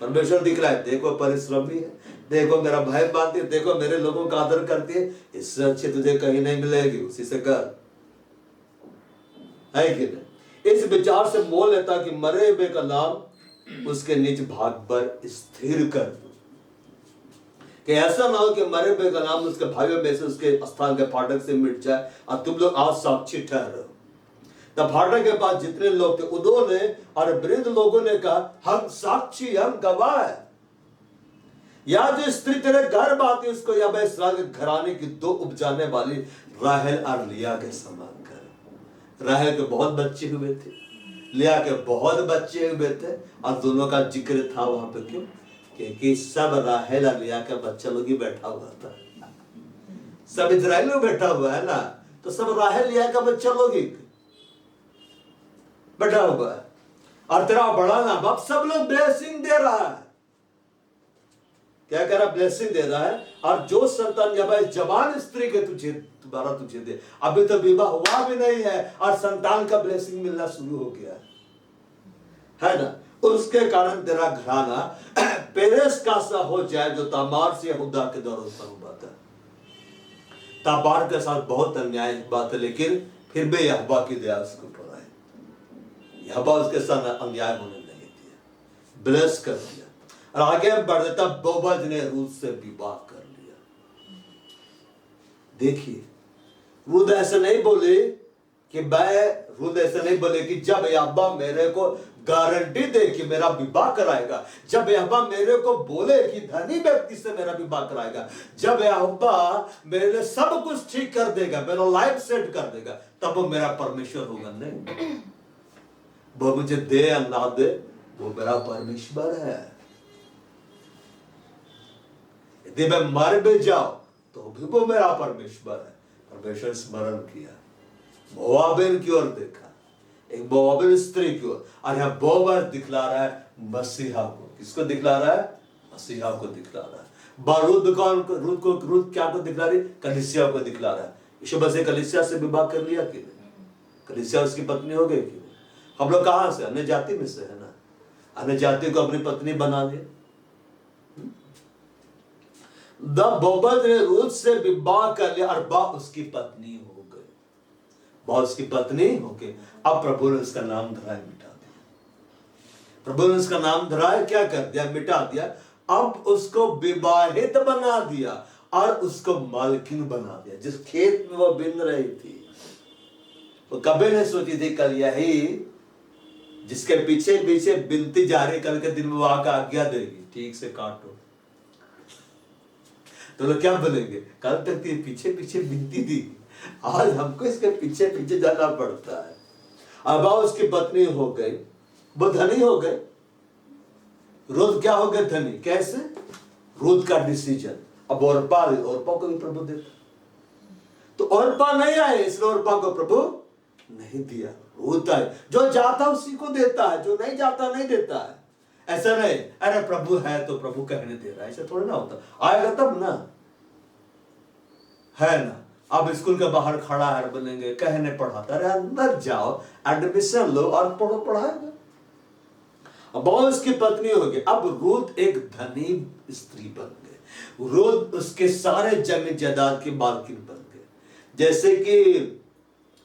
परमेश्वर दिख रहा है, देखो परिश्रमी है, देखो मेरा भय मानती है, देखो मेरे लोगों का आदर करती है। इससे अच्छी तुझे कहीं नहीं मिलेगी, उसी से कर, है कि नहीं? इस विचार से मोह लेता कि मरे हुए का नाम उसके निज भाग पर स्थिर कर दो, कि ऐसा ना हो कि मरे हुए का नाम उसके भाइयों में से उसके स्थान के फाटक से मिट जाए, और तुम लोग आज साक्षी ठहरो। तब फाटक के पास जितने लोग थे उन्होंने और वृद्ध लोगों ने कहा, हम साक्षी, हम गवाह है। या जो स्त्री तेरे घर आती उसको या इस्राएल के घराने की 2 उपजाने वाली राहेल और लिया के समान कर। राहेल के बहुत बच्चे हुए थे, लिया के बहुत बच्चे हुए थे, और दोनों का जिक्र था वहां पे। क्यों? क्योंकि सब राहेल और लिया का बच्चा लोग ही बैठा हुआ था। सब इजराइल में बैठा हुआ है ना, तो सब राहेल लिया का बच्चा लोग ही बैठा हुआ है। और तेरा बड़ा ना बाप सब लोग ब्लेसिंग दे रहा है। क्या कह रहा? ब्लेसिंग दे रहा है। और जो संतान या भाई जवान स्त्री के तुझे दोबारा तुझे दे, अभी तो विवाह हुआ भी नहीं है और संतान का ब्लेसिंग मिलना शुरू हो गया है ना। उसके कारण तेरा घराना पेरेस का सा हो जाए जो तामार से यहूदा के दौर उत्पन्न हुआ था। तामार के साथ बहुत अन्याय बात है, लेकिन फिर भी यहोवा की दया उसके ऊपर आई। यहोवा उसके साथ अन्याय होने नहीं दिया, ब्लेस कर दिया। और आगे बढ़ देता, बोअज ने रूत से विवाह कर लिया। देखिए, रूत ऐसे नहीं बोले कि रूत ऐसे नहीं बोले कि जब यहोवा मेरे को गारंटी दे कि मेरा विवाह कराएगा, जब यहोवा मेरे को बोले कि धनी व्यक्ति से मेरा विवाह कराएगा, जब यहोवा मेरे लिए सब कुछ ठीक कर देगा, मेरा लाइफ सेट कर देगा, तब वो मेरा परमेश्वर होगा। नहीं, वो मुझे दे या ना दे, वो मेरा परमेश्वर है। यदि मैं मर भी जाऊं तो भी वो मेरा परमेश्वर है। परमेश्वर स्मरण किया, मोआबिन की ओर देखा, एक मोआबिन स्त्री की ओर, और यहां बोअज दिखला रहा है मसीहा को। किसको दिखला रहा है? मसीहा को दिखला रहा है। रूत क्या को दिखला रही? कलीसिया को दिखला रहा है। यीशु मसीह कलीसिया से विवाह कर लिया कि नहीं? कलीसिया उसकी पत्नी हो गई कि नहीं? हम लोग कहां से? अन्य जाति में से है ना। अन्य जाति को अपनी पत्नी बना दिया। बोअज ने रूत से विवाह कर लिया और वह उसकी पत्नी हो गई। वह उसकी पत्नी हो गई। अब प्रभु ने उसका नाम धराए मिटा दिया। प्रभु ने उसका नाम धराए क्या कर दिया? मिटा दिया। अब उसको विवाहित बना दिया और उसको मालकिन बना दिया। जिस खेत में वो बिन रही थी, वो कभी नहीं सोची थी कल यही जिसके पीछे पीछे बिनती जारी करके दिन में आकर आज्ञा देगी, ठीक से काटो। तो लोग क्या बोलेंगे? कल तक तो ये पीछे पीछे बिनती थी, आज हमको इसके पीछे पीछे जाना पड़ता है। अब उसकी पत्नी हो गई, वो धनी हो गए। रूत क्या हो गए? धनी। कैसे? रूत का डिसीजन। अब ओरपा को भी प्रभु देता, तो ओरपा नहीं आए, इसलिए ओरपा को प्रभु नहीं दिया। होता है जो जाता उसी को देता है, जो नहीं जाता नहीं देता है। ऐसा नहीं अरे प्रभु है तो प्रभु कहने दे रहा है, ऐसा थोड़ा ना होता। आएगा तब ना, है ना। अब स्कूल के बाहर खड़ा है बनेंगे, कहने पढ़ाता, अरे अंदर जाओ, एडमिशन लो और पढ़ो, पढ़ाएगा। बोअज की पत्नी होगी। अब रूथ एक धनी स्त्री बन गई। रूथ उसके सारे जमीन जायदाद की मालकिन बन गए। जैसे कि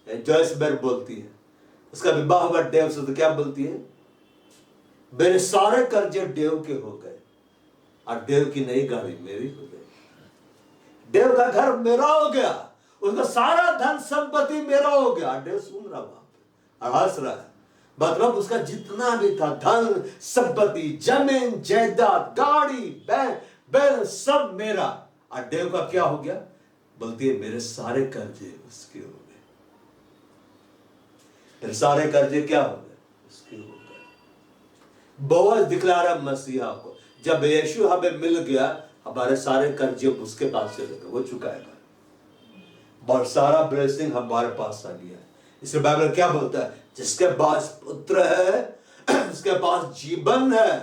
जॉयस बेर बोलती है, उसका विवाह हुआ डेव से, तो क्या बोलती है, मेरे सारे कर्जे डेव के हो गए और डेव की नई गाड़ी मेरी हो गई। डेव का घर मेरा हो गया, उसका सारा धन संपत्ति मेरा हो गया। डेव सुन रहा वहां पे और हंस रहा है। मतलब उसका जितना भी था धन संपत्ति, जमीन जायदाद, गाड़ी, बैल सब मेरा। और डेव का क्या हो गया, बोलती है मेरे सारे कर्जे उसके हो गए। मेरे सारे कर्जे क्या हो गए, उसके हो गए। बोअज दिखला रहा मसीहा को, जब यीशु हमें मिल गया, हमारे सारे कर्जे उसके पास से लेकर वो चुकाएगा। बहुत सारा ब्लेसिंग हमारे पास आ गया। इसलिए बाइबल क्या बोलता है, जिसके पास पुत्र है उसके पास जीवन है।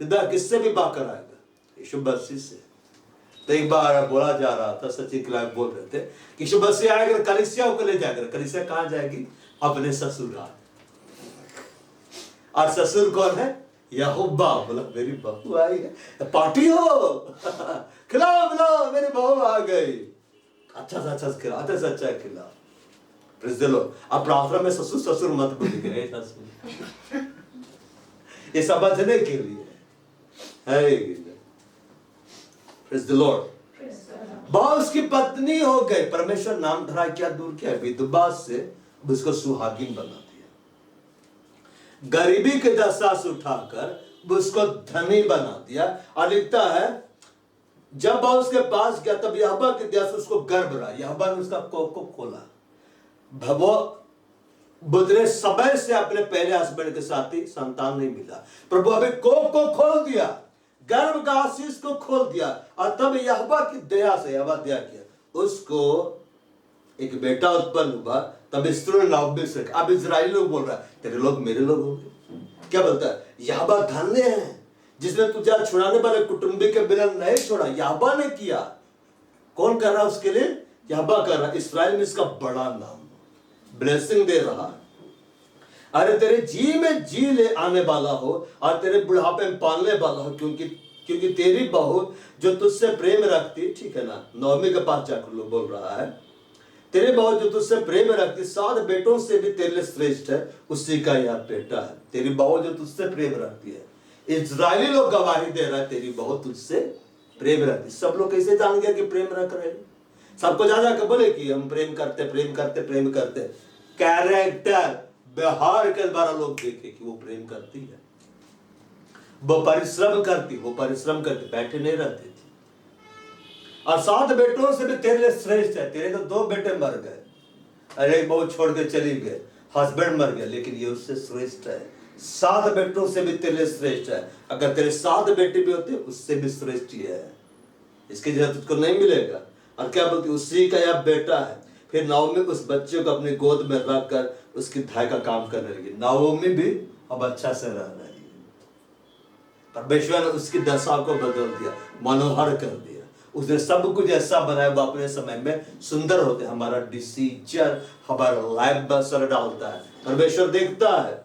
पिता किससे भी बात कराएगा, यीशु मसीह से। तो एक बार बोला जा रहा था, सचिन क्लार्क बोल रहे थे कि यीशु मसीह आएगा, कलीसिया को ले जाएगा। कलीसिया कहां जाएगी, अपने ससुराल। और ससुर कौन है, यहोवा। बोला मेरी बहू आई है, पार्टी हो खिलाओ खिलाओ, मेरी बहू आ गई। अच्छा खिला, अच्छा खिला। Praise the Lord. अब प्रार्थना में ससुर ससुर मत बोलिए, ससुर ये समझने के लिए है। Praise the Lord. बोअज की पत्नी हो गई, परमेश्वर नाम धरा, क्या दूर किया, विधवा से उसको सुहागिन बना दिया। गरीबी के दशा से उठाकर उसको धनी बना दिया। और लिखता है जब बोअज के पास गया तब यहोवा की दया से उसको गर्भ रहा। यहोवा ने उसका कोख को खोला। वो बुदरे समय से अपने पहले हस्बैंड के साथ ही संतान नहीं मिला, प्रभु अभी कोख को खोल दिया, गर्भ का आशीष को खोल दिया। और तब यहोवा की दया से, यहोवा दया किया, उसको एक बेटा उत्पन्न हुआ। तब स्त्रियों ने नाओमी से, अब इजराइली लोग बोल रहा है तेरे लोग मेरे लोग होंगे। क्या बोलता है, यहोवा धन्य है जिसने तुझे छुड़ाने वाले कुटुंबी के बिना नहीं छोड़ा। यहोवा ने किया। कौन कर रहा उसके लिए, यहोवा कर रहा। इस्राएल में इसका बड़ा नाम, ब्लेसिंग दे रहा। अरे तेरे जी में जी ले आने वाला हो और तेरे बुढ़ापे में पालने वाला हो, क्योंकि तेरी बहू जो तुझसे प्रेम रखती, ठीक है ना, नौमी के पास जाकर लोग बोल रहा है, तेरे बहू जो तुझसे प्रेम रखती 7 बेटों से भी तेरे लिए श्रेष्ठ है, उसी का यह बेटा है। तेरी बहू जो तुझसे प्रेम रखती है। इजरायली लोग गवाही दे रहा है तेरी बहू तुझसे प्रेम रखती। सब लोग कैसे जान गया कि प्रेम रख रहे हैं, सबको जा जाकर बोले कि हम प्रेम करते प्रेम करते प्रेम करते। कैरेक्टर, व्यवहार के द्वारा लोग देखे कि वो प्रेम करती है, वो परिश्रम करती, वो परिश्रम करती, बैठे नहीं रहती थी। और 7 बेटों से भी तेरे लिए श्रेष्ठ है। तेरे तो 2 बेटे मर गए, अरे एक बहू छोड़ के चली गए, हस्बैंड मर गया, लेकिन ये उससे श्रेष्ठ है। 7 बेटों से भी तेरे लिए श्रेष्ठ है। अगर तेरे 7 बेटे भी होते उससे भी श्रेष्ठ ही है, इसकी जगह तुझको नहीं मिलेगा। और क्या बोलती, उसी का यह बेटा है। फिर नाओमी उस बच्चे को अपनी गोद में रखकर उसकी धाय का काम करने लगी। नाओमी भी अब अच्छा से रह रही है। परमेश्वर ने उसकी दशा को बदल दिया, मनोहर कर दिया। उसने सब कुछ ऐसा बनाया वो अपने समय में सुंदर होते। हमारा डिसीजन हमारा लाइफ में असर डालता है, परमेश्वर देखता है।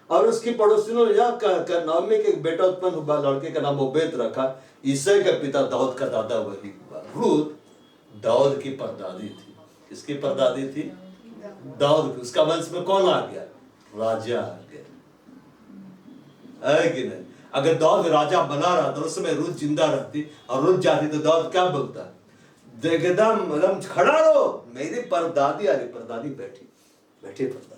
और उसकी पड़ोसियों ने यह कहकर नाओमी के एक बेटा उत्पन्न हुआ, लड़के का नाम ओबेद रखा। ईसाई का पिता दाऊद का दादा वही हुआ। रूथ दाऊद की परदादी थी। किसकी परदादी थी, दाऊद की। उसका वंश में कौन आ गया, राजा आ गया, है कि नहीं। अगर दाऊद राजा बना रहा तो उस समय रूथ जिंदा रहती और रूथ जाती तो दाऊद क्या बोलता, एकदम खड़ा रहो, मेरी परदादी आ रही। परदादी बैठी बैठी परदादी,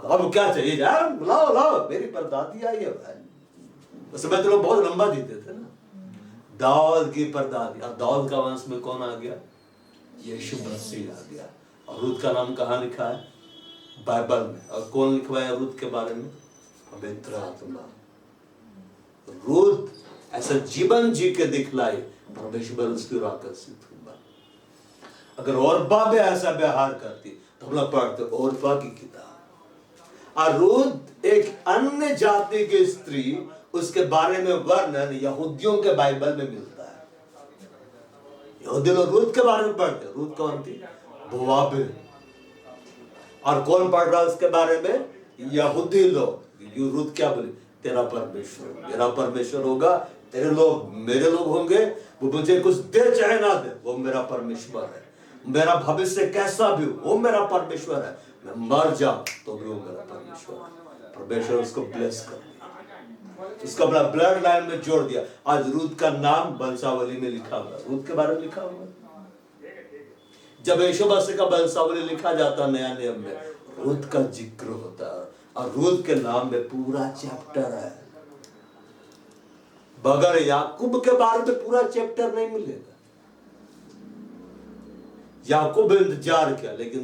अब क्या चाहिए यार, लाओ लाओ, मेरी परदादी आई है भाई। उस समय तो लोग बहुत लंबा जीते थे ना। दाऊद की परदादी। अब दाऊद का वंश में कौन आ गया, यीशु मसीह आ गया। और रूथ का नाम कहाँ लिखा है, बाइबल में। और कौन लिखवाया रूथ के बारे में, पवित्र आत्मा। रूथ ऐसा जीवन जी के दिखलाई, परमेश्वर उसकी ओर आकर्षित हुआ। अगर और बाबे ऐसा व्यवहार करती तो हम लोग पढ़ते ओर्फा की किताब। और रूत एक अन्य जाति की स्त्री, उसके बारे में वर्णन यहूदियों के बाइबल में मिलता है। यहूदी लोग रूत के बारे में पढ़ते। रूत कौन थी? बोआबिल। और कौन पढ़ रहा है उसके बारे में? यहूदी लोग। रूत क्या बोली? तेरा परमेश्वर मेरा परमेश्वर होगा, तेरे लोग मेरे लोग होंगे, वो मुझे कुछ दे चाहे ना दे, वो मेरा परमेश्वर है। मेरा भविष्य कैसा भी हो, वो मेरा परमेश्वर है। मैं मर जाऊं तो भी वो मेरा परमेश्वर है। परमेश्वर उसको ब्लेस कर दिया, उसको अपना ब्लड लाइन में जोड़ दिया। आज रूत का नाम वंशावली में लिखा हुआ, रूत के बारे में लिखा हुआ। जब यीशु मसीह का वंशावली लिखा जाता नया नियम में, रूत का जिक्र होता है। और रूत के नाम में पूरा चैप्टर है। बगैर याकूब के बारे में पूरा चैप्टर नहीं मिलेगा। याकूब इंतजार किया, लेकिन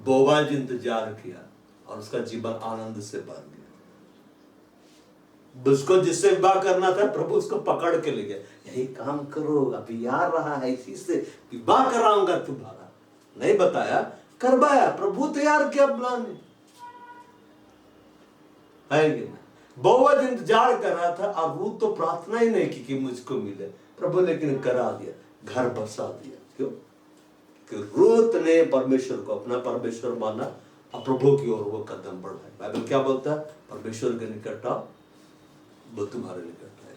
बोआज इंतजार किया और उसका जीवन आनंद से भर गया। उसको जिससे विवाह करना था, प्रभु उसको पकड़ के ले गया। यही काम करो, अभी यार रहा है, इसी से विवाह कराऊंगा तुम्हारा। नहीं बताया, करवाया। प्रभु तैयार किया बुलाने, है कि नहीं? बोआज इंतजार कर रहा था और रूत तो प्रार्थना ही नहीं की कि मुझको मिले प्रभु, लेकिन करा दिया, घर बसा दिया। क्यों? कि रूत ने परमेश्वर को अपना परमेश्वर माना और प्रभु की ओर वो कदम बढ़ाए। बाइबल क्या बोलता है? परमेश्वर के निकट आओ, वो तुम्हारे निकट आएगा।